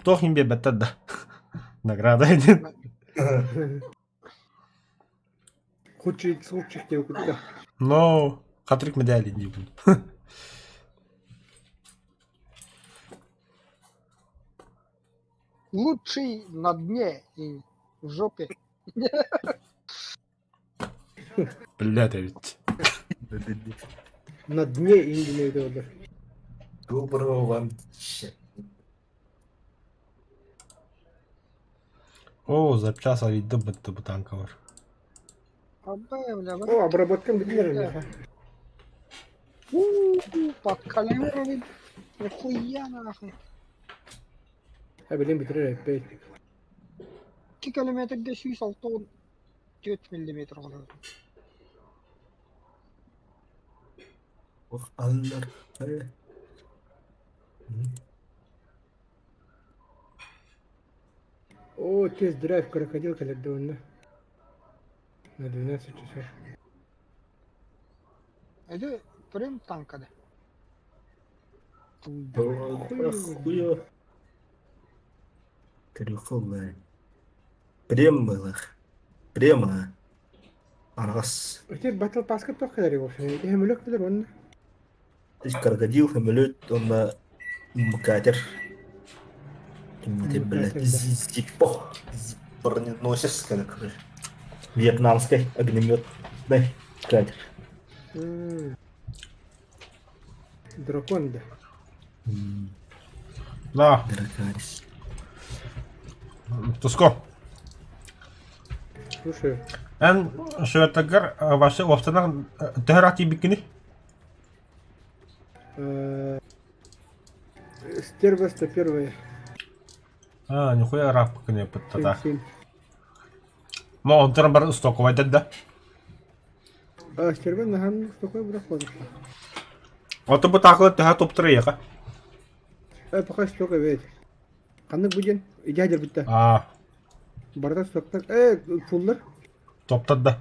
тохим бебетад да. Награда один. Худший из лучших тебе куда. Но хатрик медали не будет. Лучший на дне и в жопе. Блядь, ведь. На дне Индии это. Доброго вам дня. О, запчаса видно бы танковар. Бля, О, обработка медленно. под калибрами. Нихуя нахуй. А блин, битре опять. 2 километрде 106 4 миллиметр oluyor. Oh Allah. О, тест-драйв крокодил коллекционно. На 12 часов. Это прям танка да. Хуя. Трюховая. Прямо. Прямо. Арас. Эти батл паска только дарил вообще. Я мелок подарил. То есть крокодил, хамелет, он на катер. Ты, блядь, зиппо. Броненосец, как вьетнамский огнемет. Дай, катер. Дракон, да. Да, Дракарис. Туско. Слушай, En söötägär vasta ohtana teherati bikini. стерва 101. Нихуя рап кыне пыттата. 7. Но он тырым бар стоковай да. А стерва нахан такой брахот. Ото бу такылы теха топ 3 яка. Пока столько ведь. Қаны бүгін дядя бітті. Барда стоктак. Фуллар. Топтады.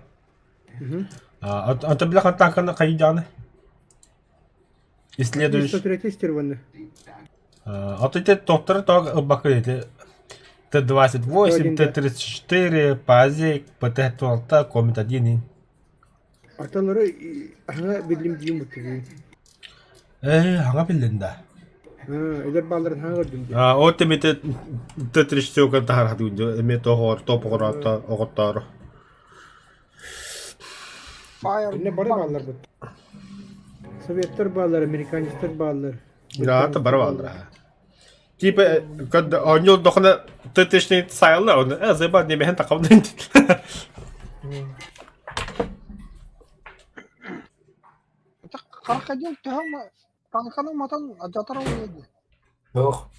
Ото бля хантаканы кайданы. Исследуешь. 103 стерваны. Ото те топтары тог бакыты. Т-28, Т-34, Пазик, ПТ-12, Комет-1. Аталары аңа білім дейін бұтты. Аңа білден да. Эдер балларын аңа көрдім де. Оты мете Т-34 тахар хадуынды. Эме тоғыр, топығыраты, оғыттары. Ne bari bağlar bu. Sovyetler bağlar, Amerikanistler bağlar. Да, это барвалра. Типа, когда он не дохна Т-34 сайла, он заебал не бehen такого. Это крокодил тема танканың матан жатар oluyordu. Yok.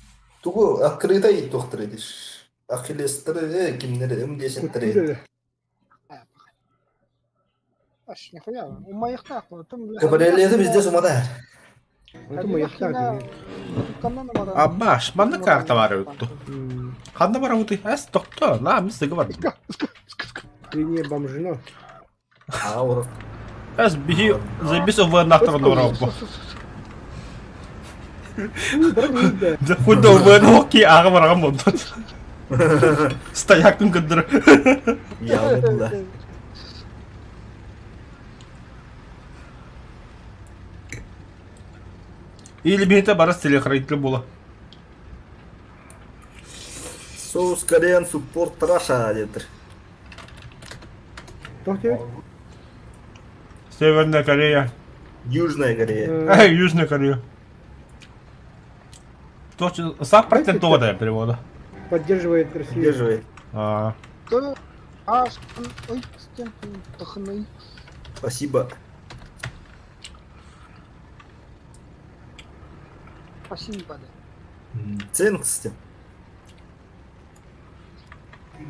Tuğu akkreditayı doktor ediş. Akilesleri kimleri emdeşetleri. Аш нихуя. У моих нахуй. Кабарелleri bizde sumada. Это мой яхтак. Аббаш, банда карта var öttü. Ханда бар ути? Эс токто, на мисыгы бар. Ты не бомжино. Аур. Аз бихи заебись овер нахтар на Европа. За худо овер хоки ага марага модот. Стоякын кыдыр. Явно. Или бинте барас телехранитель була. South Korean support Russia дедір. Тохте. Северная Корея. Южная Корея. Южная Корея. Точно, сам процент да перевода. Поддерживает Россию. Поддерживает. А, Ты аж ой, стенку тахны. Спасибо. Спасибо, да. Ценности.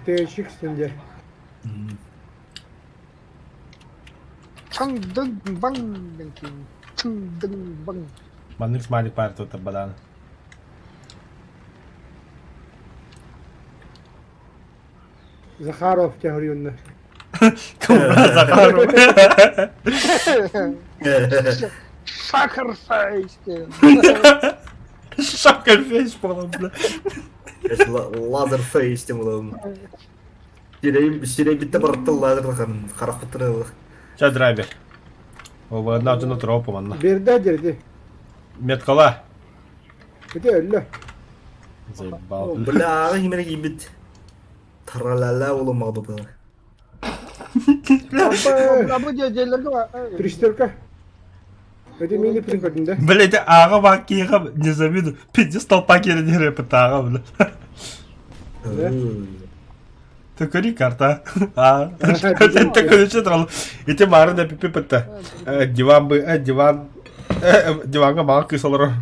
Ты чикстенде. Чангдын бан бенкин. Чангдын бан. манник смайлик бар тут балан. Захаров тягрюнна. Захаров. Sacrifice. Шакальфейс falan bile. Лазер фейс тем болом. Сирей битте барытты лазер қарап бітірі. Сейчас драйвер. О, одна туда тропа манна. Берда дерди. Меткала. Где ölü? Заебал. Бля, химерек ебит. Тралала олым мағды бұл. Абы дедерлерге бар. Перестерка. Это мини принкодин, да? Блять, ага бакига не завидую. Пиздец пакет не репетага, бля. Ты кори карта. А, ты короче трал. И ты мары на пипи пыта. Диван бы, диван. Диванга мага кисалар.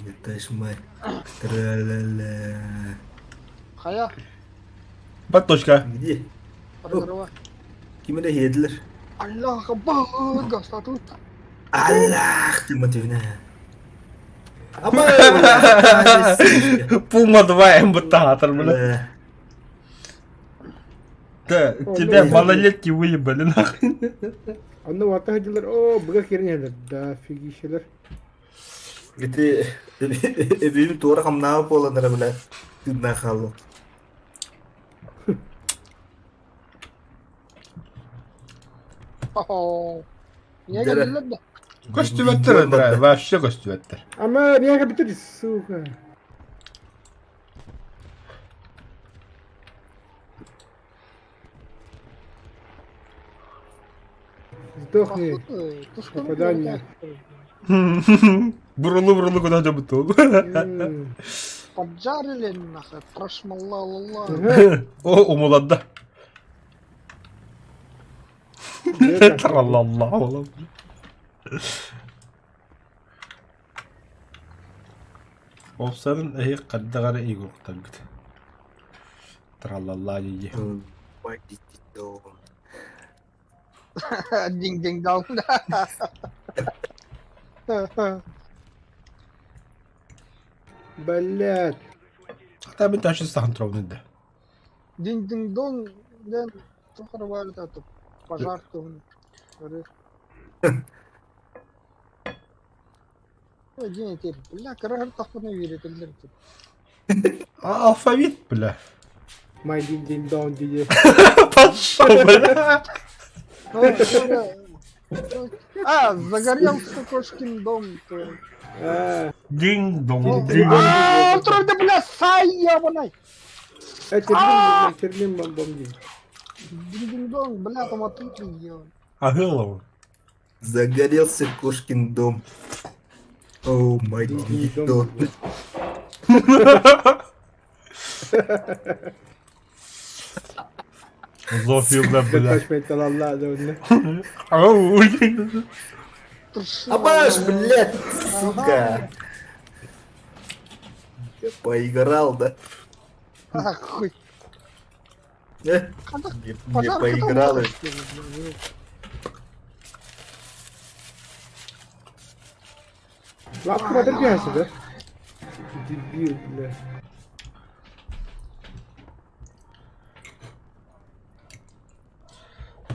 Етташ май. Тралала. Хая, Баточка. Где? подорва. Кимеде хедлер? Аллах Акбар, гастатут. Аллах, ты мотивна. Абай, Пума 2 эмбататор, бля. Да, тебя малолетки выебали нахуй. Onu vata hadiler. O buga kirin da figi şeyler. Itu benim tuara kam napa pola nara bela. Tuna kalau. О, niye Dere. geldiler de? Костюметтер, да, вообще костюметтер. Ama niye kapitali suka. Сдохни. Ты что Попадание. Бурлу куда же бутул. поджарили нахуй, трошмалла-ла-ла. О, умуладда. Тралалла, oğlum. Olsanın ehi kaddagara iyi korktan git. Tralala yiyi. Why did it do? Ding ding dong. Блять. Hatta bir taşı sahantrovun de. Ding ding dong. Ден тухар var da tu. Пожар tu. День теперь. Бля, карагар тахпу не верит. Alfavit bile. My din din don diye. Пошел, бля. А, загорелся кошкин дом. Ding dong. А, тройда, бля, сайябанай. Термин бомбом diye. Динг-динг-донг, бля, там отлично сделал. Ахилов. Загорелся кошкин дом. О май Динг-динг-донг. гид. Зофилда, бля. Kaç metal Allah da önüne. Ау. Абаш, блядь, сука. Поиграл, да? А, хуй. Не поиграл. Lan kumadır gelsin be. Dibir bile.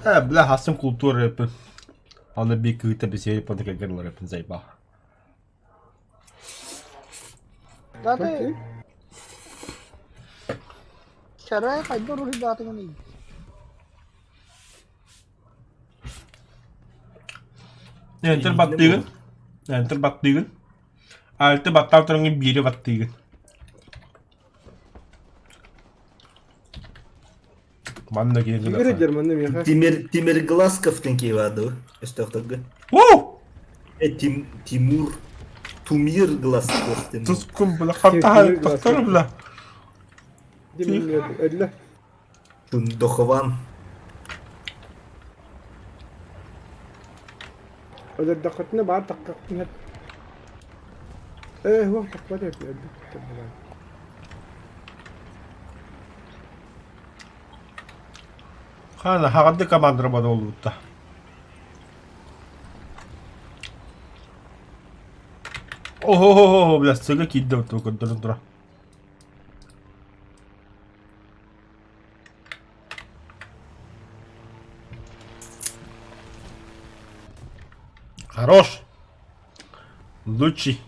Бля, хасым культура рэпы. Она бикает, обесели по такой горло рэпы, заебал. Да ты... Шарая хайдо рухи даты не. Enter battıyın. Enter battıyın. Altı battal tarafının biri battıyın. Bana da geldi. Игорь Герман я. Тимир Глазков тенки ваду. Что такое? Вау! Тумир Глазков. Tuskun bula. Hatta doktor bula. Димин Эдля. Тундохован. إذا دقتنا بعد دققتنا. إيه هو دقتنا في أدلة. Хана хагады командир бада болуутта. Ого, бля, сыга кидде өттү көндөрүн тура. Хорош. Лучший.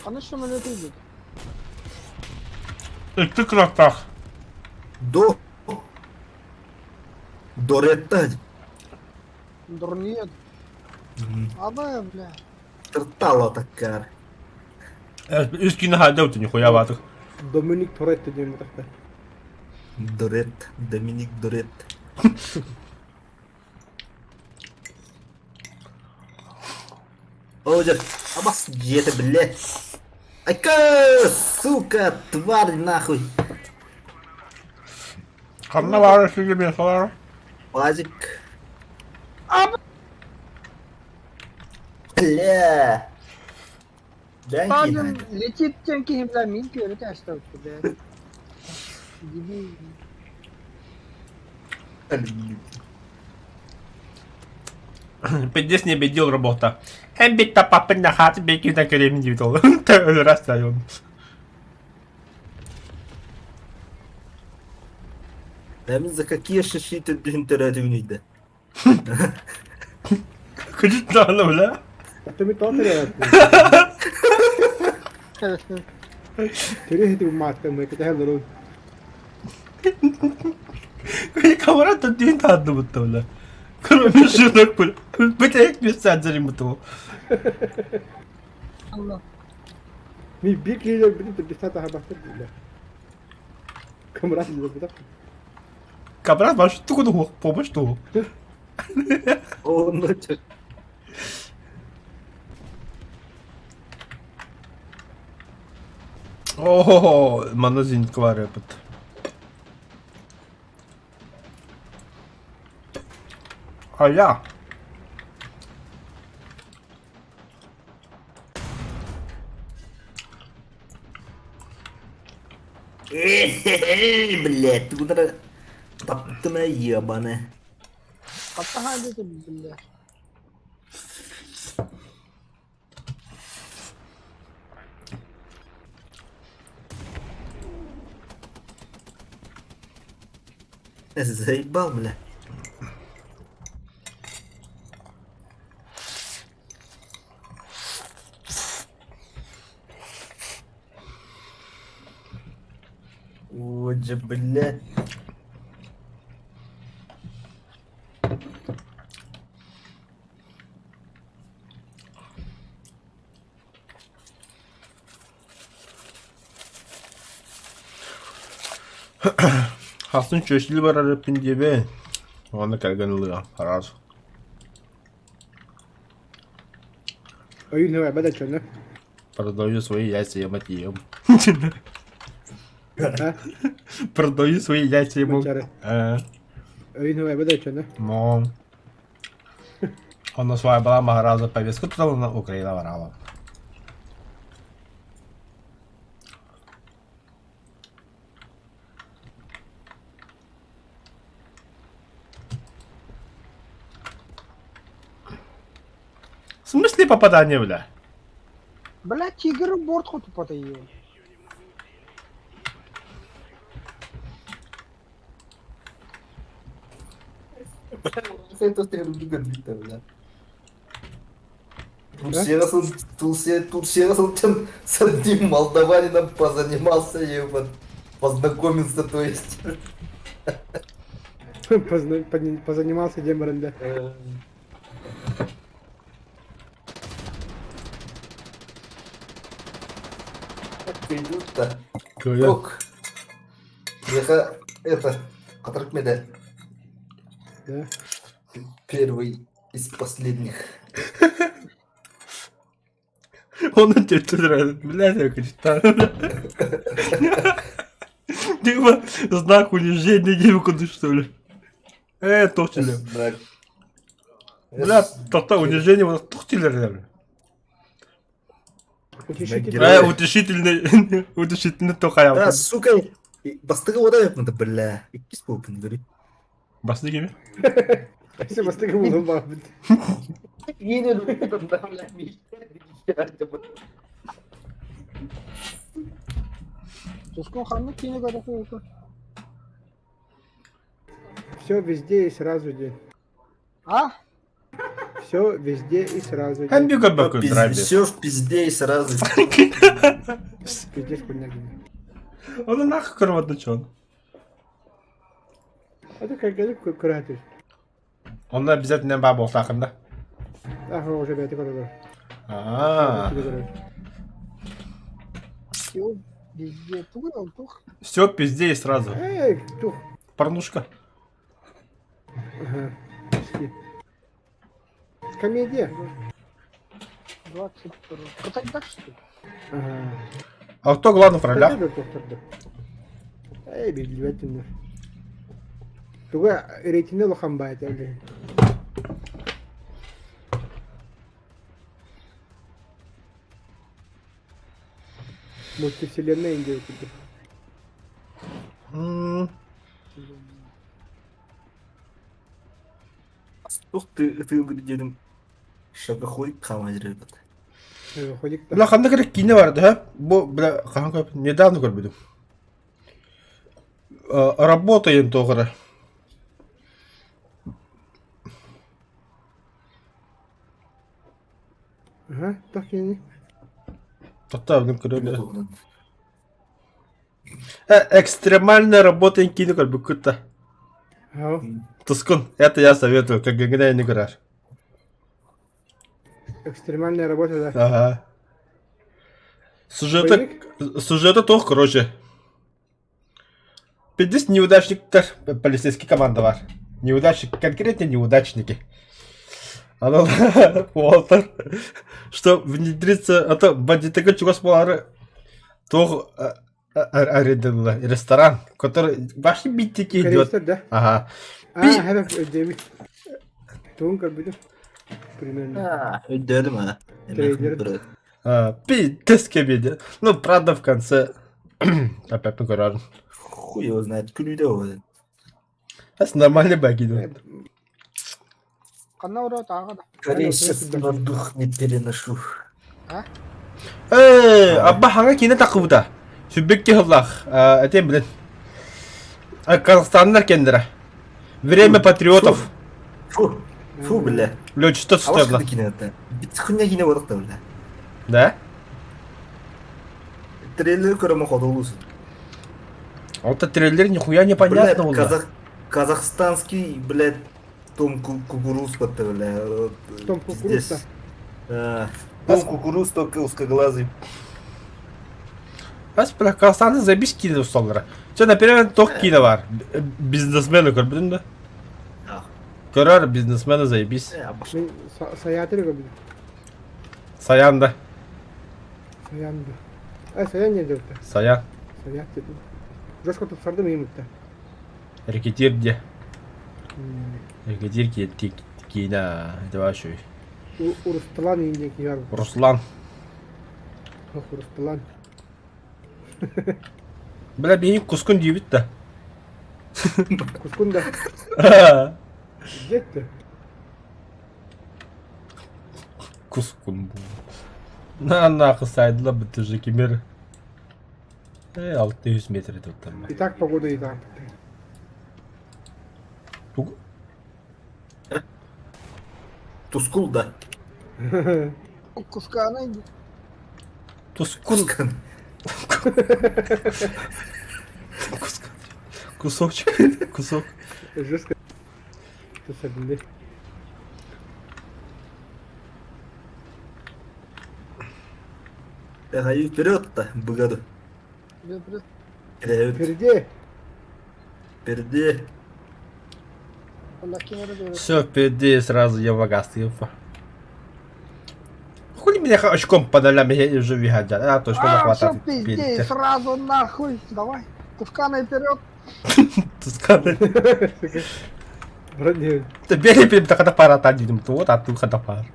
Ana самолеты идут. Ты крактах. Доретта. Дурнет. Аба, бля. Тартала такар. Üsküne halde ötü nihуя ватых. Доминик Торетто дим тахта. Дорет. Доминик Дорет. Олдер. Абас где-то, блядь. Айка, сука, тварь нахуй. Kanına var şu gibi falan. Пазик. Бля. Данки, Pardon, летит тенки химла мин körü test oldu be. Gibi. Здесь не бедил работа. Hem bitti papın na hatı belki de kölemin gibi oldu. Öyle rastlıyorum. Да за какие шиши ты интерактивные? Kıcık da anı bile. أنت متوتر يا تريه دي معك ما كتهل Kamera da düğün tadı mutlu bile. Kırmızı şunu bile. Bir tek bir sensörü mutlu. Allah. مي بيك لي بدي تفتح بحث بالله كاميرات اللي بدك Kamera başı tukudu. Pomuş tu. О, Oho, magazin var yapıt. Aya. блядь, ты куда топтаная ебаная. Hatta halde de bildiler. Заебал, бля. Вот же, бля. Hasın çeşitli var arapın diye be. O anda kalganılıyor. Haraz. أي نوع بدل كنا Продаю свои яйца, я мать ем. ها Продаю свои яйца ему. Мочары. أي نوع بدل كنا Но... Он на своя была Магараза повестку, туда на Украина ворала. В смысле попадание, бля? Бля, тигр борт хоть потаю. Это ты любишь, да? Турция там с одним молдаванином позанимался и вот познакомился, то есть. Позанимался демором, да. Как идут-то? Кая. Ок. Я это, который медаль. Да. Первый из последних. Он на тебе тут нравится. Блядь, я кричал. Типа, знак унижения девку, что ли? Тохтили. Знак. Бля, то унижение вот тохтили, реально. Утешительно. Утешительный, утешительный тохая. Сука, бастығы ода yapmadı, бля. İkisi bu bunları. Басты кеме? Все бастыгы болған бағып. Yine öldüm da bля. Тускун ханны кине гада қолды. Все везде и сразу день. А? Все везде и сразу день. Hem bir bakın drive. Все в пизде и сразу. Пиздец, хуйня. Onu nahı kırmadı çoğun. Это как кратишь. Onlar bize dinlen baba olsa hakkında. Ага, уже бятый коридор. Aaa. Все, везде. Туграл, тух. Все пизде и сразу. Эй, тух. Порнушка. Ага. Комедия. 22. Катать что ли? Ага. А кто главный в ролях? Эй, бельвятина. Туга рейтинг лохамбайт, блин. Мультивселенная Индия. Ух ты dedim. Şakaholik kalmayacak. Ходик Бля, қандай керек кино vardı ha? Bu бля, kanka недавно көрмедім. Работаем тоғыры. Ага, так я не. Тоқтавдың көреді. Экстремальная работа кино көрбі күтті. Ау. Тускун, это я советую, как когда не играешь. Экстремальная работа, да. Ага. Сюжеты toch, короче. 50 неудачниктер, полицейский команда var. Неудачники, конкретно неудачники. Она Уолтер, что внедриться, а то бандитага чугас болары toch арендовала ресторан, который ваши битики идет. Да? Ага. Хәбәп Дэвид. Туын көрбүдү. Примерно. Ödedim ha. Трейдер. Пиздец комедия. Ну, правда, в конце опять покорен. Хуй его знает, күлуде ол. Это нормальный баги. Қанна ұры тағы да. Корейский воздух не переношу. Абба ханга кине такыбыта. Сүбекке хыллах. Этем билен. Казахстаннар кендера. Время патриотов. Фу, фу, бля. Лёч, что А стоит? вот кино это. Бит хуйня кино вот это, бля. Да? Трейлер көрөмө ходулусун. Вот этот трейлер нихуя непонятно было. Казахстанский, блядь, Том Кукуруз, бля. Том Кукуруз, да. Том Кукуруз, только узкоглазый. Аз бля, Казахстан'da zabiş кино ustaları. Sen например, тох кино var. Бизнесмeni gördün mü? Görür biznesmeni zabiş. Мен саятыр көрбүдү. Sayan'da. Саянды. Саян не деп. Sayan. Саят деп. Жошко тапсырды мыймытта. Рекетир де. Рекетир кетtik. Кино. Это вообще. Урусталан индек яр. Руслан. Урусталан. Бля, бейник кускун дейбит да. Кускунда. Жетти. Кускун. На кысайдыла бітті же кемер. 600 метр етіп там. И так погода и так. Тугу? Тускул да. Куска найди. Тускун. Тускан. Кусочек. Кусок. Жестко. Тусабили. Ага, вперед-то, богоду. Вперед. Вперед. Впереди. Впереди. Все, впереди сразу я в агасты. Хули меня очком по нолям я уже виходят. А, точно Все, захватывает. пиздей, сразу нахуй. Давай. Тусканы вперед. Тусканы. Вроде. Ты бери перед катапара тадим. Вот, а тут катапар.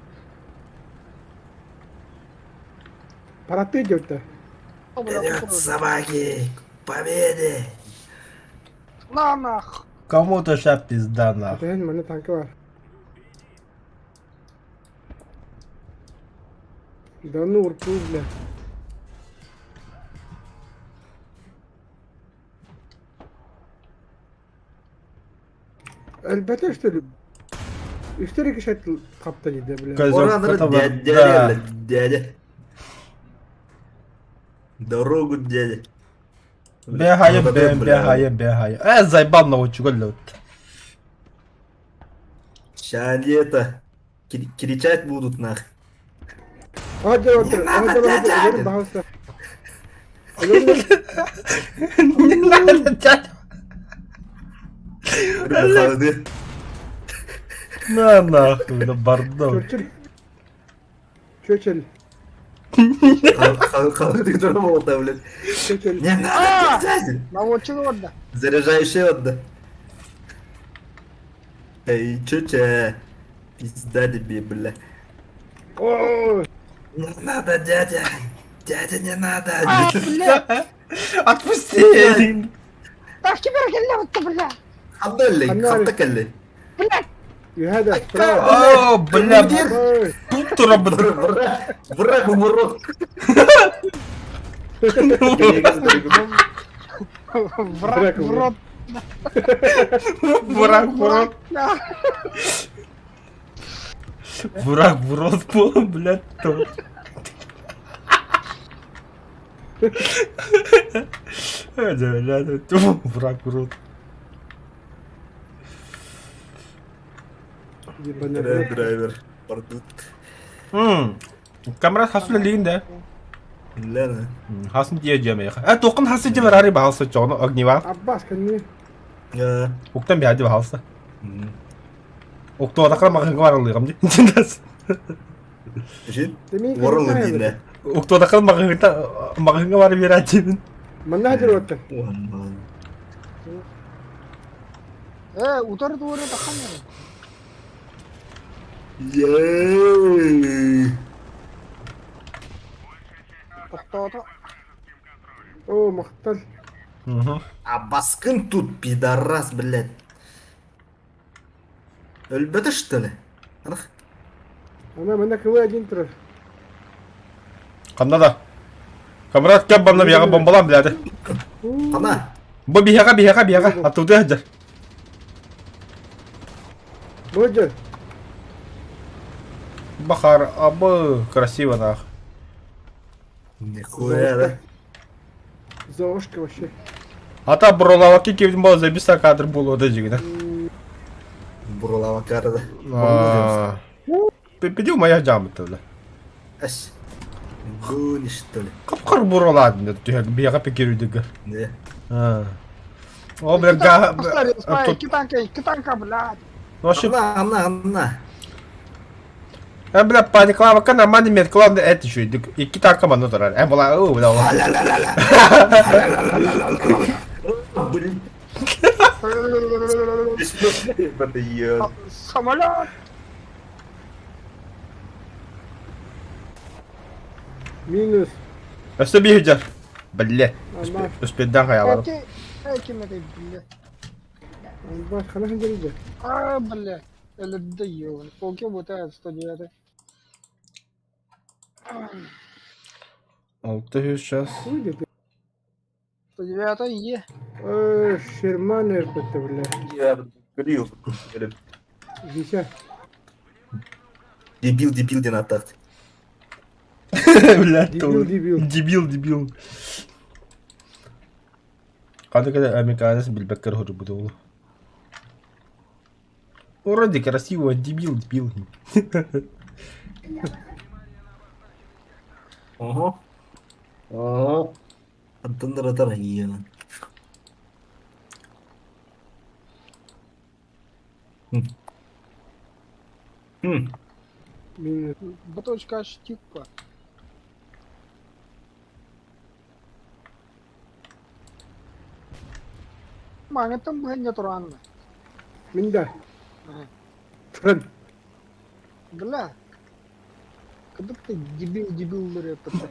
Пора ты идет-то. Вперед, собаки! К победе! На нах. Кому-то сейчас пизда нахуй. Атайын mana tankı var. Да ну урку, бля. Elbette işte. Üstelik iş et kapta gidiyor bля. Оранры, дядя, дядя. Дорогу, дядя. Бегаю, Бля. бегаю. Заебал научу, лед. Ща они это... кричать будут нах. Hadi otur. Hadi hadi. Gelin bahasta. Не надо, дядя. Приходи. На нахуй, на бардак. Churchill. Churchill. Ты дурмал-то, блядь. Churchill. Не надо, дядя. Наводчик отда. Заряжающий отдых. Эй, чуча. Пизда тебе, бля. Oo. Не надо, дядя. Дядя, не надо. Бля. Отпусти. Так теперь гелевка, бля. Отдали, Анна, хапта-калли. Блядь. Hadi. Bravo. О, бля, Oy. путура, бля. Враг умрот. Враг в рот. Враг в рот. Да. Враг в рот, блядь, то. Враг в рот. Драйвер. Пардут. Камера хасла линда. Лена. Хасн дiyeceğim ya. Dokun hası diye var ba hası çoğunu огнева. Abbas kendini. Oktан бяди ба хасы. Окто дакра магын var oluyor gamji. Jindas. Жит? Demin Ворон kendini лудина. Окто дакра магын var bir acibin. Mana hadi otur. Utar doğru takamıyorum. Yeeey. Tohta. Oo maqtal. А баскын тут, пидорас, блядь. Өлбөтө, что ли? Анах. Ana mana kıvı edin tur. Qanda da. Камрат кеп бамна бияга бомбалам билadi. Ана. Бу бияга. Атуды хаджар. Боже. Бахар, абы, красиво нах. Нихуя, да? Зошка вообще. Ата буралаваки кевдин бала забиса кадр болу да жигина. Буралава кара, да? Пипидил моя джамыта, бля. Ась. Гони, что ли? Капкар бураладын, бияга пекерудыга. Не. О, бля, га... Китанка, блядь. Вообще, Ана. бля, паниклава кана мани мет клавны эти еще, и китанка ману тарар. Бля, бля. Блин. Самолет. Minus. Öste bir hücar. Bля. Allah. Üspedden kayalarım. Кем это, блядь? Abbas kana gelecek. Блядь. Или даён. Окей, вот это 109. 600 сейчас. Uydu. 109 Е. Şerman erkekti bile. Я грил. Dişe. Дебил ден аттақты. Блядь, Дебил. дебил. Когда американец билбеккер хожу буду. Вроде красиво, дебил. Ого. Ого. Антондар атар iyana. Мен Бутылочка штипа. Маңытым бұғын тұрғанына. мен да. Тұран. Бля. Кыдықты дебил пыты.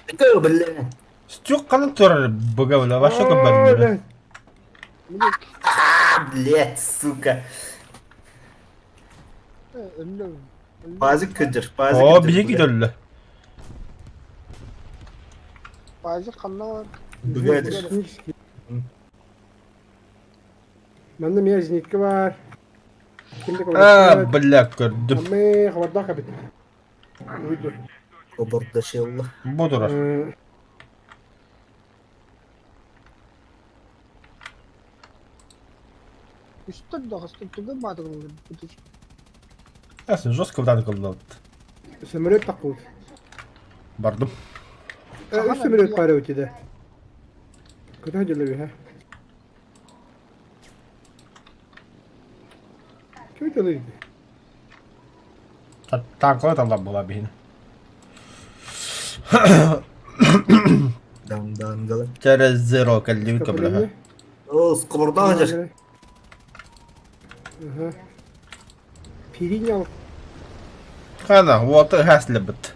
Это, бля. Стюк каны тұр бұға бля, ваша көбәлі. Білек. Блядь, сука. Өлі. Пазик кыдыр, О, бие gidiyorlar. Bazı kanlar. Бгадыр. Манда мен зенитке бар. Kimde Бля, gördüm. Аме хабарда кабит. Uydu. Оборда шелла. Budur. Üstte de hasta tuğu madı kıldı. Ясно, жестко вданы кылды. Самолет такой. Бардым. Üç самолет var ötede. Kıta geliyor ha. Kim geliyor? Танкова там была бігіна. Дангала. Через зеро калівка, бля. О, сковорда кыдыр. Ага. Перенял. Хана, вот и гасли бит.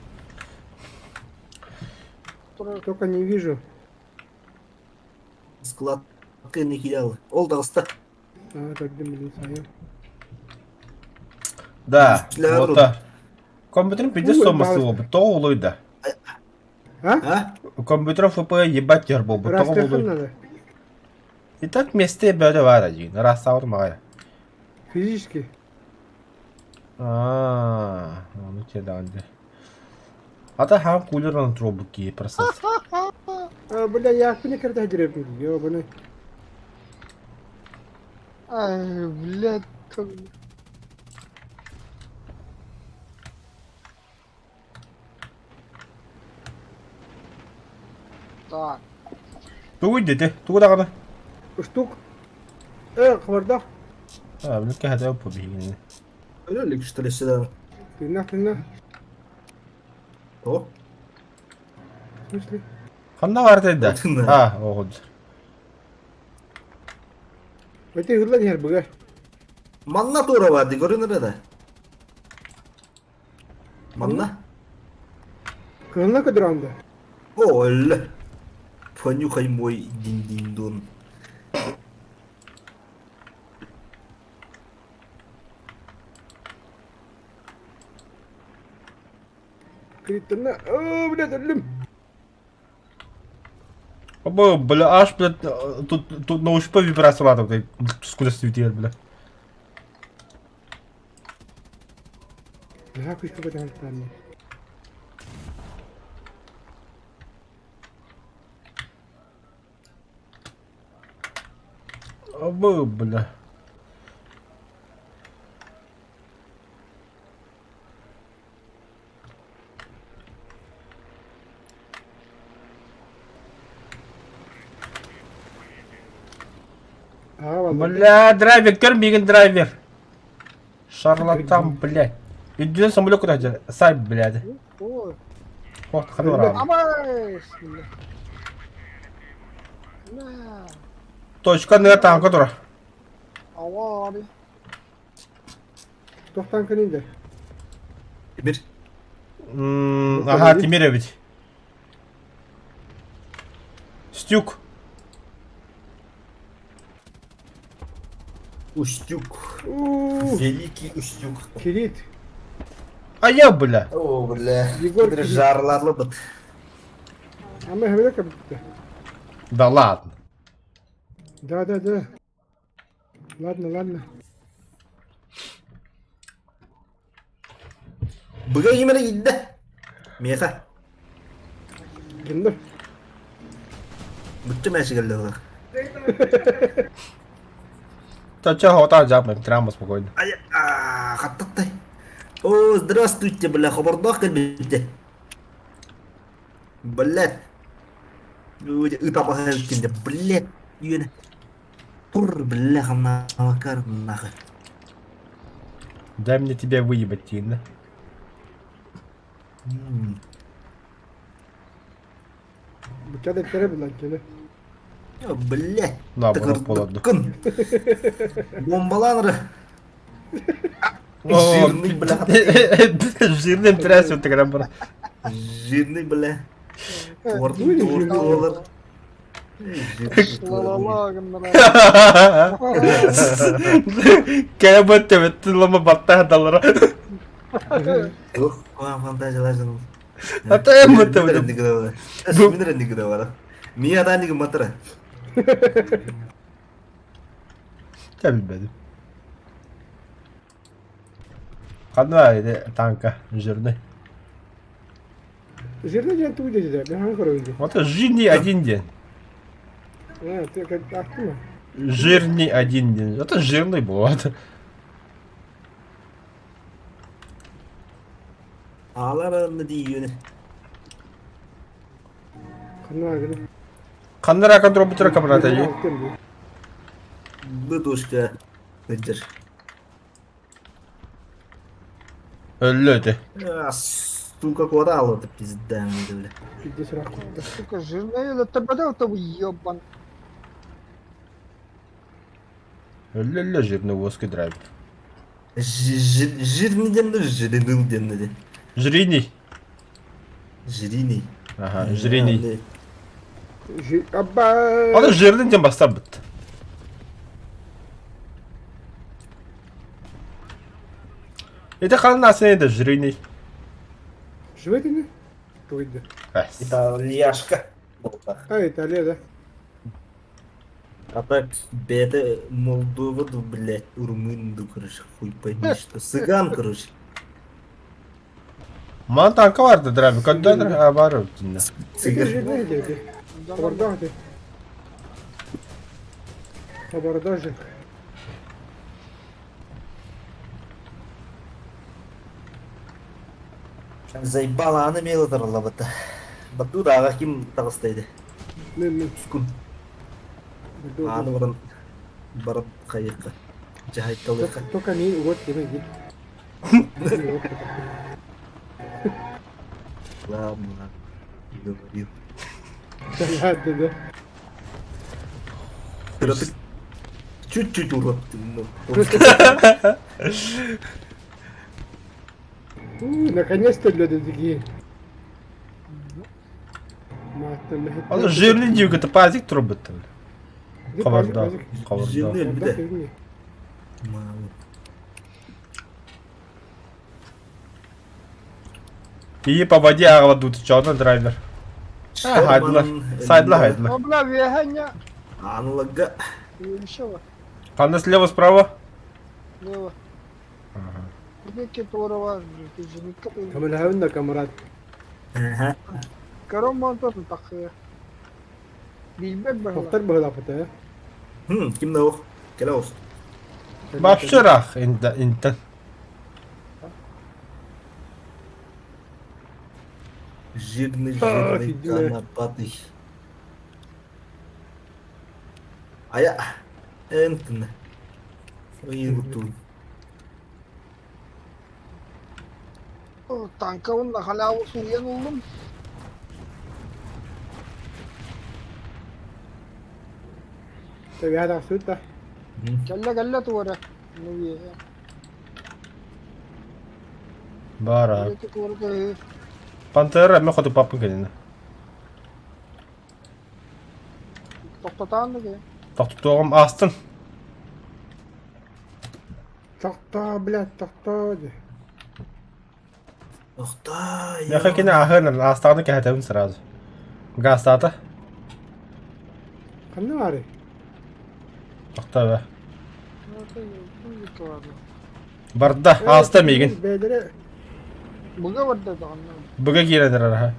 Только не вижу. Склад кыны килялы. Ол дагыста. А, так блин, сая. Да, Бля, вот так. Компьютерин пиздец Ой, сомасы балыста. болбу, то улуйда. А? А? Компьютер ФП ебать тер болбу, то Растряхан улуйда. надо. И так месте бөді var ajin, rasta vurmaya. Физически. Onu kedi anca. Hatta ham cooler on трубки процесс. А, бля, я хуйня когда деревню. Ёбаный. Ay блядь. Так. Туй dedi, tuğ da kana. Штук. Хабарда. Bilirken hadi yapı bihini. Öylelik işte lisede. Пина. O. В смысле? Kanda var dedi. Ne? Ha, o hod. Это hırla yer bu. Manna doğru vardı görünür de. Manna. Kılına kadar anda. O öyle. Понюхай мой дин-дин-дон. Критана. О, блядь, ölüm. Оба, бля, аж, блядь, тут на ощупь вибрация ладно, блядь, скуда светит, бля. Ага, кучка потом там. Оба, бля. Ага, ладно. Бля, драйвер, көрмеген драйвер. Шарлатан, блядь. Үйден самолет куда же? Сай, блядь. Ой. О, ханы var abi. Ama bismillah. Ne? Точка не танка дура. Allah abi. Тоқтан көнінде. Bir. Ага, Тимирович. Стюк. Устюг. Ууу. Великий Устюг. Кирит. А я, бля. О, бля. Егор Bir Кирит. жарларлы быт. Ama hemen kapıttı. Да ладно. Да. Ладно. Bıga yemene gitti. Meka. Kimdir? Bıktı mı eşi geldi. Чё хота жаб мэм трама спокойно. Ай, хаттаттай. О, здравствуйте, бля, хабардах келбейді. Блядь. Ытапаға өткенде, блядь. Үйені. Тур, бля, хамна макар, нахуй. Дай мне тебя выебать, Тина. Bıçağı da etleri lan gene. Ya, блядь. Наоборот, поладу. Tıkın. Bombalanır. О, Жирный, бля. Жирным трясет тогда, брат. Жирный, бля. Торт olur. Ла-ла-ла, гандана. Kayak betul betul lama batah dalara. Yok, o fantaziyalar canım. Hatta en betul betul. Beneran dikit var. Beneran dikit var. Mia tadi dikit matra. Tabii benim. Kadın idi tanka жирный. Жирный день ты выйдешь, да? Ben hangi oyuncu? Вот жирный один день. Ha, ты как aktı mı? Жирный один день. Это жирный бывает. Ağlar ne diyor ne? Kanına gülü. Kanlara kontrol butara kamerata yi. Bu doşka. Nedir? Öldü. Сука, куда алады пизда öyle. Ciddi sıra. Сука, жирная, да ты подал-то уебан. Öldü жирный воский драйвер. Жирный денді, жирный денді. Жирный. Жирный. Ага, жирный. Abba. O da жирный ден бастап бітті. Это қалынасы еді жирный. Живете не? Пойди. Әс. Итальяшка. А, Италия, да. А так, беда Молдова, да, блядь, румын, да, короче, хуй пойми, что. Цыган, короче. Ман танка vardı драйвер. Kadar var öldüğünde. Цыган. Жирный geldi. Kabardağ. Kabardağ. Заебала, она имела таралабата. Батура, ким тағыстайды. Ne? Скун. Аны бұрын барып қайыққа. Жахайт қалыққа. Только не вот тебе гид. Ладно, говорил. Ладно, да. Когда ты чуть-чуть урод. Наконец-то люди такие. O da жирный diyor ki pazik turbitti. Kavarda. Kavarda. Жирный bir de. Мало. И по воде ағладут чауна драйвер. Хайдла. Сайдла хайдла. Ну, бля, вегanya. Анлага. Еще. Қанда слева справа? Лево. Где которого ты же не Камера هاونا камерат. Кором монтор такая. Билбек бахла. Тоқтар бағыла фата. Kimde o? Gel olsun. Бапшырақ интен. Жирный, Офигенно. жирный, конопатый. А я... Энтон. Уюту. Tankavın da hala Suriye'nin oldum. Tabii hadi asut da. Kelle tuğra. Nevi. Бара. Kelle tuğra da. Пантера ми ходу папын келіне. Toktatan da ki. Тоқтуғым астын. Toqta, блядь, toqta. Охта, Яха кені ахырын астағыны кәтемін сразу. Гастаты. Kanne var ya. Тоқта бә. Bu yıkılardı. Барда аста меген. Beylere Buga vardı da. Buga giredir araha.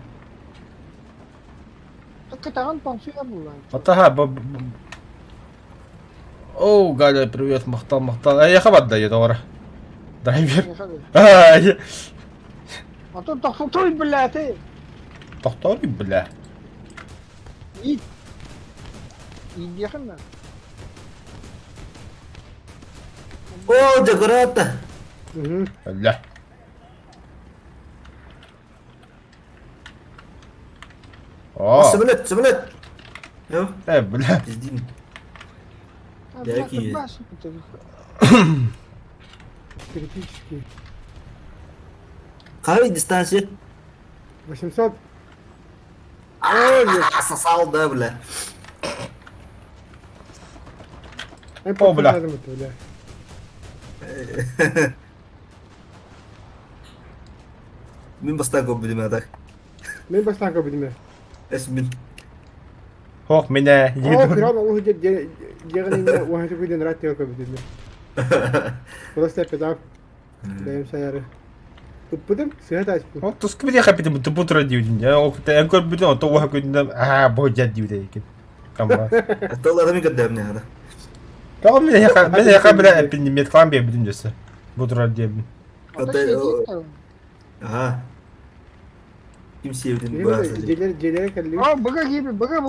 Катаган пансуя була. Атаха, Оу, Галя, привет, махтал. А я хабад дает, ора. Драйвер. Ай, А то тахтой, блядь, ты. тохтори, бля. И ехана. О, декората! Угу. Бля. О, Самолет! Ну, бля. пиздим. Да, Какие? Критический. Какая дистанция? 800. Сосал, да, бля. О, бля. бля. Мен бастағы будем атак. Мен бастан көбідіме. Эсмин. Хох, меня О, еду. кран олығы дегеніне уахеті көйден рат тега көбідіме. Просто педав. Даем сайары. Тұппыдым, сыйат айспын. О, тус кібіде қапетім, ты бұтыра деудің. Я оқытта, я көр бүтін, ота уға көйдім, бұл жад деуді екен. Камра. Тол адамы кәддәм не ада. Кал, мен яқа біле әппенде метклан бе білім жасы. Бұтыра деудің. Ага. Ким севден Желері базы. желері кәділі. О, быга гиби, быга.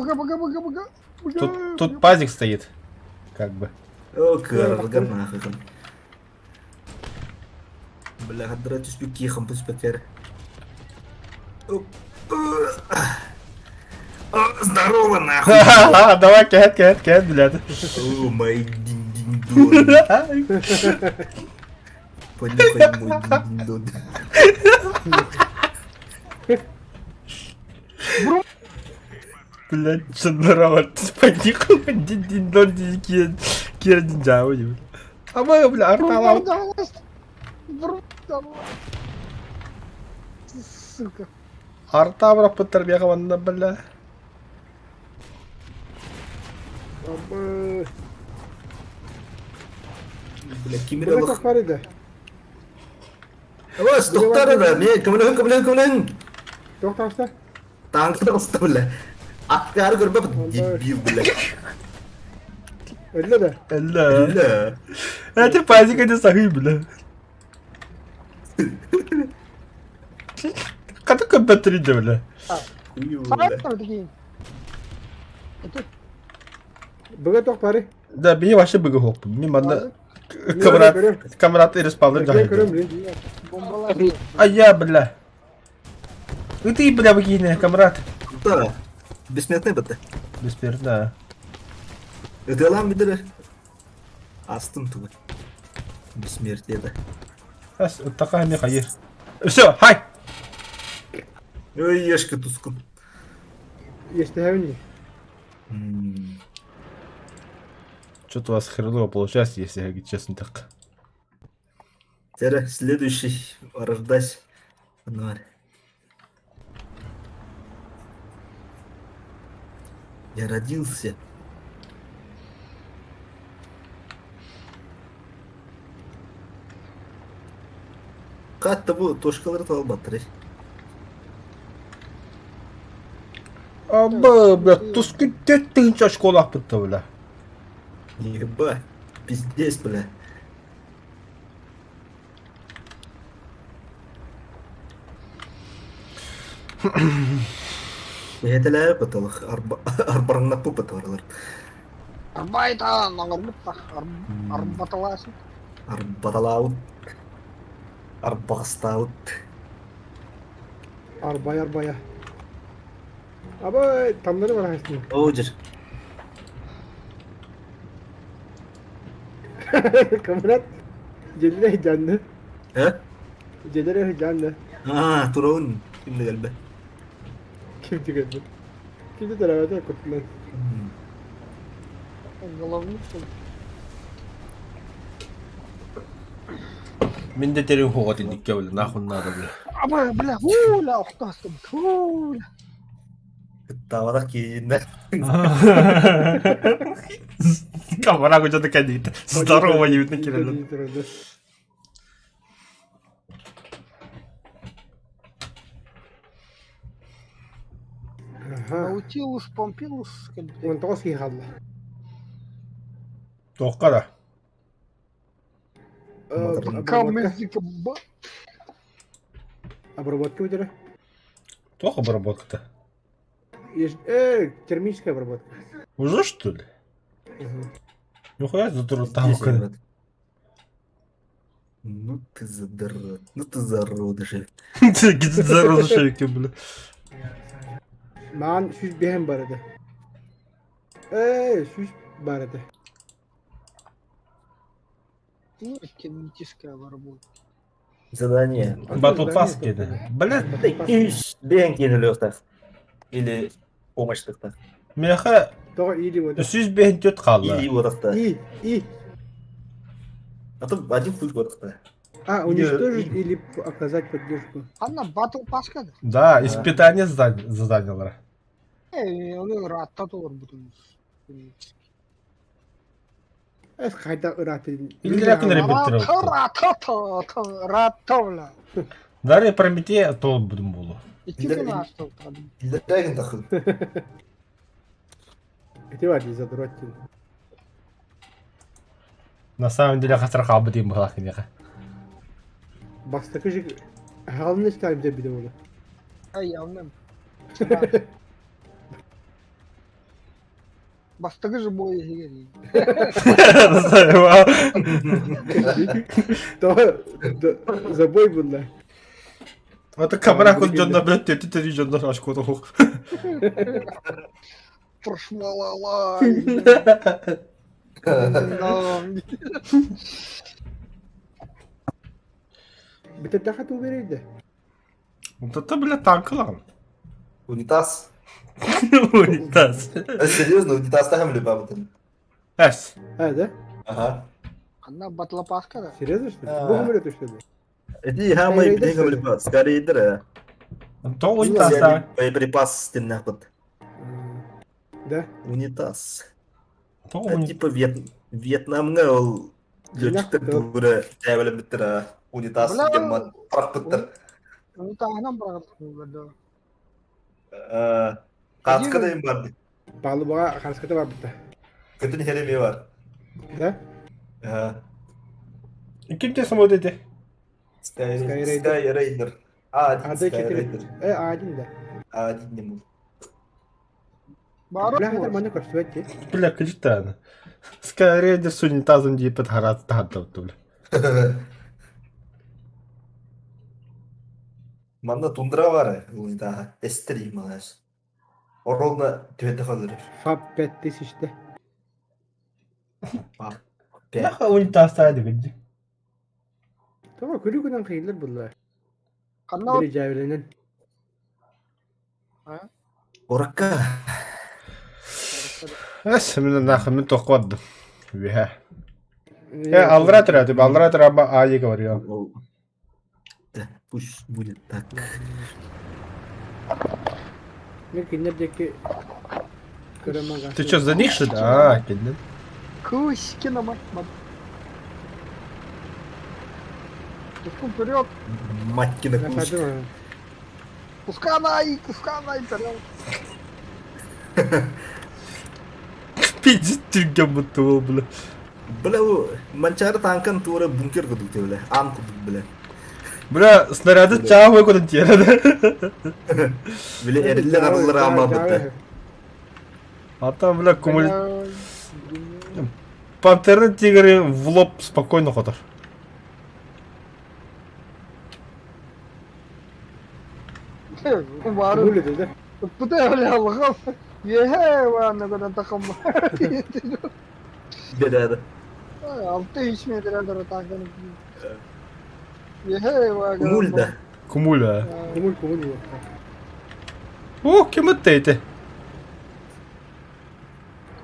Тут пазик стоит. Как бы. О, кырган нахуй. Бля, хадра түспек кихан пуспекер. Здорово, нахуй. Давай, кэт, блядь. О, мой дин-дин-дон. Понюхай мой дин-дин-дон. Блядь, что здорово. Понюхал, дин-дин-дон, кирдин жауы. А мы, бля, арталау. Сука. Артавра пытарбеға ванна, бля. Абы. Бля, кимер Бұға алық. тоқ бар еді. Авас, тоқтар ада. Не, кімлің. Тоқташта. Таңқыда қысты, бля. Аққары көрбеп, дебил, бля. Öyle de. Элла. Бля. Это пазик, это сахи, бля. Ката компьютер, бля. Хуй, Сарай бля. такие. Это Бұға тоқ бар еді. Да, бей вообще быга хоп. Мен манда көрем. камерат ирспалдым Мен жахи. көрем, блин. бомбалар. А я, бля. Ты, бля, выкини, камрад. Да. Бессмертный бітті. Бесперда. Өте алам бідірі. Астым туы. Бессмертие да. Ас, такая не хайыр. Все, хай! Ой, ешка тускун. Ешті әуіне. Что-то у вас хреново получается, если я говорю честно так. Теперь следующий рождать январь. Я родился. Қатты бұл тошкалар талбаттыр. Аба, бля, туску тетінші школа бітті, бля. Еба, пиздец, бля. Ятелер біталық, арбарыңнақ бұл біталар. Арбайта, нағырбытта. Арбаталасын. Арбаталауыт. Арбағыстауыт. Арбая. Абай, тамları var aslında. Оуджер. Kamerat. Celile heyecanlı. He? Celile heyecanlı. Turavun. Kimde gelbe? Kim tükürdü? Kimde tarafta kurtulan. Головник. Мен де терен хоғат едікке, бля, нахуй надо, бля. Абай, бля, хуля, охтастым. Хуля. Тавадақ кейінді. Камера что-то кадит. Здорово, не видно, Кирилл. Наутилус, Помпилус. 19 في حظ توقع Камызик. обработка وجرة توقع обработка-то. термическая обработка. Уже что ли? Нихуя задрот там. Здесь играть. Ну ты задрот. Ну ты зародыши. Gidin zararlı şey bile. معن شوش بهم بارده شوش بارده Кинетическая обработка. Задание. Battle Pass kedi. Блядь, Бен кинули так. Или помощь так. meha طبعا ايدي وده 354 kaldı. И вот так. и А то один путь вот так. уничтожить или оказать поддержку. Анна Battle Pass kadar. Да, испытание заданияları. Onu rahatlat olur bütün. Es kayda ıratı. İlgirakın ребята. Ратовля. Дарья Прометея то будем было. И тебе на что? Драгон тахыл. Эти вади задротин. На самом деле хасар хабдим была конечно. Bastaki şey halını çıkar bize bir de onu. Ay yavrum. Bastaki же boyu geliyor. Забой bunlar. Это камера конченда блядь, ты жонда ашко то. Прошмалала. Bir de daha tu verirdi. Вот это блядь танк lan. Унитаз. Унитаз. Серьезно, унитаз там любопытен. Эс. Да? Ага. Anna Battle Pass kadar. Серьезно что ли? А. Bu mu что ли? Это хама и бега любопытен. Скорее дыра. То унитаз да. Боеприпас стенных вот. Да? Унитаз. То Это унитаз. типа Вьетнамга ол летчиктер туры тәбілі біттір. Унитаз Бля. деген мат. Пақ біттір. Onu tahnan bıraktım. Қатысқа дейін барды. Bağlı bağa karşıkata var burada. Көтін хереме бар. Да? Kimde самолете? Skyraider. Skyraider. Один Adı Skyraider. 4. Adil de. Один не мог. Бля, Bağırıyor это mu? маны коштует. Бля, капитан. Скорее с унитазом не подгорать тахтов. Манда тундра бар. Унитаз. S3 малаш. Оролна төбеті қалыр. Fab 5000 de. Наха унитаз тайды бенди. Tamam kulübünden kıyılır bunlar. Kanal Biri cevlenen. Оракка. Эс, мен нахуй мен тоқвадым. Виха. Аллара тірәтіп, аллара тірәбі айы говорю. Да, пусть будет так. Bir kinlerdeki kıramaga. Ты что, за них что ли? А, кенді. Куськи на мать. Пускай вперед. Матькина Ben куш. sardım onu. Пускай вперед. Пиздец, түрген бұтты ол, бля. Бля, манчары танкан тура бункер кудукте бля. Ан кудук бля. Бля, снаряды чаға қой көдін тереді. Бля, эриллер арылыр ама бітті. А бля, Пантерный тигры в лоб спокойно ходыр. Var. Kabul edildi. Bu da öyle Allah'ım. Yehe var ne kadar takım var. Бля, 600 metreden takım. Yehe var. Кумуль да. Кумуля. Kumul kumul bu. О, кем это эти?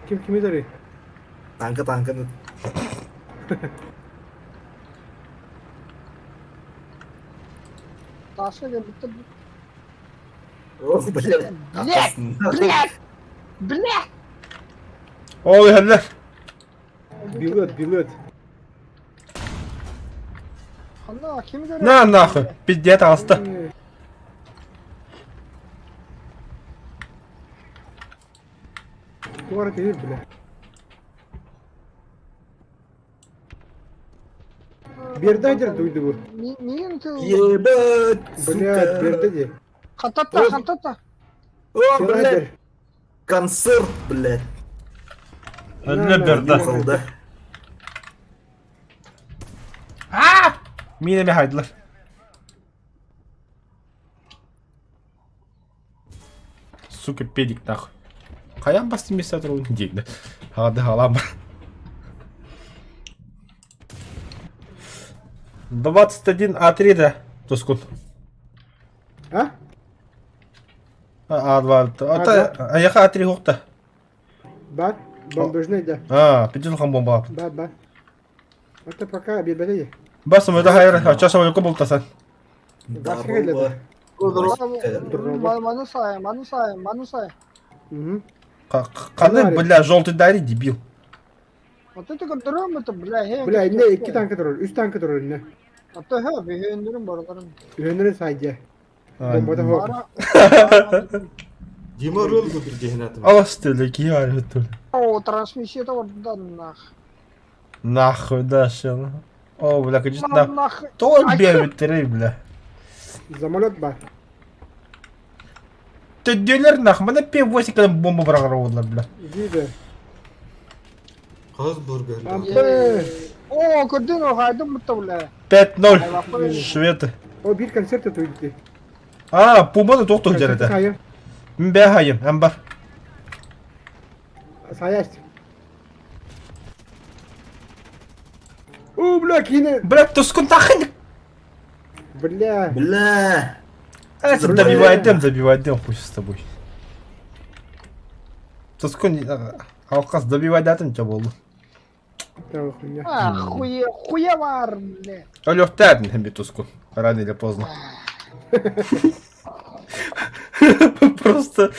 Kim kimi darıyor? Танка. Taşla geldi. Ох, бля. Блядь! Ой, хәлләр. Bilot. Allah kimi görüyor? На, нахуй. Пиздец, алсты. Tuvalet değil bile. Bir yerde hayır duydu bu. Niye tuh? Ебать, Блядь, bir сука. yerde de. Хатата. О, Sen блядь, hayır. концерт, блядь. Önüne Ne, berdi. Yuhalda. Mine mi haydılar? Сука, педик нахуй. Қаян басты место тұруын дейді. Хады халам. 21 А3 да. Тоскун. Ha? А2. А яха А3 хоқта. Bak. Bombajnaydı. Пидил хам бомба. Bak. Hatta пока bir yerde de. Басым өді хайыр. Часа өлкі болтасан. Здорово. Манусай. Hı. Қаны, бля, желтый дари, дебил. Вот это контроль это, бля. Bile elinde 2 tank durur. 3 tank durur elinde. Hatta ha bir hündürüm buraların. Yönleri sadece. Bombada hok. Дима рылды бір дегенатым. Алас төлі, ки хайыр төлі. О, трансмиссия-то вот да нах. Нахуй, да, шел. О, бля, конечно, Нах. той бебеттері, бля. Zamanot var. Төдделер нах, мана П8 кәдім бомба бірағыр олар, бля. Gibi. Қыз бургер. Ampı. О, gördün o haydi mutlu bля. 5-0, Шведы. O bir konser de duydu. Пуманы тоқтық жереді. Hayır. Мен бә хайым, әм бар. Sayas. O blok yine. Бля, тұскын тақын. Bля. Бля. Добивай, хуй с тобой. Тұскын, алқас, добивай дәтін жа болды. Tamam ya. Хуя var bля. Өліқ дәтін, хәмбе тұскын. Рано или поздно. Просто...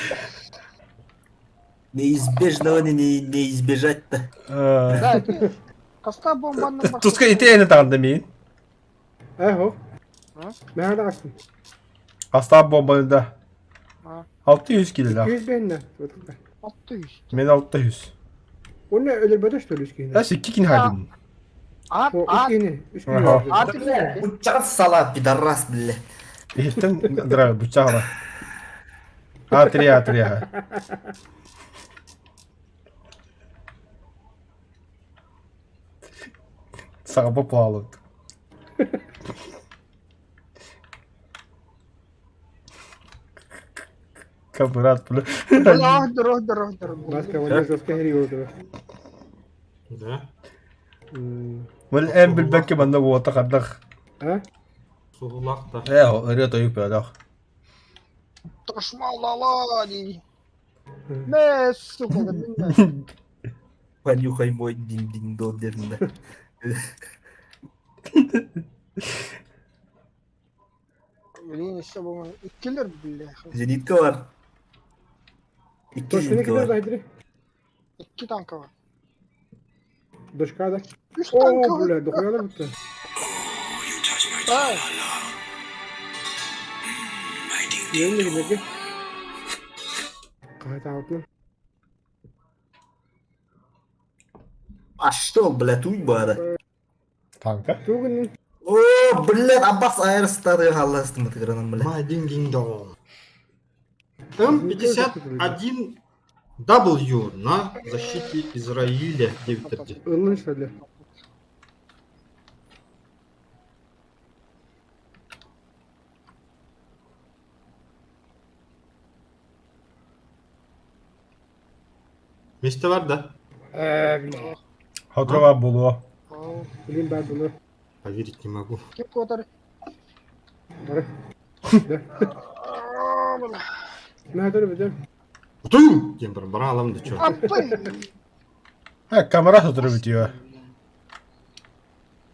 Неизбежного не избежать-то. Да, Каста бомбанın bak. Тұскын итейіні тағында мейін. Ho. Nerede açtın? Астап бомбаны да. Ha. 600 келі да. 100 benimle. Attı işte. Мен 600. O ne öyle böyle işte öyle üsküyene. Әсі, кекін хайдым. At. O üsküyene. Ага. At bля. Бучар сала, пидорас, бля. Ехтен драйв, бычағына. А3. Саға попало. Камерат, бля. Dur. Başka var. Ne soska heri oldu. Да. Бұл әм білбәкке банда болата қандақ. Ha? Сұғылақта. Өрет ойып бәдақ. Тошмалала ди. Не, сука, gördün Понюхай мой динь-динь-дон дерінде. Блин, işte bu itkiler bля. Зениtka var. İki Toşkuna zenitka gidiyoruz var. Haydri. 2 tanka var. Doşkada. 3 tanka Oo var. bля. Dokuyorlar mı? You touch my Ha. la. My ding ding. Yerinde gibi. Kahve altına. А что, бля, туй бара. Танка? Тугунun. О, блядь, Аббас Айр старый халастым отыгранным, бля. Май динг-динг-дон. М51 W на защите Израиля 9.1. Ilın şöyle. Месте var da. Bля. Хатрова болуа. Bileyim ben bunu. Поверить не могу. Kim kotar? Var. Ne kadar bir de. Уту! Дем бір аламын да чё. Апы. Камера отырып бітеуі.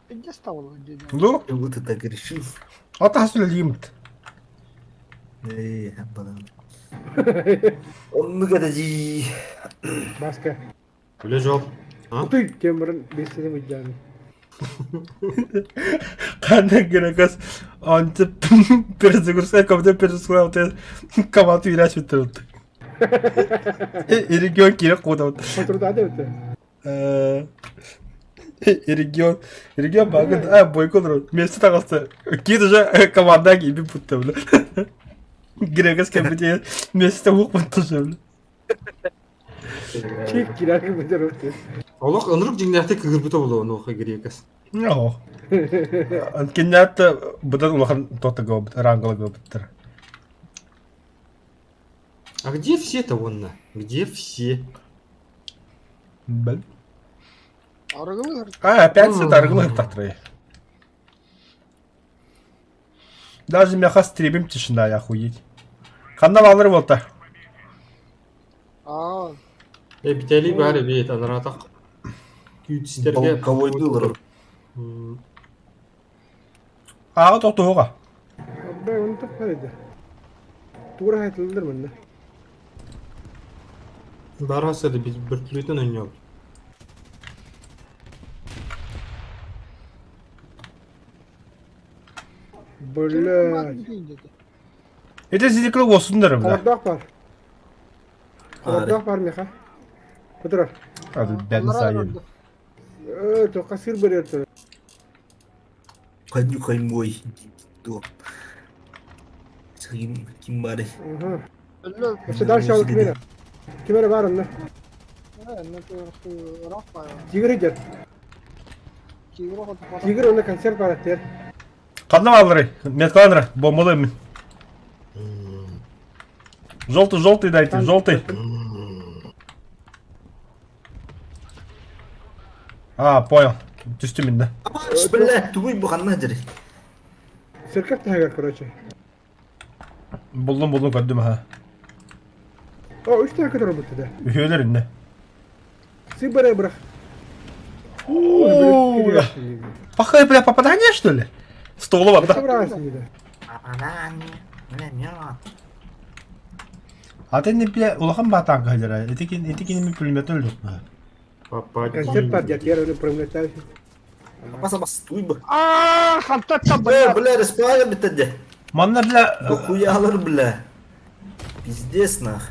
Где стал дядя? Лу? Чего ты так решил? Ата сөйлі дейміт. Аббадан. Onu kadar ди. Başka. Öyle жол. А? Kutuy Cameron besledim ucağını. Қандай грекас антып перезагрузка, когда перезагрузка, камату үйрәшіп тұрды. Регион керек қуды. Отырды өте. Регион багы бойкон место тағасы. Кейді же команда кейбі бұтты білі. Грегас кәмбеде место ұқ бұтты жа Чек кирarkı бедер өте. Олық ынырық жеңнәхті кігірбіті болу оны оқы керекес. No. Кеннәтті бұдан ұлақан тоты ғабыт, раңғылы ғабыттыр. А где все-то онна? Где все? Біл. Аргылы Опять сет арғылы ғыптақтыры. Даже мяха стребим тишина, я охуеть. Қанда балыр болта? Бітәлі бәрі бейт анаратақ. Күйтістерге... Полковой дылыр. Ağa toxtu hoğa. Ben onu tapar edi. Tuğra hayatlıdır bende. Барасы да біз бір түлетін өне алып. Блядь. Ete sizlikli olsunlar mı? Kavardağ var. Kavardağ var mı ya? Kudur. Hadi ben sayayım. Toka sır bırıyor. Понюхай мой. Kim bari? İşte ders alıp kimere? Kimere var onda? Ciğer eder. Ciğer onda kanser var etter. Қандай балыры? Меткаланры, бомбалы мен. Желтый дайте, желтый. Понял. Түсті мен да. Бля, туй бұғанна жері. Сыркап тағар, короче. Buldum gördüm ha. O 3 tane kadar robot da. Üyeler ne? Сыбарай брақ. Пахай, бля, попадание что ли? Столу var da. Собрался. Атын не бля, улахан батан кайдыра. Этикин ми пулемет öldük mü? Концерт падет, я уже промлетаю. Бас, туй бі. Хантатта, Бля, респайга бітеді. Манна бля... Хуялар, бля. Пиздец, нах.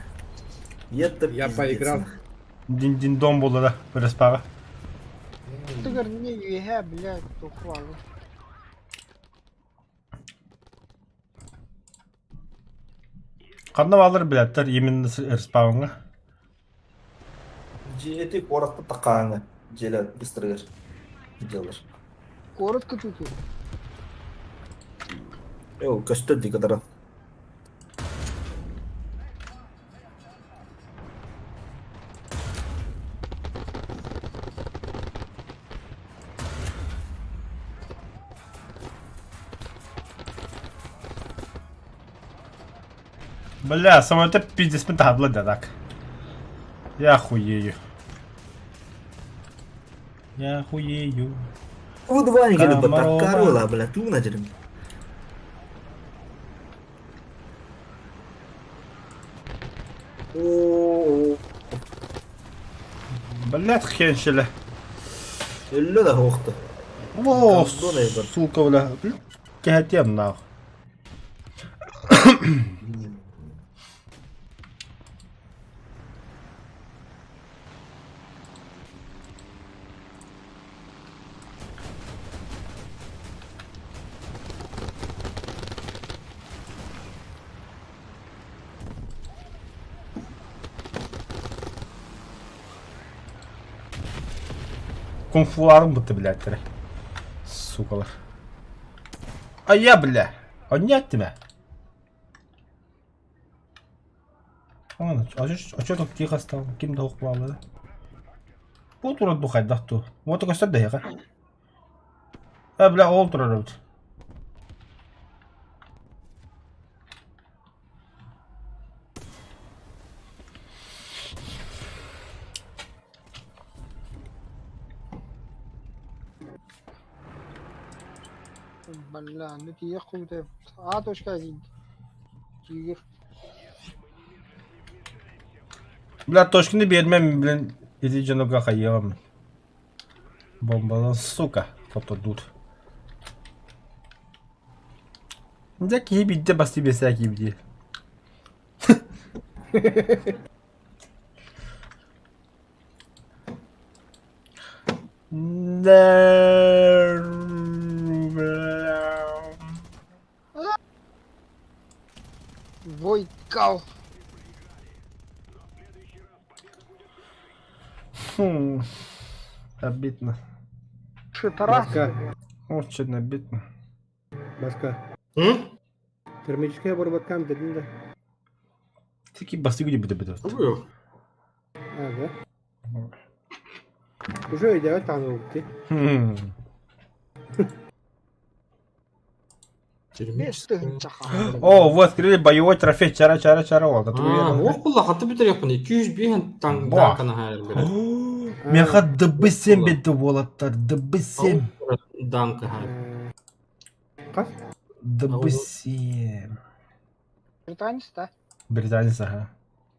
Это Я пиздец, поиграл. нах. Дин-дин-дон болды да, бір спаға. Тыгыр не үйе, блядь, тоқвалы. Қанда балыр біләттір, емен спағыңа. Жеті қорақты тақаңы. Желі бістіргер. Делар. Коротко тут. Ол, көстер дейкі дара. Бля, самолеты пиздец мен таблы да так. Я хуею. Я хуею. Удвани келі бі Камарова. таққары ола, бля, туғына жерім. Ооо. Блядь, хеншелі. Өлі да хоқты. О, Кабдон ебір. сука, бля. Кәтем нахуй. Кунг-фуларым быты, блядь, тірі. Сукалар. Я, бля. Не аттиме. А чё так тихо стал? Ким да оқпалы да? Бұл тұрады бұл қайдақ ту. Вот көстер да яға. Бля, ол тұрады бұд. Бля, ну ты ехал ты. .1. Тигр. Бля, точкini бермем, блин, иди жануга қайығым. Бомбалан, сука, тотодуд. Да кейбидде басты бесе кейбидде. Войкал. Обидно. Шитарас. Баска. Очень обидно. Баска. М? Термическая обработка dedin de. Такие басты где будет бедот. Какую? Ha da. Уже идеально там улти. Термическая. О, вы открыли боевой трофей. Чара. Вот, это А, уверен. ох булла хаты битер япын. 200 тан Бах. данканы хайр берет. Мен хат дыбысем беті болаттар. Дыбысем. Данка хайр. Kas? Дыбысем. Британец, да? Британец, ага.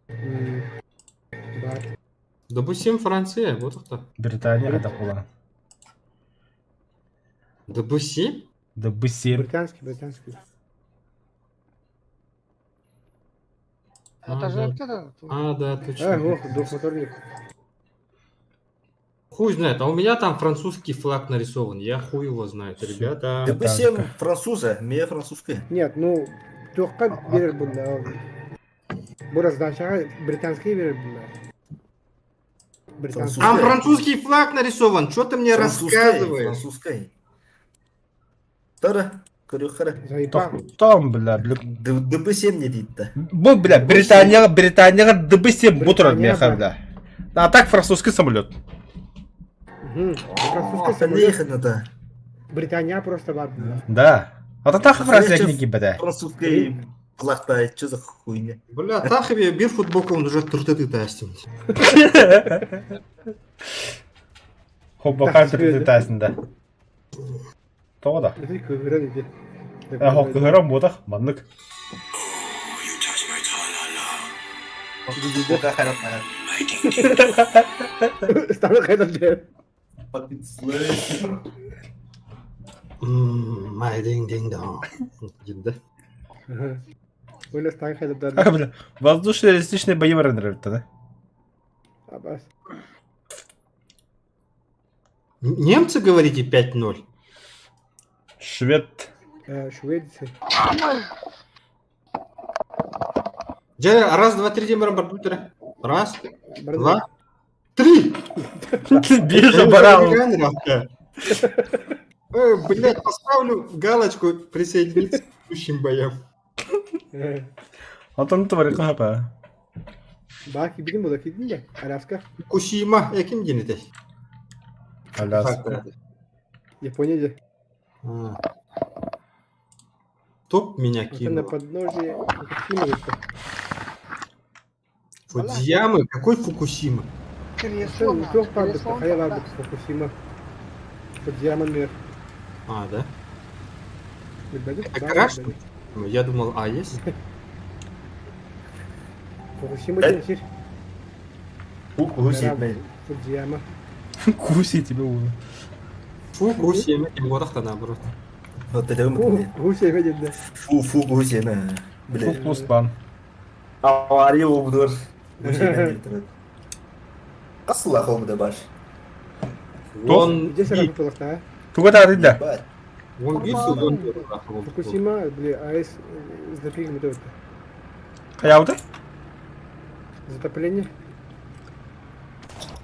Бар. Допустим, Франция, вот это. Британия это была. Допустим? Дыбысем. Британский. Это же да. вот это. А, да, точно. Ох, двухмоторник. Хуй знает, а у меня там французский флаг нарисован. Я хуй его знает, ребята. Допустим, француза, мне французская. Нет, ну, тоққа берер бұнда. Бұл раздачаға британский берер бұнда. Британский. Там французский флаг нарисован. Что ты мне рассказываешь? Французской. Тара, көріқара. Зайпа. Там, бля. Допустим, не дейді. Бұл, бля, Британияға дыбысем бұтырады меха, бля. А так французский самолет. Французский Не самолет. ехать надо. Британия просто бар бұнда. Да. А то так Франция книги бля. Французской флагта, что за хуйня? Бля, тахыбе бир футболку он уже туртыты тастим. Хоббақан түрді тәсінде. Тоғыда. Это көгірен еді. Хоқ көгірім бұдақ, маңлық. Oh, you touch my tra-la-la. Пока хайратная. My ding-ding. Станы қайдан дер. My ding-ding-dong. Енді. Ойлы станы қайдан дер. А, бля, воздушные реалистичные бои рендерят, да? Абас. Немцы, говорите, 5-0? Швед. Швеция. Джерри, раз, два, три, демарам бардутера. Раз, Бар- два, три! Биржа барал. Блять, поставлю галочку присоединиться к следующим боям. Алтын твари қапа. Баки білім бұл әкелдің де. Аляска. Фукусима, яким денете? Аляска. Японияда. Топ меня Это на кинул. подножие. Фукусимы. Фудзиямы? Какой Фукусима? Кресло. Жоқ бар бітті. Қайла бітті Фукусима. Фудзияма мер. А, да? Білбәді? Это гараж? Я думал, а есть? Фукусима денсер. Фукусимой. Фудзияма. Куси тебе улы. Фукусима, тем годах-то наоборот. Вот это вы Фукусима деді. Фукусима. Бля. Фук плюс план. Авария обдур. Асла хомда баш. Вон Где бит, сара тұлықта? Туға да арыда. Ебать. вон бит, вон бит. Фукусима, бля, АЭС запрыгнем это. Қаяуды? Затопление.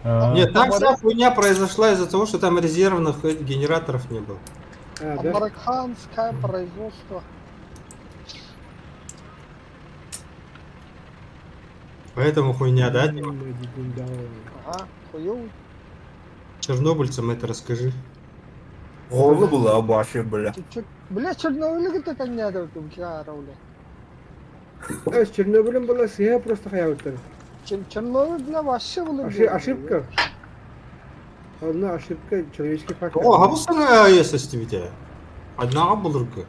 Нет, там вся хуйня произошла из-за того, что там резервных генераторов не было. А, да? Американское производство. Поэтому хуйня, да? Ага, хуёвый. Чернобыльцам это расскажи. Голы была баши, бля. Ты чё, бля, Чернобыль это не надо, ты бля, Рауля. С Чернобылем была сия просто хаявтар. Чернобыль, бля, вообще был. Ошибка. Одна ошибка, человеческий фактор. О, а вот АЭС истивите. Одна облырка.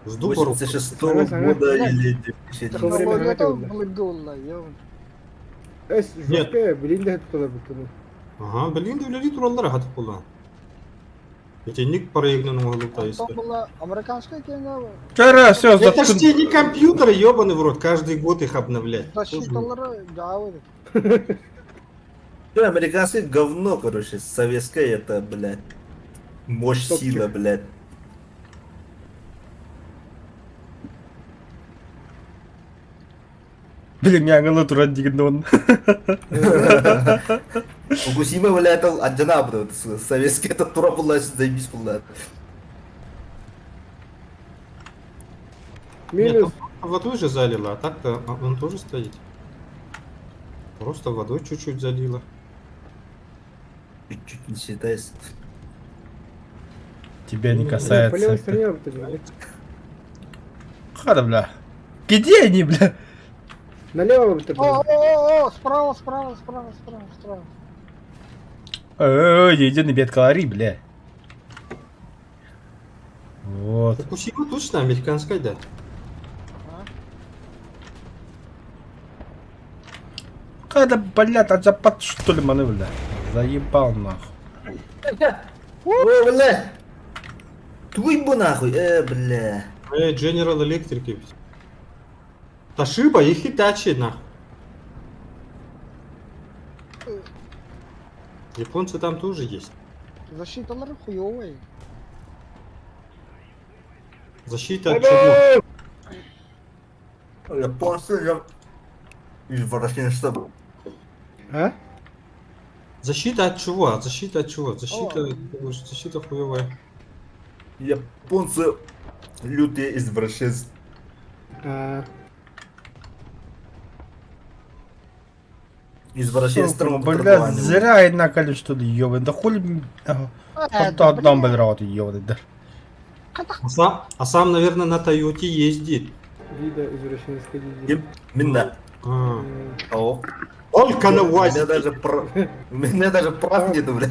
Жду пару. 86-го года или 2000. Во время Технология это Гатеуна. благола, ёбан. Жесткая, блин, да, кто-то был. Ага, блин, да влили тураллар хатып була. Ник проигнул углу Там была американская кино. Вчера все Это ж те не компьютеры, ебаный в рот, каждый год их обновлять. Защиталары, да, вот. Всё, американское говно, короче. Советское это, блядь. Мощь, Топчик. сила, блядь. Блин, меня голод родигнон. Фукусима, блядь, это одинаково. Советский это тура была, заебись была. Нет, Минус. водой же залило, а так-то он тоже стоит. Просто водой чуть-чуть залило. Чуть-чуть не считается. Тебя не По левой касается. стороне работать, блядь. Хада, бля. Где они, бля? Налево работать, блядь. О, справа, справа, справа, справа, справа. Иди на бед калорий, бля. Вот. Фукусима точно американская, да? Когда, блядь, аджапат, что ли, маны, бля? Заебал, нахуй. О, бля! Твой бы нахуй, бля. General Electric ведь. Toshiba и Hitachi, нахуй. Японцы там тоже есть. Защиталары хуёвые. Защита от чего? Японцы же... Извращенство. А? Защита от чего? Защита от чего? Защита хуевая. Японцы лютые извращенцы. Извращенство. Бля, зря я накали, что ли, ёбан. Да хули... Кто одном, бля, рот, ёбан, да. А сам, наверное, на Тойоте ездит. Вида извращенской дизи. Именно. А. О. Только на У меня УАЗе. даже у меня даже прав нету, бля.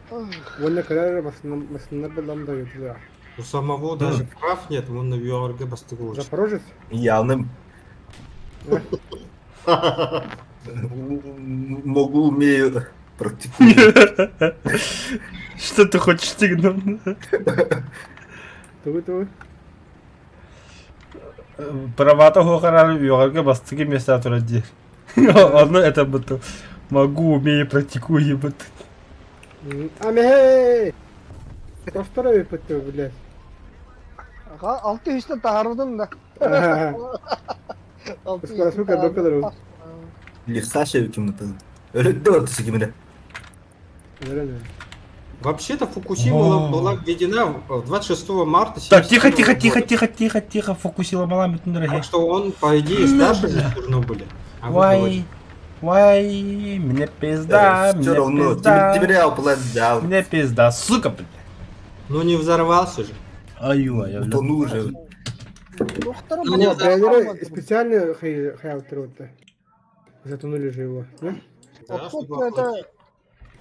Вон на карьере масынар балам дают, да. У самого даже прав нет, вон на ЮАРГ бастыгу. Запорожец? Явным. Могу, умею, практикую. Что ты хочешь стигнуть? Ты. Правата хохарали, ёрга, бастыги места туради. Одно это будто могу, умею, практикую, ебать. Амехей! Повторяй пытаю, блядь. Ага, 600 таардым да. Сколько до кадров? Лихсаша кем-то. Өлөттөр түсі кемені. Реально. Вообще-то Фукусима была введена 26 марта. Так, тихо, 77 года. фокусила малами, дорогие. Так что он, по идее, старше здесь должно были. А вы говорите, Вай, мне пизда, мне Все равно, пизда, тебя план взял. мне пизда, сука, блядь. ну не взорвался же. Аю, я, блядь. Утонул уже. Духтарым Ну, была, нет, Тренеры специально хаяутеры-то. Затонули же его. Не? Да, Подход чтобы это,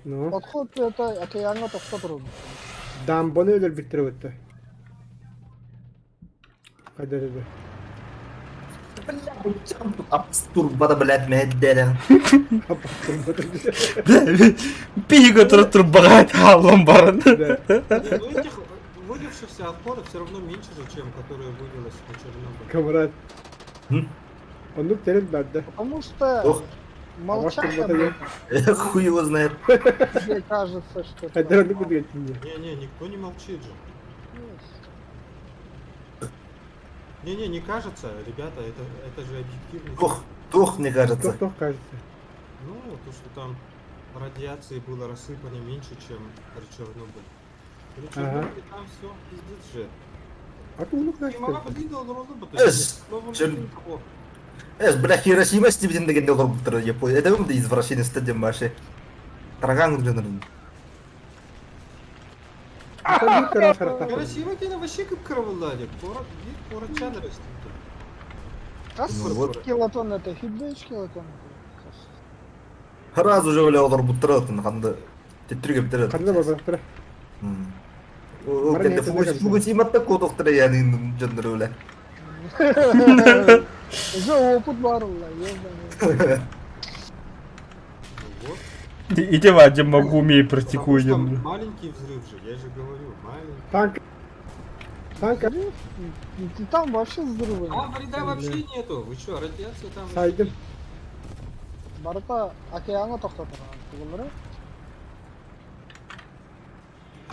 Ну. подход это яңа тоқтап тұрды. Дамбаны өлер биттеріп-то. Қайда еді? Турбада, блядь, мәддәлі. Пига турбагает халом баран. Но этих вылившихся отходов все равно меньше же, чем которые вылилось на Чернобыль. Камрад. М? Он ну терет бәдді. Потому что Ох, молчание, хуй его знает. мне кажется, что... Қайда еді күдігет не. Не-не, никто не молчит же. Не-не, не кажется, ребята, это же объективно. Тух, мне кажется. Кто кажется? Ну, то, что там радиации было рассыпано меньше, чем при Чернобыле. При Чернобыле там все пиздец же. А то ну Не могла кажется. бы видел народу, Бля, Хиросима степен дегенде олар бұлтыр, Япония. Это өмді извращеністі дем башы. Тараған үрденірін. Это не карахарата. Красиво тебе вообще как кроволадик. Пород чада растет. Kas Ну вот. килотон это? Хидбейч килотон. Раз уже бля олар бұлтыр атын, қанды. Теттірге бітіреді. Қанда базар. Ол кәнде Фукусиматта кодоқтыры яны жандыры бля. Уже опыт бар, ёбаный. Вот. Иди, Вадим, могу умею Потому практикую что немного. маленький взрыв же, я же говорю, маленький. Танк. Танк. Там вообще взрывы. А вреда вообще нету. Вы что, радиация там? Сайдым. Барата океана тоқтатырған туғылары.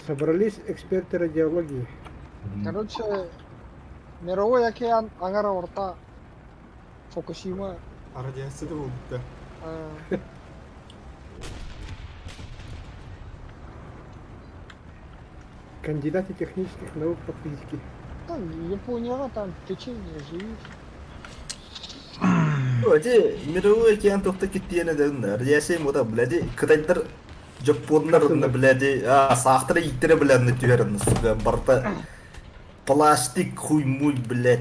Собрались эксперты радиологии. Короче, мировой океан аңара орта Фукусима. А радиация да болды да. Кандидаты технических наук по физике. Там Японияға там течение живет. Öyle mirağı okyan topta gittiğine de radiyasyon moda biladi kıtaylar Japonlar onu biladi sahtra ittire bilen tüyerin sugan barta plastik хуймуй bilad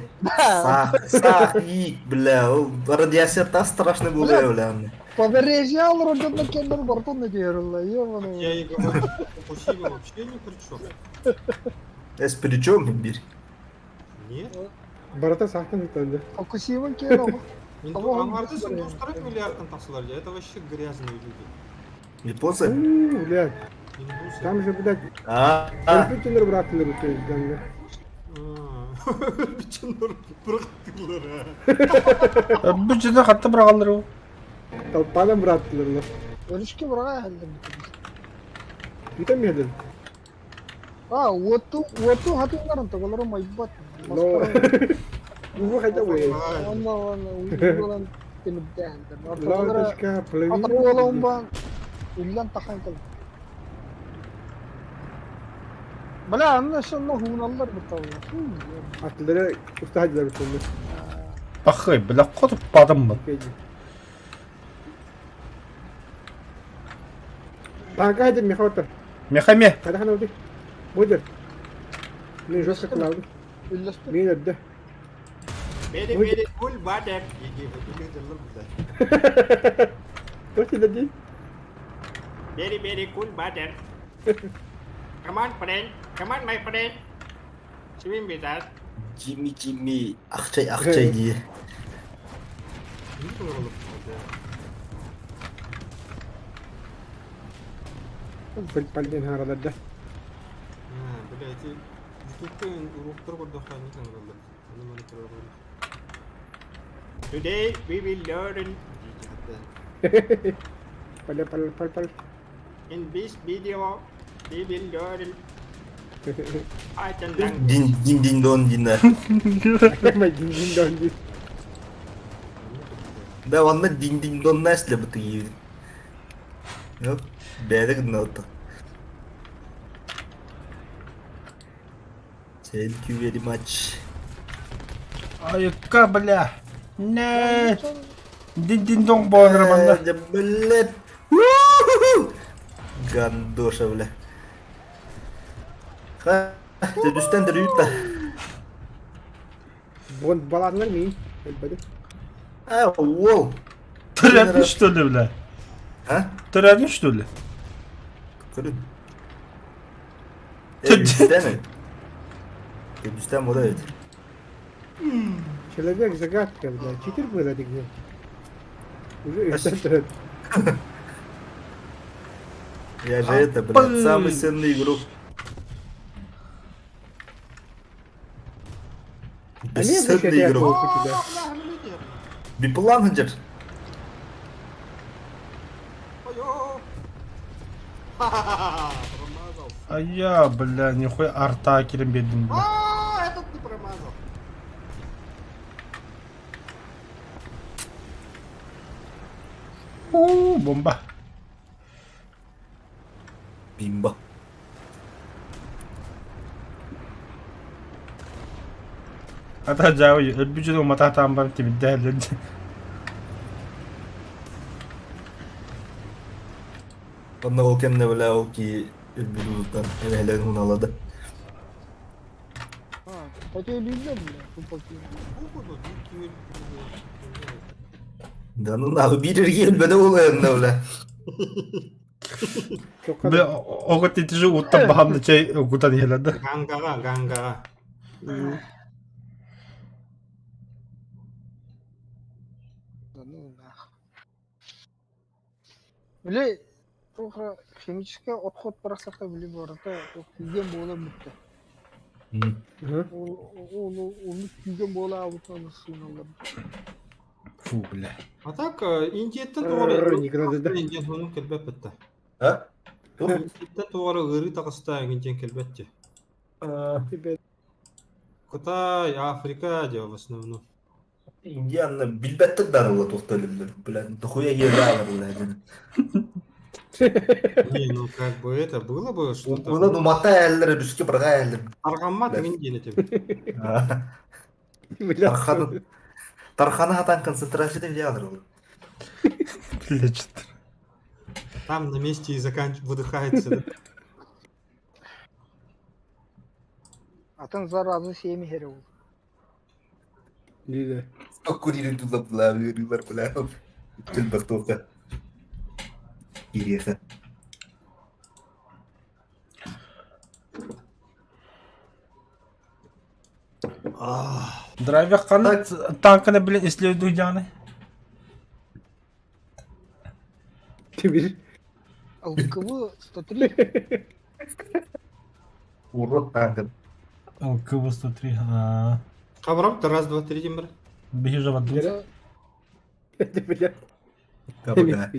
sah yik bile o radiyasyon ta страшно buluyor lan. Побережье родина кендер бартон не дерла, ёбаный. Я и говорю, Фукусима вообще ни при чем. Es при чем bir? Нет. Барата сахтан итанды. Фукусима кендер. Аңарды сондықтырып миллиардтан тапсылар. Это вообще грязные люди. Японцы? Блядь. Индусы. Там же, блядь, компьютер братылар өтөйдү. Bütün bıraktılar ha. Bu cidden hatta bırakalır o. Толпадан братылар. Өрішке бұрға әлдім. Витамин. Оту хатыңларын тұғылары майбат. Но. Bu kayda bu. Онда уйдылан теніпті әндір. Лауташка, Атыр плавин. олауын ба, үллен тақан кіл. Бля, анна шынна хуналар бұтауы. Atlılara usta hacılar bitirdi. Bakay, bile kodup badım mı? Tanka hacı Mihawata. Mekame. Kada hana oldu. Budur. Ne josta kılavdu. Үлләсті. Ne ödü. Beni full badet. Burada. Toki dedi. Very cool badet. Come on friend. Come on my friend. Swim with us. Jimmy akçay diye. Пальден хараlarda. Блядь, ютубтен уруктар көрдөк не каналдар. Today we will learn Pal. in this video we will learn Python language. Din don dinler. Ama dingin döndü. Ben onda din don nasıl bu gibi. Yok. Beğendik notu. Thank you very much. Ayıkka bля. Ne? Din dong boğanır bana. Jeblet. Gandosha bля. Ha, üstten de yut da. Bon balanlar mı? Elbette. Ha, wow. Türedin что ли, bля? Ha? Türedin что ли? Kırın. Üstten mi? Üstten moda evet. Человек загадка, бля. Читер было где? Уже это. Я же это, блядь, самый ценный игрок. А не Бесценный игрок. у тебя. Биплан Ханджер. Промазал. А я, бля, нихуя арта кирим бедим, бля. Этот ты промазал. Бомба. Бимба. Ata jawi, öbücü de mata tambar ki bir değerli. Onunla o kendine böyle o ki bir buluttan evhelen onu aladı. Пәтейлейді бля. Danın abi bir gelmedi olayında öyle. Çok Bля, o kadar titici uttan bahamda şey okutan yerlerde. Gangara. Бля, химический отход барасақта біле барата, күйген бола мүтті. Оны күйген бола абытаны сыйналар. Фу, бля. А так, индиеттен Никогда да. индиен оның келбет бітті. А? Индиеттен туғары ғыры тағыста индиен келбетте. Қытай, Африка де в основном. Индианны билбеттік дарылы тоқталылыр, блядь, дохуя еді алыр, блядь. Не, ну как бы это было бы что-то. Оны нумата әллері, дүске бірға әллері. Арғанма тегін дене тебе. Тарханы атан концентрация деп алыр ол. Бля, что-то. Там на месте и выдыхается. Да? Атын заразы семі хері ол. Лида. Сколько дирин туда плаваю, рыбар плаваю. Тіл бір тоқа. Иреха. Драйвер қаны танканы, блин, исследуй жаны. Тебе. ЛКВ 103. Урод танкын. КВ-103. Қабырап, раз, два, три, демір. Беги же в одну. Это, блядь. Кабыга.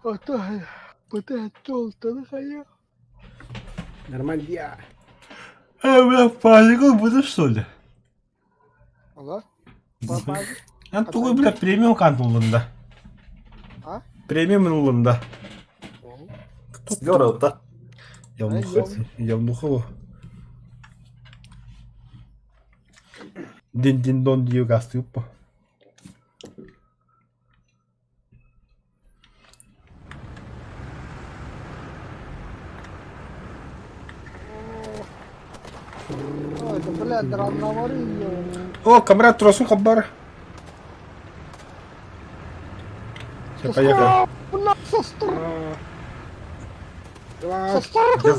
Ата, пытает толстый хая. Нормально. Бля, панику будешь, что ли? Ала? Папа. Тугой, бля, премиум кантулында. А? Премиум нулында. Здорово, да? Явнуха. Дин-дин-дон дию гасты упа. Это, блядь, драновары. О, камера троsun хабар. Все, поехали.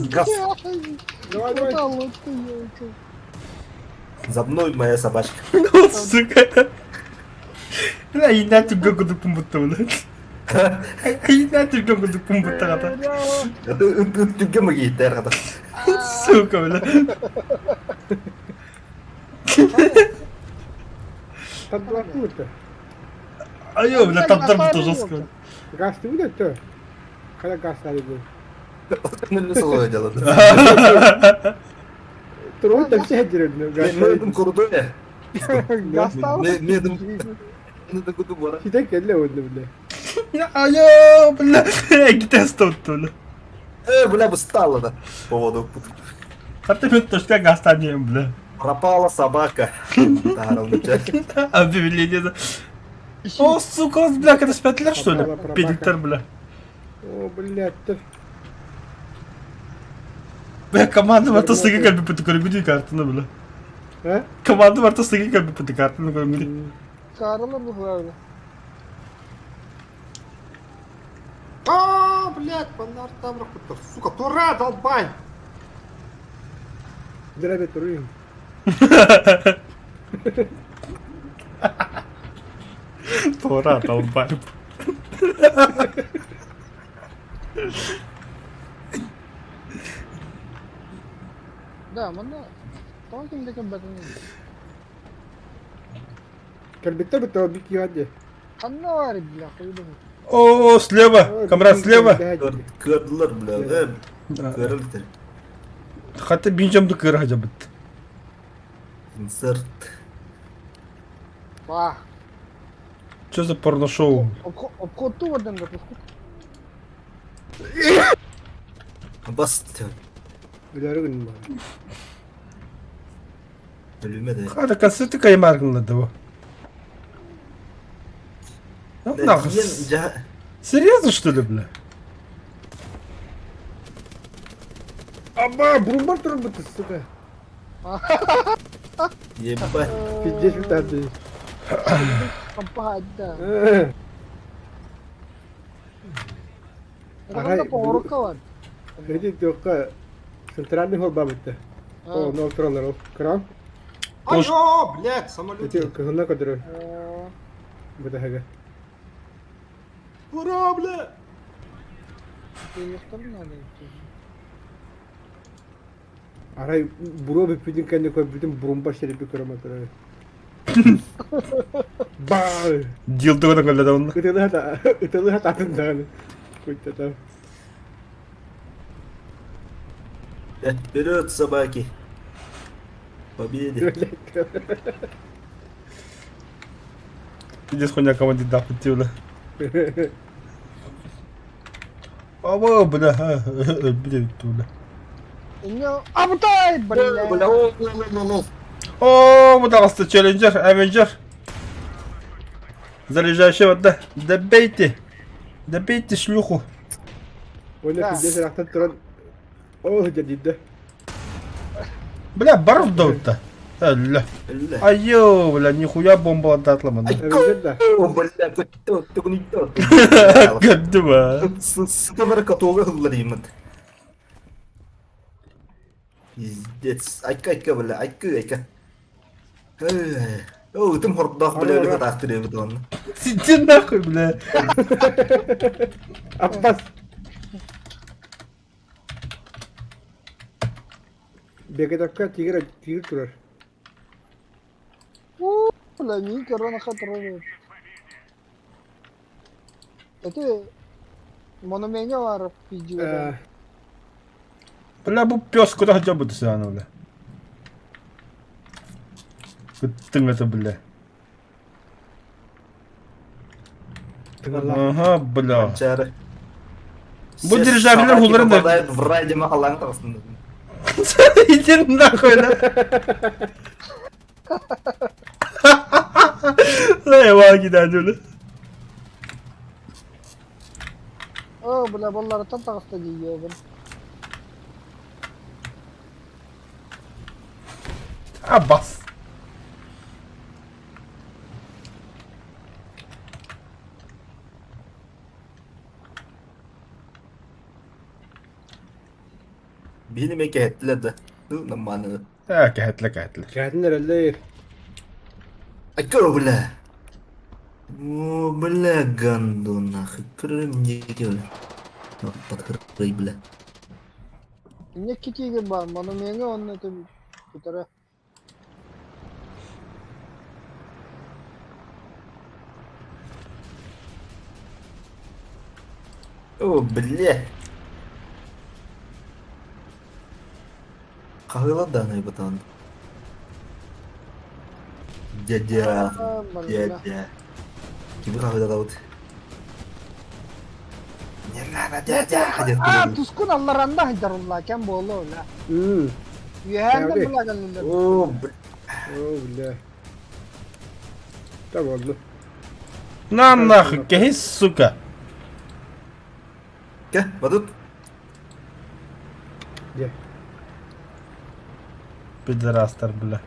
Газ. Давай. За мной моя собачка. Вот, сука. Ай, на тебя году пумбута, блядь. Ай, на тебя году пумбута, Түнге ме кейттер қада. сука, блядь. Там два пункта. Айо, бля, там торпы жестко. Газ ты будет, то? Когда газ надо будет? Нөлі солай делады. Трой да все деревня. Газ. Мен құрды не? Гастал? Медім күді бара. Сюда келе онда, бля. Айо, бля. Где стот-то, бля. Бля, бы стало да. Поводу. Как ты точно гастанем, бля. Пропала собака. Таралныча. Объявление, да. О, сука, у нас, бля, это спятлер, что ли? Пропала, Педиктор, бля. О, блядь, ты. Бля, команда var tasdiki kalbi pıtı görgüdü kartını bile. А? Команда var tasdiki kalbi pıtı kartını görgüdü. Карла бухали. А, блядь, фонарь там рахуттар. Сука, тура, долбай! Драбе турим. Тора, долбай. Да, мана. Там кимдеки бәтін. Кальбиттер бит бик яды. Қанна бар, бля, қойды. О, слева, камрад, слева. Көрділер, бля. Көрілдер. Хотя бинжамды кыр хажабыт. Инсерт. Ба. Что за порно-шоу? Обходту вардан да пуску. Баст. Билярын бар. Ölüme de. Хада концерты каймаргын да. Ну, нахуй. Серьезно, что ли, бля? Аба, бурумбар турбут, сука. Ебать. Пиздец вот это. Кампада. Это порка var. Реди только центральный хол бабыта. О, ну тронер. Кран. Айо, блядь, самолет. Эти кагана кадр. Буда хага. Ура, блядь! Telefonun nerede? Aray buru bütün kendi koy bütün burun başları bir kilometre. Bah. Yıldı kadar öyle onu. Italı hata atından. Koyta. Вперед, собаки! Победе! Здесь хуйня команде дохуттила. Ава, бля, бля, тула. İnyo. Abutay! Bля. О, пожалуйста, челленджер, авенджер. Заряжающего, да. Добейте шлюху. Oyna kudde taraftan duran. Oh jadidde. Бля, баров да. Ля. Айо, бля, нихуя бомба отдатлама. Evet de. Бля, кто не тот? Гаддума. Скамера катога хылларыймын. Пиздец. Айка, бля, айка. О, тым хордах, бля, өлі қатақтыр ебі оны. Сиди нахуй, бля. Abbas. Bir dakika tigir durar. Bля, не корона хатроны. Это монумент var videoda. Бля, bu пёс куда хотел бы ты сюда, бля. Ты это, бля. Ага, бля. Çare. Bu dirijabiler hulların da. Попадают в райде махалаң арасында. Иди нахуй, да. Ай, ваги да, бля. О, бля, баллары там тағыста дейгебін. Abbas. Benim eke ettiler de. Namanı. Ha, kahetli. Geldin herhalde. Айка, бля. О, бля, ганду нахуй. Крымники, бля. Вот подхрый, бля. Ne kitigi var, monumenti onun öte bir tara. О, бля. Қағиладан бұтан. Дядя. Дядя. Кімі қағилада бұд? Не надо, дядя. Tuskun Allah'ında hıcarullah ken boğulu ola. Hmm. Yühenden Abi. bula gelirler. О, бля. Oh bile. Tamam oldu. На нахуй, кехи, сука. Ке, бадут? Gel. Пидорастар, бля.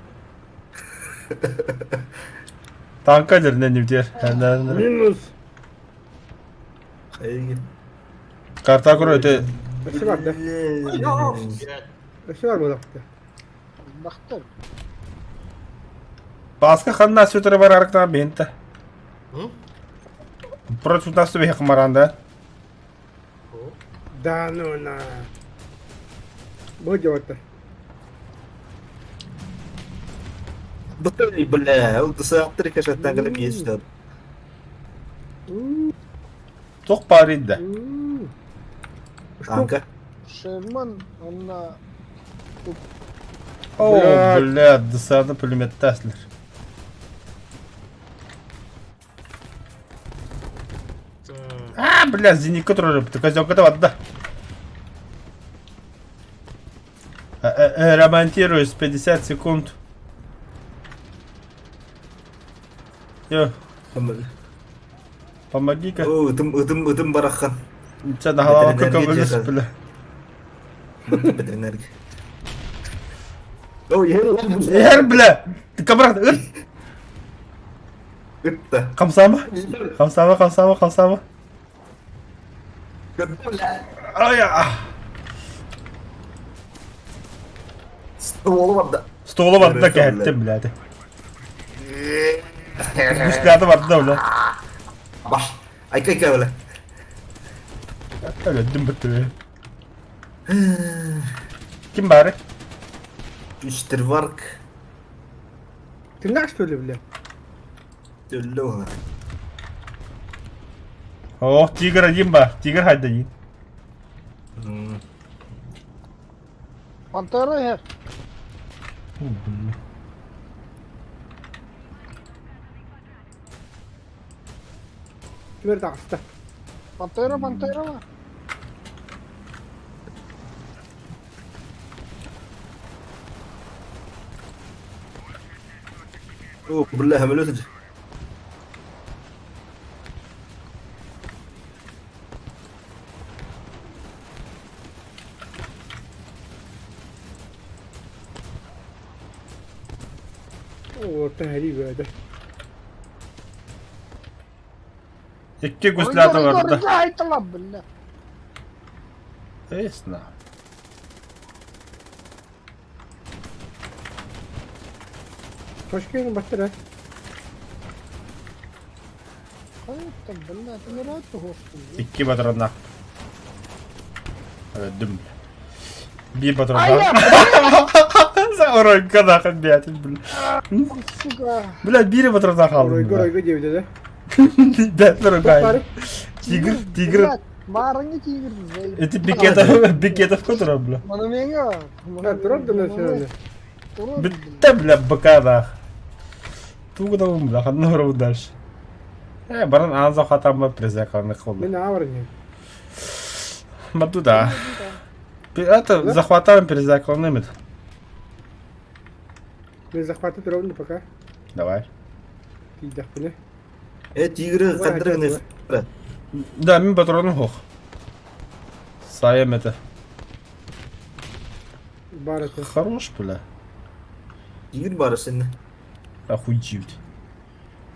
Танкадер не нефтер. Minus. Хайги. Картакур öte. Başı var da. Başı var mı da? Baktır. Басқа қандай сөтірі бар арықтан бенті. Против нас тебе хмаранда. Да ну на. Bu cevapta. Бутылый, бля. Ол дысаақтыр кашаттан кіліп ешті. Тоқ париді. Анка. Шерман onunla О, бля, дысады пулеметті әсілер. А, бля, зенитка тұрып, ты козёнка-то ватда. Ремонтируюсь 50 секунд. Йо, помоги-ка. О, ұтым бараққан. Че, нахалава көка Ветеринарге бөліс, жасады. бля. Ветеринарге. О, ел. Ер, бля, ты кабрак, ыр. Үтті. Қамсама. Ай, Столы варды. столы ватда кәтті, бляді. Güçlerde vardı da öyle. Баш. Айка, бля. Öldüm bitti. Kim bari? Üstürvark. Tırnak söyle bile. Döllü ona. Oh, Tiger yiyeyim bak. Tiger hadi yiyin. Pantera her. Ver de hasta. Pantera var. Oh, بالله hemen ötecek. Orta heri böyle. İki güçler de var burada. Orada aytılan billah. Esna. Hoş geldin Bahtır. Ayıttım billah. Ne rahat hoşsun. İki patronda. Öldüm. Bir patron Ay daha. ya. Sen oraya kadar kandiyatin bil. Suga. Bilal bir patron daha kaldı. Roygo roygo diyor de. Detler o Bari. gayet. Tiger. Billah, Marangı tiger. Eti bir kete patron bile. Mana menga. Ha duran da nasıl öyle. Bitti bile bakada. Tuğ da mı bile kanlı var bu ders. Baran ağzı hatamı prezekanlık oldu. Ben ne varım ya. Madu da. Это захватаем перезаконными. Ben захватı duran da пока. Давай. Tidak bu ne? Тигры қандырыңыз. Да, мен патроны хох. Саем это. Бар это. Хорош, бля. Тигр бар сені. Охуеть.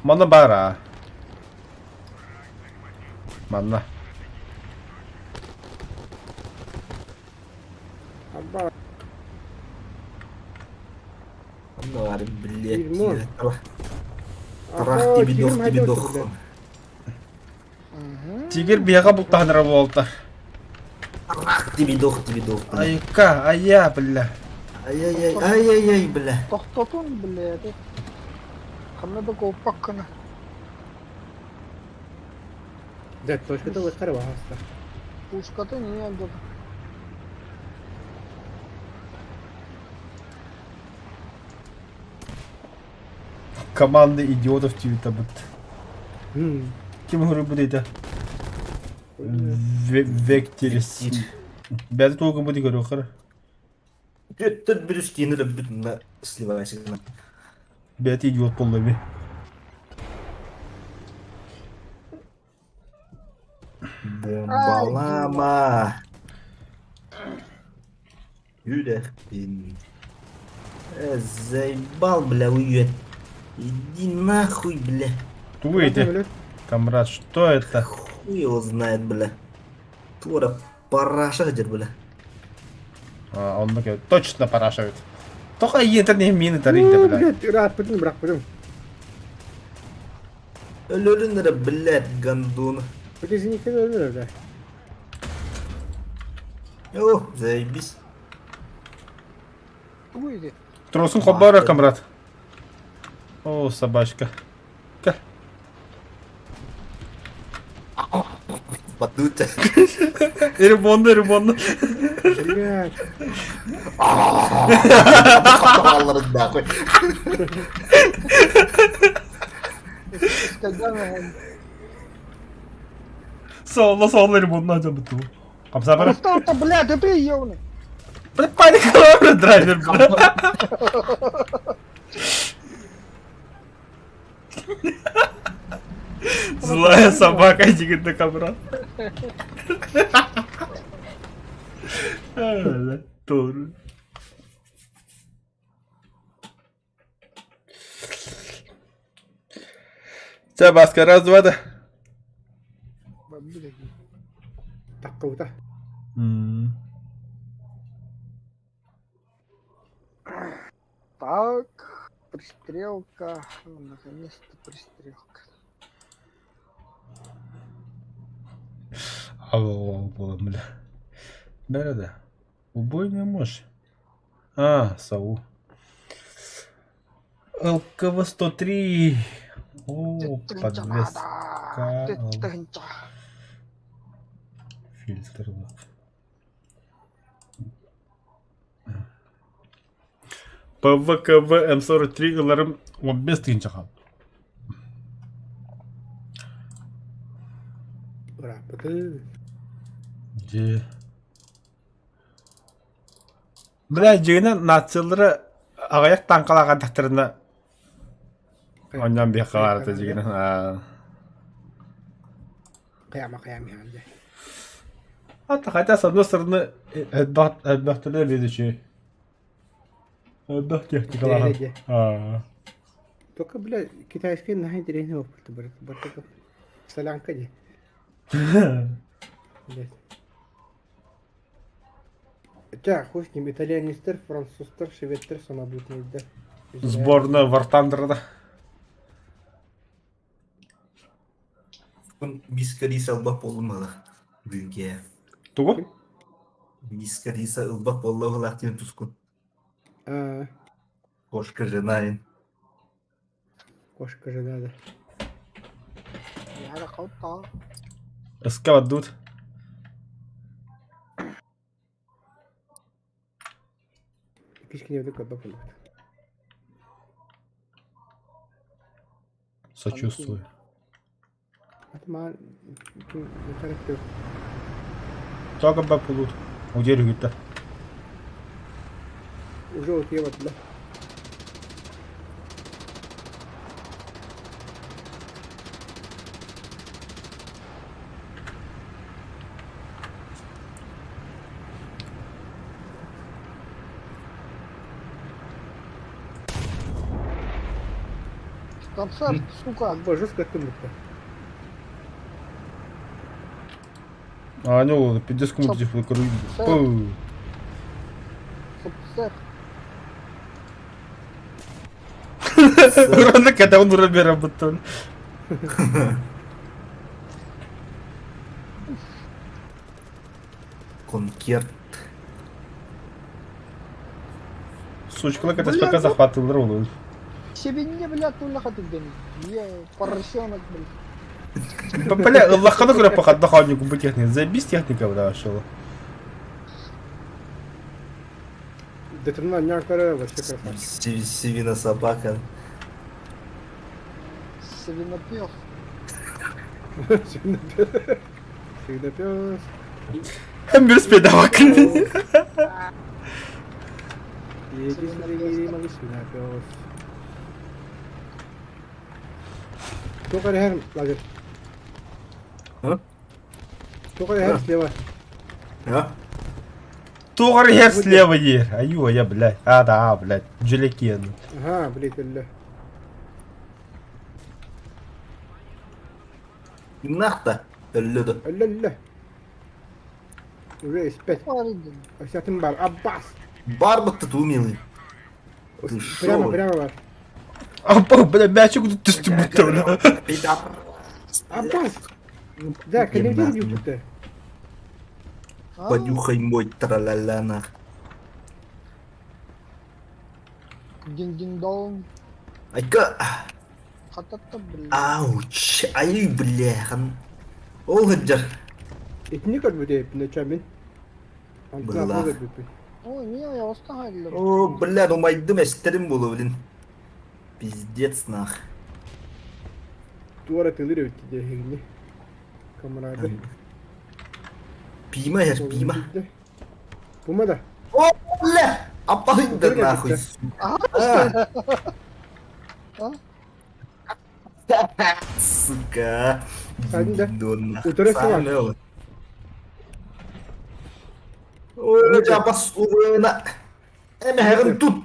Мана бара. Мана. Abba. Onlar блядь. Дерьмо. Трах Абба, тебе тигрим дух, тебе хайдет дух. burada. Тигр бега бултан работа. Трах тебе дух, тебе дух. Айка, ая, бля. Ай-яй-яй, ай-яй-яй, бля. Tohtotun billah. Kanna da kopak kana. Да, точка то выскара бахаста. Пушката не алды. Команда идиотов твита бут. Kim hırı bu dedi? Vektiris. Бәді тоғын бұды көрі оқыры. Götür bir üstüne de bütün slivaysın. Бәді идиот болды бе. Bombalama. Yürektin. Заебал, бля, уйдет. Иди нахуй, бля. Туй ты, камрад, что это? Хуй его знает, бля. Твора параша где, бля. А, он точно парашивает. Только это не мины тарить, бля. Блядь, rahat bıdım bırak bıdım. Ölürünlere, блядь, гандон. Ötesini kez öldür öyle. О, заебись. Уйди. Тросун хобара, камрад. О, собачка. Батута. Эрибонда. Блядь. Allah'ın nahуй. Сказано. Солла эрибонда acaba tu. Камсабара. Просто, блядь, это и ёвна. Бля, паникала, драйвер, бля. Злая собака, иди на камрад. Doğru. Все, Баска, раз, два, да. Dakika bu da. Так, пристрелка. Наконец-то пристрелка. Алло, бля. Береда. Убойный мощь. САУ. ЛКВ-103. О, подвеска. Фильтр. ПВКВ М43 ыларым 15 тиын чакан. Рапыты. Же. Бля, жегіне нациялары ағаяқ таңқалаған тақтырына оннан бек қаларды жегіне. Қияма яғында. Ата қайта с одной стороны әдбақтылы ледіші. Әдбақ техникалаған. Только, бля, китайский нахай деревне опыты бар. Солянка де. Хуш ним итальянистер, французтар, шведтер сама будет нейді. Сборная вартандырда. Мискариса ылбак болмалы. Бүгінге. Туғы? Мискариса ылбак болы ғылақ тен тұскын. Кошка жинайын. Кошка жена, да. Яда қалта. Эске ваддут. Кишкине вдруг отбапали. Сочувствую. Атма, не характер. Только бапулут. Удели гитта. Уже вот я вот, бля. Концерт, сука. Жестко тымытта. Аню, 50 минут типа круги. Концерт. Рано когда он уроби работал. Конкерт. Сучка, как это пока захватывал ровно. Себе не, блядь, туля хатыгден. Я поросенок, блядь. Бля, лохану говоря, поход на ходнику бы техника. Заебись техника, бля, шел. Да ты на някора вообще красавчик. Сивина собака. Свинопёс. Свинопёс. Мир спидавак. Едешь на малыш свинопёс. Кто коряхер, лагерь? Кто коряхер слева? Тугар хер слева ер. Аю, я, блядь. Да, блядь. Джелекен. Ага, блядь, ля. Нахта. Өллөдө. Ля. Уже спять. Париден. Осятым бар. Аббас. Бар быкты тумилый. Ты шо? Прямо бар. Апа, бля, мячик тут ты что бля. Аббас. Да, коннектор не будто. Понюхай мой тралаляна. Динг-динг-донг. Айка. Хатата, блядь. Ауч. Ай, бляхан. Ол ғыджар. Этник от будет ночами. Была. Ой, не, я устал. О, бля, ну майдым эстерим болу, блин. Пиздец, нах. Туара тылыры өтті де камарады. Пима, я пима. Пума да. О, бля! Аппахынды нахуй. Сука. Утыры Ой, жабас уйна. Эмэхэгэн тут.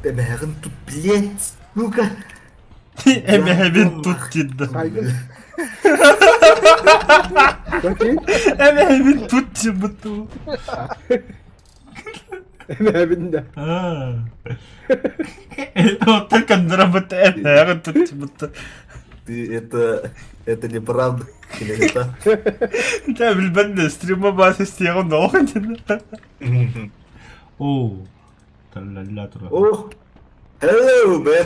Эмэхэгэн тут, блядь. Ну-ка. Эмэхэгэн тут тидда. Сайдын. Bakayım. Эмэхэгэн тут тибуту. Emebin de. Отыр кандыра быта эмэхэгэн тут тибуту. Это неправда. Или это? Да, بالبند стрима باس استيغن دوغن. اوه. لا ترى. Oh, hello man.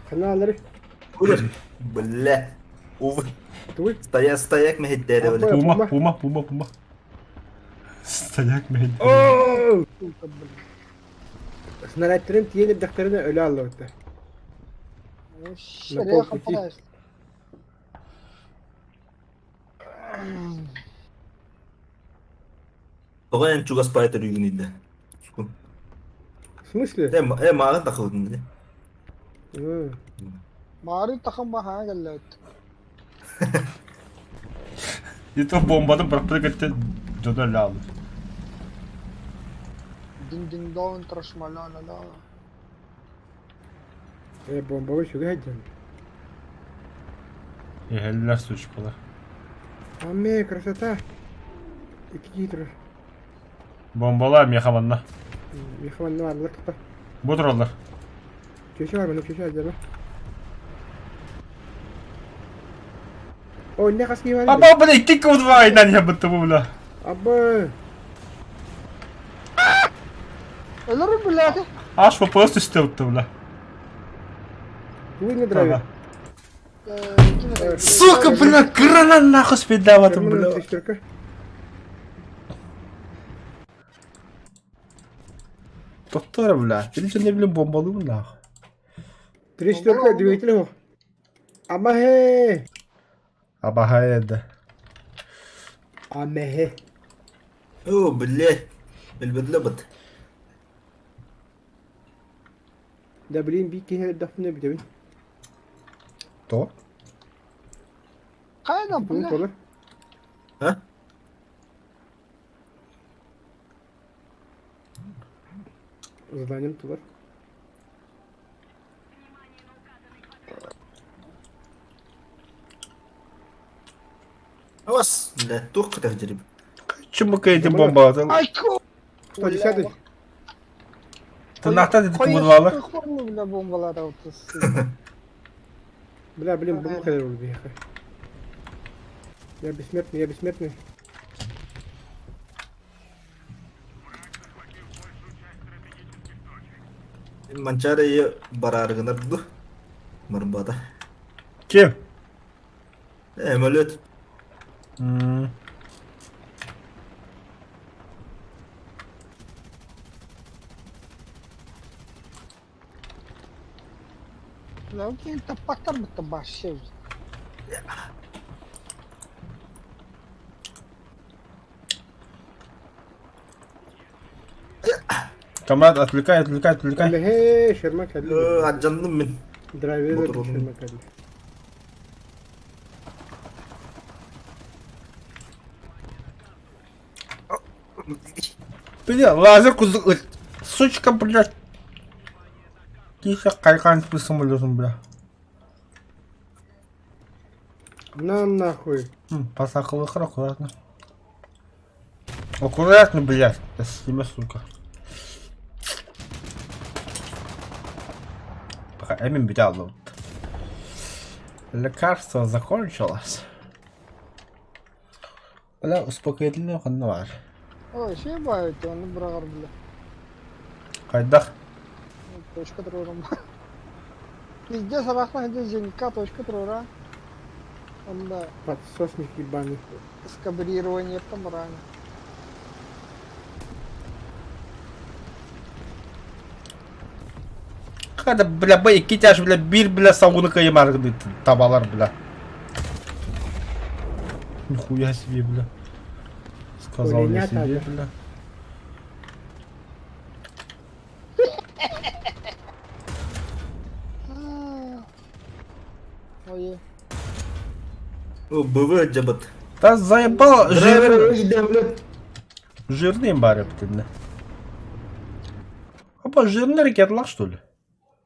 Kanalları. Udah, belah. Tuh. Стояк мехеддере öyle. Пума. Стояк мейд. Oo! Snaratların tiyeni daktarını öyle Allah'ta. Şuraya kapatayız. Тоғай чуга спайтер үйгінейді. В смысле? Маған тақылдың де. Mağarı takım bak ha geldi. Это бомбадан бірақ бір кетті жодал алды. Ding ding dong terus malah lala. Bomba şu gayet. Heller сучкалар. Аме, красота. İki giydir. Бомбалар мехаманна. Mihvan ne var burada kapa. Будыралар. Köşe var benim köşe acaba. O ne kaskı var? Аба, блядь, ты кого два на не бытову, бля. Abba. Ölürüm bile. Аж вопрос üstte bля. Bu ne driver? Сука, бля, крана нахуй спидаватым, Terminal бля. T4. Доктор, бля, ты что не блин бомбалу, нахуй. T4 двигатель o. Ama he. Абахаэда. Ama he. О, блядь. بالبدلبت. Da bileyim bir kere dafını bir de. То? Kayda Bu bu kola. Ha? Zadanım tutar. Авас, блядь, тух тахджириб. Чему какая-то бомба? Ay ko. Hadi hadi. Ты нахта dedi kumurvalı. Koyun bile bombalar ortası. Bla bileyim bu kadar olur bir yakı. Ya bismetni ya bismetni. Манчарайы барарыгынар ду. Мырбада. Kim? Эмөлөт. Lan ki tapaklar mı tabaşı? Камрад, отвлекай. Ama he şırmak hadi. Аджандым мен. Driver'e de Motor şırmak hadi. Бля, лазер кузык. Сучка, блядь. Киса кайкан с самолетом, бля. На нахуй. Посахал их аккуратно. Аккуратно, блядь. Я с тебя, сука. Пока Эмин бедал. Лекарство закончилось. Бля, успокоительный ханвар. Ой, şey bayıt onu bırakır bile. Кайдах. Точка дрожим. Везде сарахна, где зенька, точка дрора. Он да, Подсосник ебаный. скабрирование там рано. Hadi bля, bu iki taş bile bir bile savunu kıymardı tabalar bile. Нихуя себе, бля. Сказал я Хуйня себе, такая. бля. Ой, О, БВ джабат. Да заебал, Драйвер өйдем, блядь. жирный бары птенне. Опа, жирный ракетлах, что ли?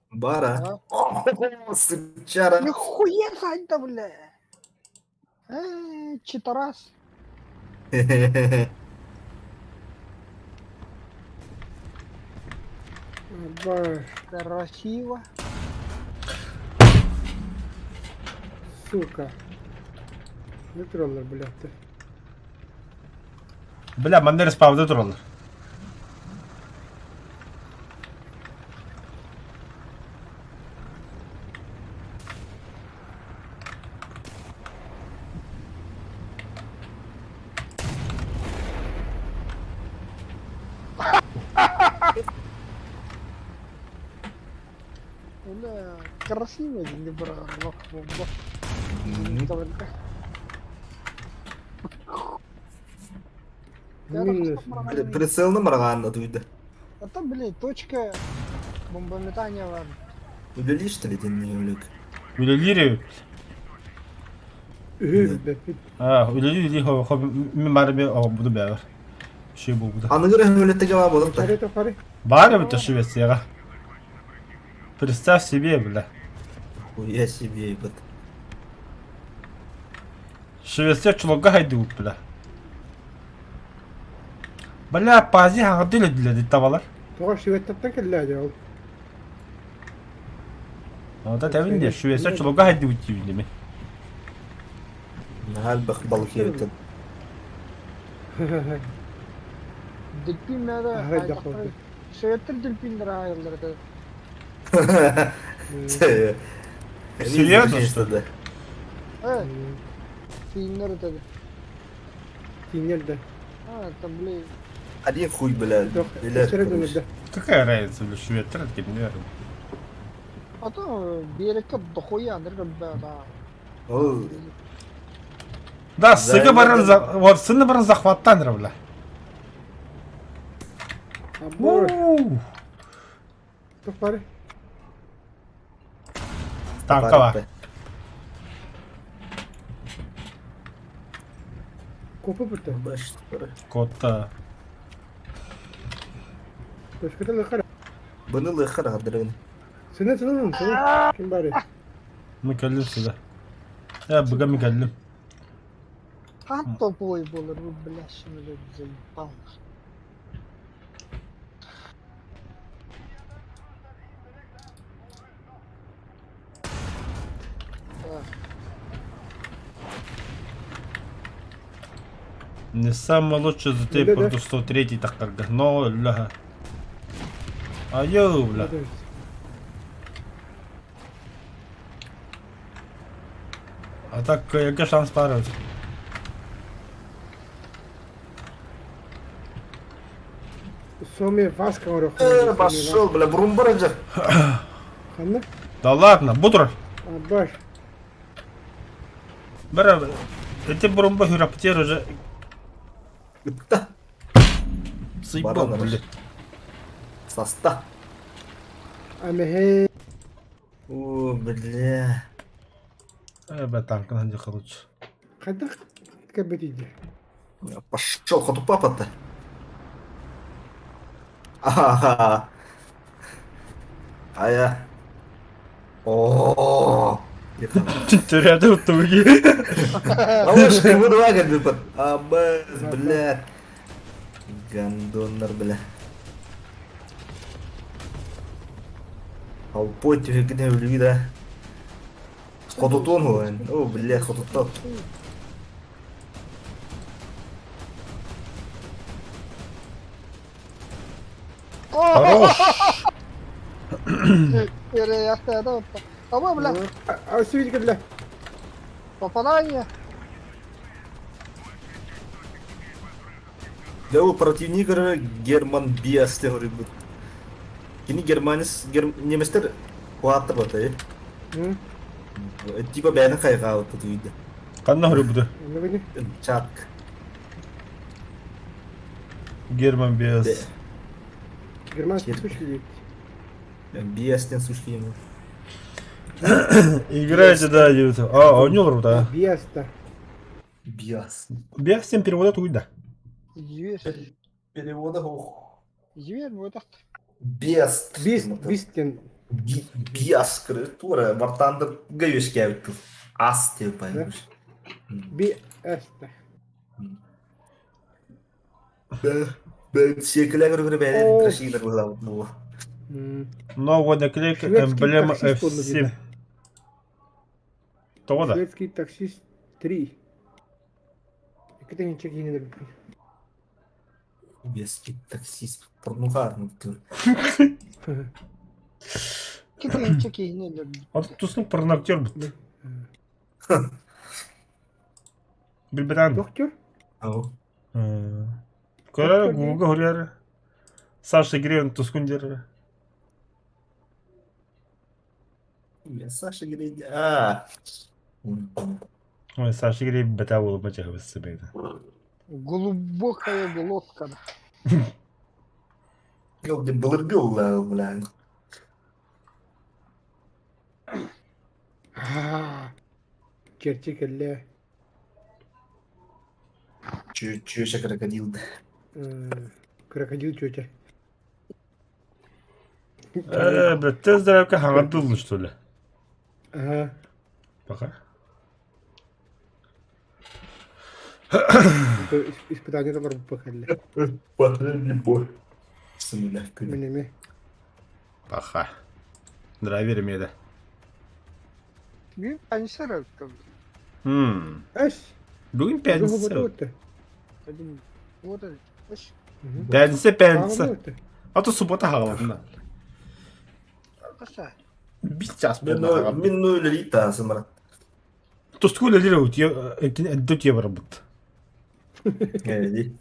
Бара. О, сычара. нихуя сань-то, бля. Читорас. Абба. Красиво. сука. Ne troller bilattı. Бля, мандер спавда туралар. Бля, красиво не брал. Только. Минус. Прицелны мырғанды дуйды. Это, блядь, точка бомбометания var. Үлелиш тіледен не өлік. Үлелири. Ühür. Үлелири хо мен марбе буду бәвер. Şey bu da. Анығыры өлеттіге ба болықты. Tare tafari. Бар это Швеция. Представь себе, бля. Уя себе ебет. Швеция чулга хайду, бля. Бля, пази хагадылы дилди тавалар. Toğa şivettaptan kellerdi al. Ада тавин де Швеция чулга хайду үтү ми. Нахал бақ балық ебеттен. Delfinlere Evet, yapalım. Şöyle delfinlere ayırlardı. Серьезно, что ли? Evet. Filmleri tabi. Tingeldi. Ha там, блин. Один хуй, бля. Yok. Билер, Esere короче. dönüldü. Какая разница, бля, Швеция, bilmiyorum. А то берега дохуя, да. Ол, Да, сыгы барын вот сыны барын захваттан, бля. Abur. Tafari. Tanka var. Kopu bitti. Baş, para. Kotta. Başka da kara. Bunu lıkır adırın. Sene mı? Kim bari? Mükellem size. Ya bugün mükellem. Hatta boy bulur bu bileşimle bize yıpalmış. Не самый лучший за ты против 103 так как но ля. Айо, бля. Hadi. А так який шанс парить? Соми Васка var. Пошел, бля, бурун барacak. Kanlı. Да ладно, бутур. Baş. Бара. Эти бромба хираптер уже Gıtta. съебал, Баран, бля. Саста. Ama hey. О, бля. Бля, танк надо лучше. Kadar kabediydi. Пошел, хоту папа-то. Ага. А я. О. Тюряды утуги. Ловушка, буду вагать, выпад. Абаз, блядь. Гандонер, бля. Алпой тюрегіне өлігі да. Ходутон ғой. О, бля, ходутон. Хорош. Вероятно, да. Ama bля, Asıl gel. попадание. Да, у противника Герман Биас те говорит. Кини Германис, неместер куатты бата, Hı? Типа бәйні қайға ауытты дейді. Қанна хөрі бұды? Ne beni? Чатк. Герман без. German tutmuş gibi. Биастен сушки ему. Играйте, да, идет. А, не лру, да. Biasta. Биас. Без всем переводят уйда. Зверь. Перевода ох. Зверь, вот так. Биаст. Bisten. Биас креатура. Вартанды гайыш кәбітті. Ас деп байымыш. Biasta. Бәйт секілі көргірі бәйден трашилер бұл. Новый наклейка, Шведский эмблема таксист он F7. видно. Тоғыда. Шведский таксист 3. Екі тегенше кейінедер. Беский таксист. Порнугарный тур. Чеки не люблю. От тусын порноактер бұд. Білбетан. Доктор? Ау. Көрі Гуга хүрері. Саша Гревен тускундері. Я Саша Грейди. Ой, Саша Гревен бәтә болып бәчәгі бісі бейді. Глубокая глотка. Гел где былыргыл, блядь. Черчик әлі. Чё крокодил. Крокодил чөче. Бәтті здравка хаңады ұлы, что ли? Ага. Пока. Испытание бар бұл әлі. Последний бой. Сымыля. Менеме. Пока. Драйвер емеді. Bir pencere öptüm. Әш. Бүгін Жоғы пәнісі. өтті. Dedim o da hoş. Пәнісі. Аты суббота хағаларында. Kısa. 5 час Мен болды. нөл лита сымрат. Тускуля лира өтте тие бар бұд. Ди.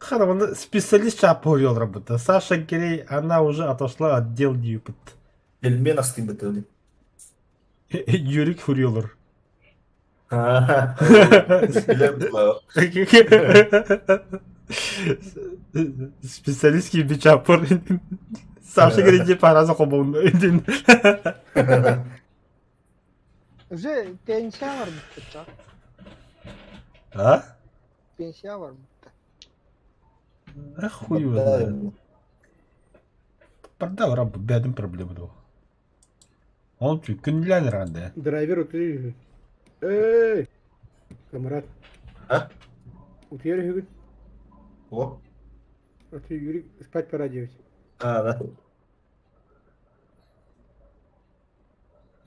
Қарағанда специалист чапы өлі бұд. Саша Грей, она уже отошла отдел дей бұд. Элмен астын бітті. Юрик Фурьолор. Специалист gibi çapır. Savaşa gelince parası kopuğunda ödün. Öze pensiya var burada. Ha? Pensiya var burada. Хуй его знает. Продал рабу, бедным проблема был. Он чуть күнләнер анда. Драйвер өтті. Эй! Камарат. А? Утері хүгін. О. Өтті Юрик спать пора девать. Да.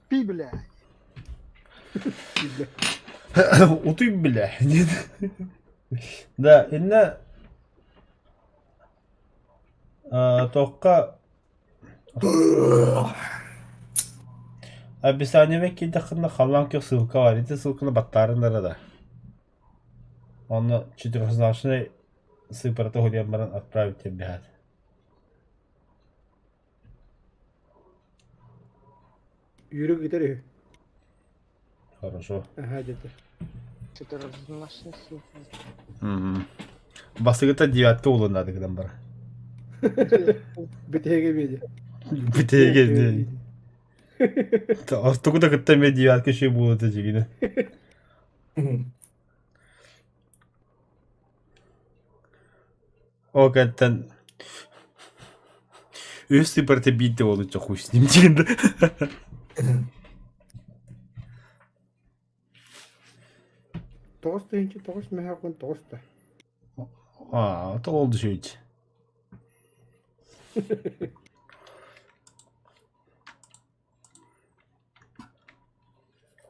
Pi bile. Утуй, бля. Нет. Да, инна тоққа описание кейде қында қалан кең ссылка бар еді, ссылканы баттарында да. Он четырехзначный сыпараты хулиан баран отправить тебе. Юрик кетері. Хорошо. Ага, деді. Четырехзначный ссылка. Басыгыта девятка улынады кыдан бар. Бітеге беді. Бітеге не. Астугуда кытта мен девятка шей болады жегіне. О, кәттен өз сыпарты бейді олы жоқ хуй сним дегенді. Тоғыз тегенше тоғыз мәхақын тоғызда. То oldu şey hiç.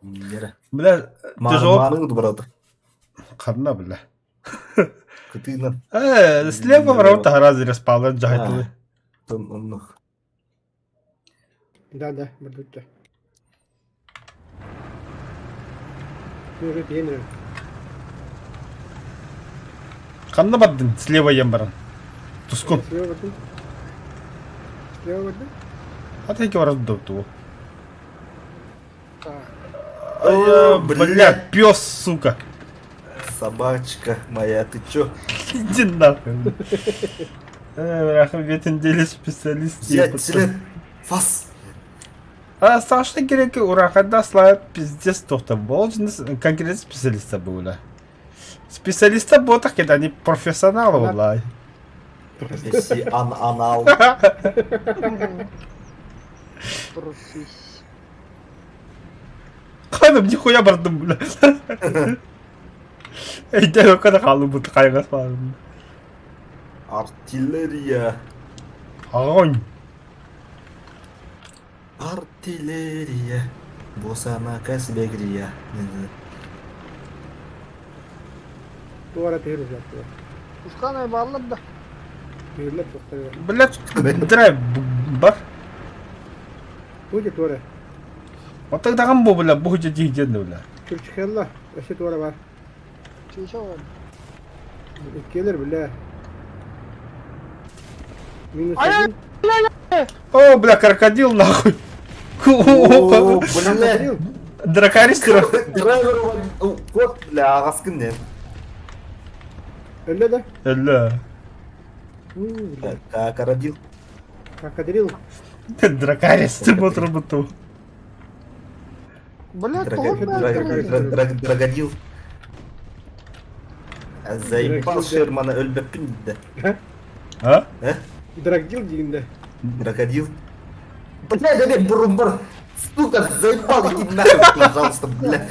Бля, тяжело. Маның брат. Қадна, бля. Кытыйнан. Слева ворот разы распалын жахайтылы. Да, бір бүтті. Юрик ені. Қадна бардың, слева ем баран. Тускун. Слева бардың. Слева бардың. Ата еке баран допты. Бля, пес, сука. Собачка моя, ты чё? Иди нахуй. Бляха, ветіндегі специалист. Взять, фас. Сашта керек урахада слайд пиздец тоқтам. Бұл жыныс конкретно специалиста бұла. Специалиста ботақ кеді, они профессионалы бұла. Профессионал. Профессия. Қайным, нихуя бардым бұла. Әйден өкіні қалым бұты қайғас бағым. Артиллерия. Огонь. Артиллерия. Босана Касбегрия. Duvara tehir uzattı. Ушканы bağladı da. Tehirler toxtayı. Блядь, драйв бар. Bu git duvara. Отагдаган бу бля, бу жижиг жен бля. Türk çıkarla. Eşit duvara var. Çeyşe var. Gelir bile. Minus Ay, 1. О, бля, крокодил нахуй. О, блядь. Дракарис Драйвер вот, бля, ағаскын не. Öyle de. Элла. Крокодил. Krokodil. Дракарис ты мотор. Блядь, тоғын Драгодил. Заебал Шермана өлбеппін дейді. А? Dragdil diyinde. Крокодил. Бля, да бурумбар. Сука, заебал, иди нахуй, пожалуйста, бля.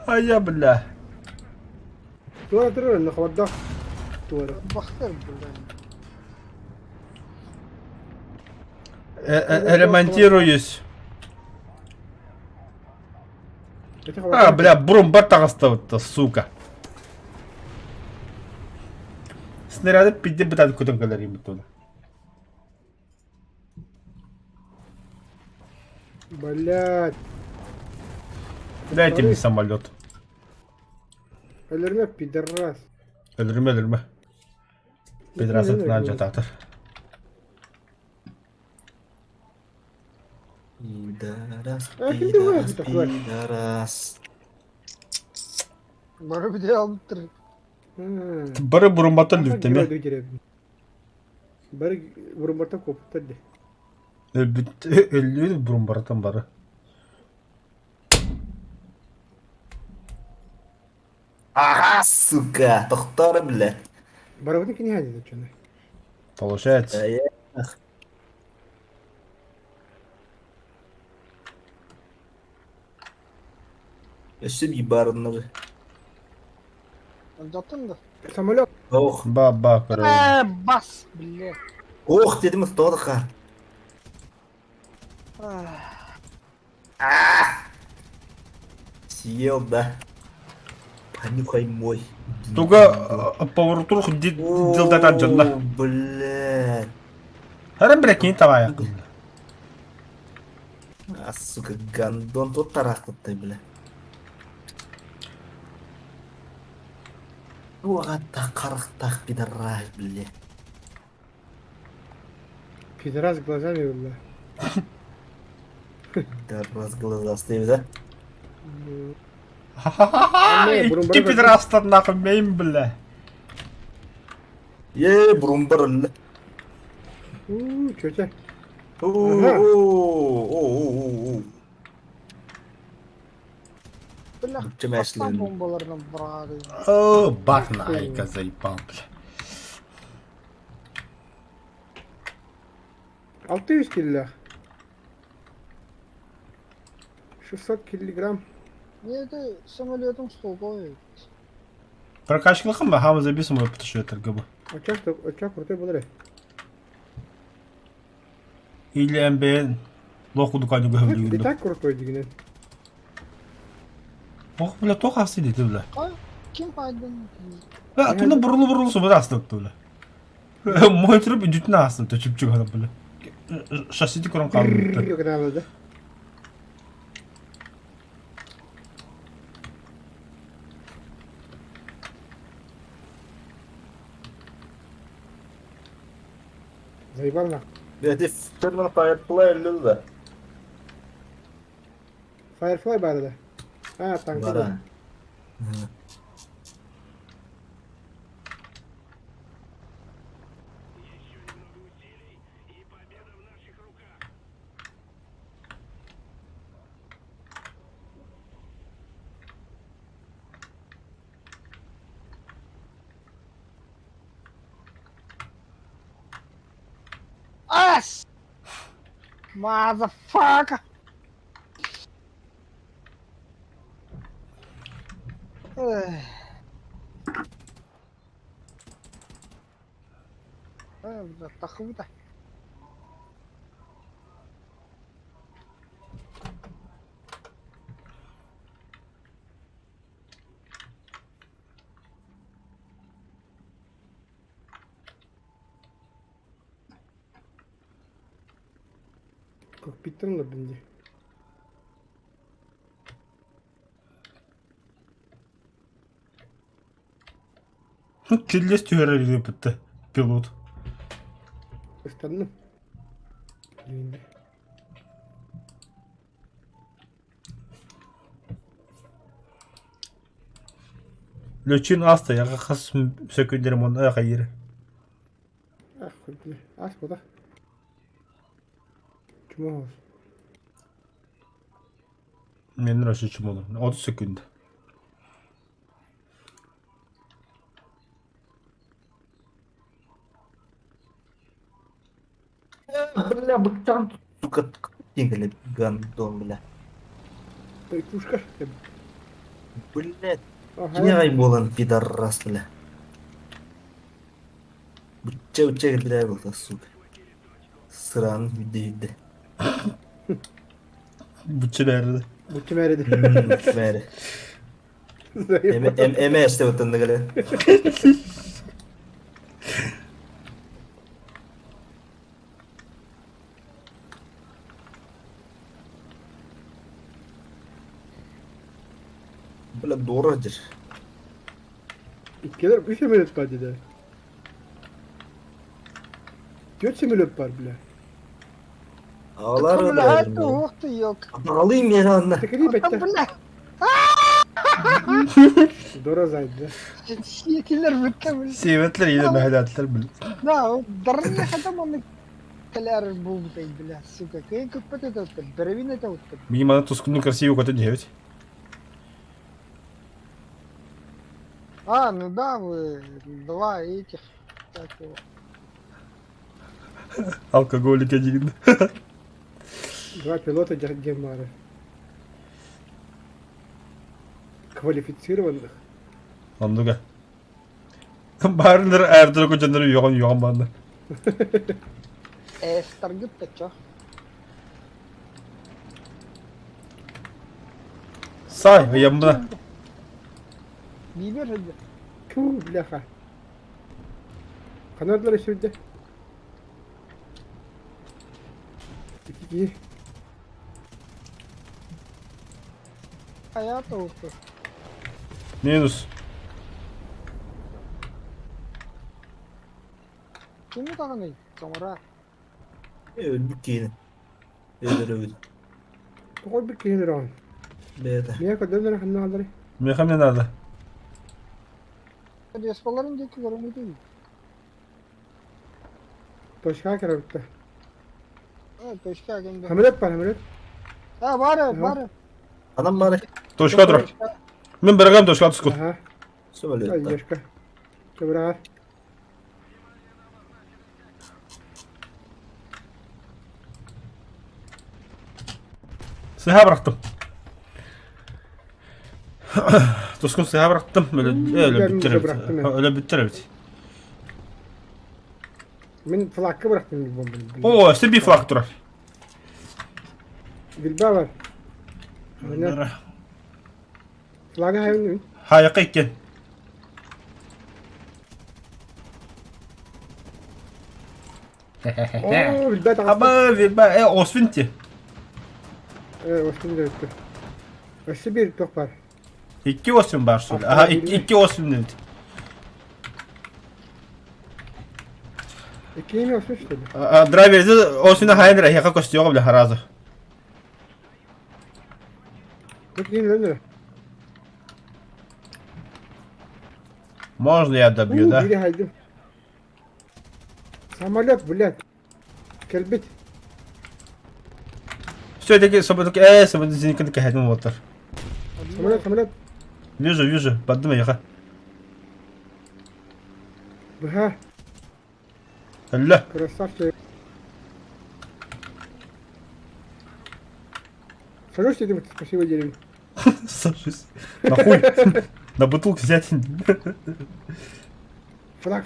А я, бля. Duvara durur önüne havada. Duvara. Baktır buradan. Ремонтируюсь. Öte А, havada. бля, брумба тағыстауытты, сука. Снаряды пиздец бітады көтіңкілер емітті. Блядь. Дайте мне самолет. Ölürme pidorras. Өлірме. Пидрасын тынан жататыр. Пидорас, Şimdi bu пидорас, bir taklar. пидорас. Bana bir de alıp dur. Бірі бұрымбатын дүртеме. Bari vurumbarta koptu de. Өллүйді бұрымбарatan бары. Ага, сука, тоқтары, бля. Барабанки не хадит отчаны. Получается. Өсіп ебарынығы. Anlattın da. Самолет. Ох, Ба, короче. Bas. Блядь. ох, дедіміз тоғдыға. Съел, да. Понюхай мой. Туга поворотурух дилдатан жонна. О, блядь. Харам брекин тавая. А, сука, гандон тут тарақтыттай, бля. Уағатта қарықтақ пидорай, бля. Пидорас глазами вылла. Пидорас глазастый, да? Ха-ха-ха! Икки пидорастан нахуй мейм, бля. Бурумбар, бля. Чё? О-о-о-о-о-о. Бля. Bütçe meşlerini. Aslan bombalarına bırakayım. О, бах нахуй, заебал, бля. 600 kilo. 600 килограмм. Nerede самолетом стол koy. Прокачкалыққа ма? Хамыз әбесім өп тұшы өтіргі бұ. Очак крутой болар. Или әмбен лоқу дұқаны Не көмілігінді. так крутой дегенен. Оқ, бля, тоқ асты дейді, бля. Kim paydın? Бля, тұнда бұрылы сұбыр астықты, бля. Мой тұрып үдітіні астықты, чүп-чүк ғана, бля. Шасиді көрін қалдықты. Yok herhalde. Заебал на. Dedi Firman Firefly öldü de. Firefly bari de. Ha tankı Var da. ha. As! Motherfucker! Takım da. Bitti onlar bence. Тиллес түйәрәлге бітті. Пилот. Istandım. Yine. Löçün asta yaga khas sökündürüm onu ayağa yeri. Ah koydu. Aç bu da. Cuma olsun. Менин рашычым olur. 30 секунд. Бля, быктан, сука, тигли, гандон, бля. Тушка. Блядь, Ага. не ай болан, пидорас, бля. Быча бля, был, сука. Сран, види. Bütçe nerede? Bu kim eridi? Ver. Eme işte otundu gale. Bля, doğrudur. İlk gelir 3 milyon var dedi. 4 milyon var bile. Ağlar Kımla öyle. hatta vakti yok. Alayım ya anla. Tekrar bekle. Bıla. Doğru zaydı. Şekiller bitti. Sivetler yine mehelatlar bile. Da, darın hatta mamı keler bu bile bile. Suka kıyın kıpıtı da uttı. Berevine de uttı. Benim bana Tuskун'un красивый коты 9. А, ну да, вы два этих. Так его. Алкоголик один. Два пилота Гемара. Квалифицированных. Anladık. Barınları Erdoğan kocanları yoğun bana. Старгып то чё? Say, yanımda. Бибер же. Тьфу, бляха. Kanatları sürdü. İki. Hayata uttı. Minus. Kimi tanımay? Kamera. Öldük yine. Öldür. Koy bir kere on. Beyda. Niye kadar da kanalları? Mekam ne nerede? Respaların deki görünmü değil. Toşka kere bitti. Evet, peşka geldi. Hamilet var hamilet. Ha, var. Anam bari. Toşka dur. Ben bırakayım Toşka Tuskun. Aha. Ay Söyle. yaşka. Kıvrar. Silah bıraktım. Tuskun silah bıraktım. Öyle Ben bitir. de bıraktım ya. Öyle bitir evet. Ben flakı bıraktım bir bombayı. Oo, işte bir flak durar. Bilba var. Aynen. Flakı hayvan Hayaka iken. Oo, bilba da. Ama ben Osvinti. Evet, Osman da bitti. Başka bir top var. 2 Osvin var şöyle. Aha 2 Osvin evet. İki mi Osman işte? Driver'de Osvin'e hayır yaka koşuyor bile harazı. Bak yine döndür. Можно я добью, да? Biri haydim. Самолет, блядь. Kelbit. Все-таки событок, событок кахетим вот. Самолет. Вижу, подумай, яха. Бха. Алло. Красавчик. Сажусь этим, спасибо деревья. Сажусь. Нахуй. На бутылку взять. Флаг.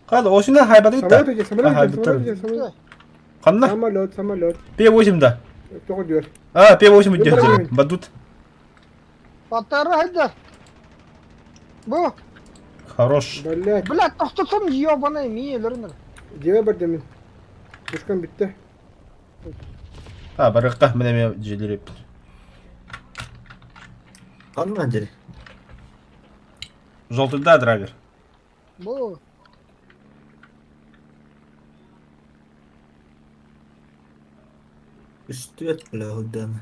Hadi o şimdi haybatı Самолет gitti. идет, самолет Ага, идет, самолет. Kanla. Самолет. P8 da. Кто идет? P8 Yok, gidiyor. yok. Badut. Patları hadi. Bu. Хорош. Блядь. Блядь, toxtatsam yiyor bana yemeği ellerini. Диve bir demin. Kuşkan bitti. А, барыққа менеме желереп. Қаннан жері? Желтый, да, драйвер? Бұл. Üstü et bile hıdan.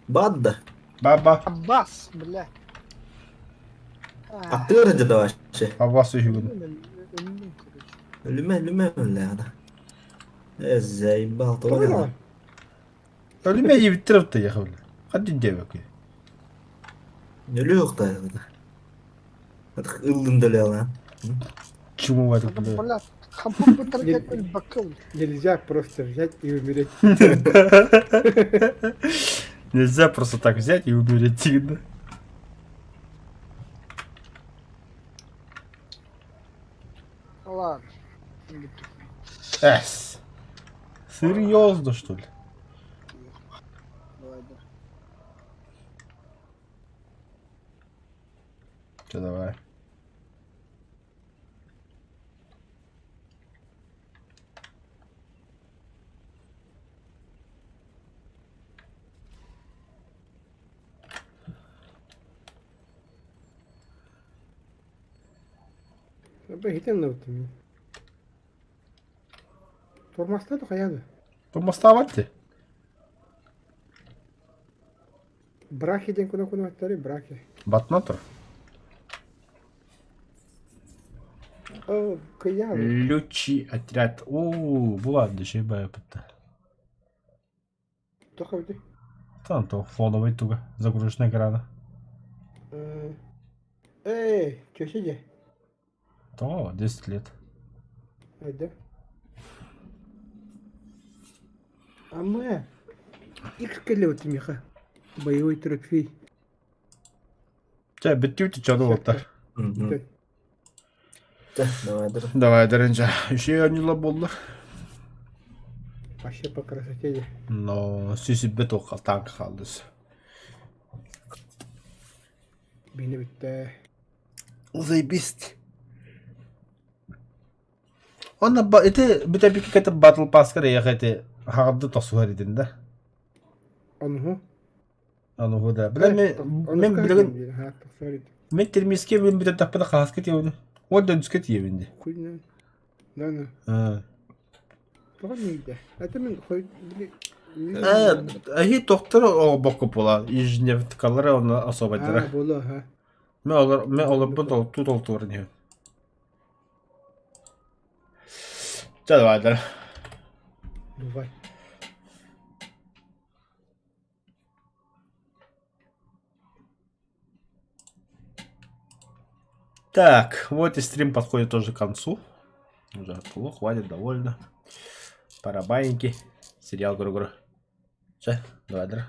Badda. Баба. Аббас, бля. Attı öğrenci de var şey. Бабасы үйгін. Ölüm, короче. Ölüme öyle ya. Езей балты Тоже ойнаған. да? Өліме ебіттіріпті яқы білі. Қадын деп өкі. Ölü yok da ya. Artık ıldın döle lan. Чему в этом Надо, бля? бля, компот поторгать бакал. Нельзя просто взять и умереть. Нельзя просто так взять и умереть тигно. Ладно. Эс. Серьезно, что ли? Давай, да. Че, давай. Бля, hitен өттім. Тормастады қаяды. Помоставать? Брахиден күні өттері, брахи. Батнатор? О, қияды. Лючий отряд. О, Влад, еще и бэпэта. Тоқа өте. Там то фоновый туго. Загрузочная экрана. Көшеде. То, 10 лет. Айда. Ама, X келе өтім еқа. Боевой трофей. Че, бітті өте чаdı оттар. Давай dur. Давай, дәрінжа. Еще анила болдыр. Вообще по красоте де. Но сүйсіп бет оқал танк қалдыз. Бені бітті. Заебись. Оны это бите bir какая-то батл пас кара я эти хагды тосуар идин да. Анху. Аны хода. Мен билген мен термиске мен бите таппада каас кет ебин. Одан түскет ебинди. Күйнен. Дана. Тоға нейді. Это мен қой... Ахи доктор о бокко пола. Ежедневно калары оны освободира. Болу, ха. Мен олар бұл тут олтуар не. Давай, да. Давай. Так, вот и стрим подходит тоже к концу. Уже плохо, хватит, довольно. Парабайники. Сериал Гру-Гру. Че, давай, да.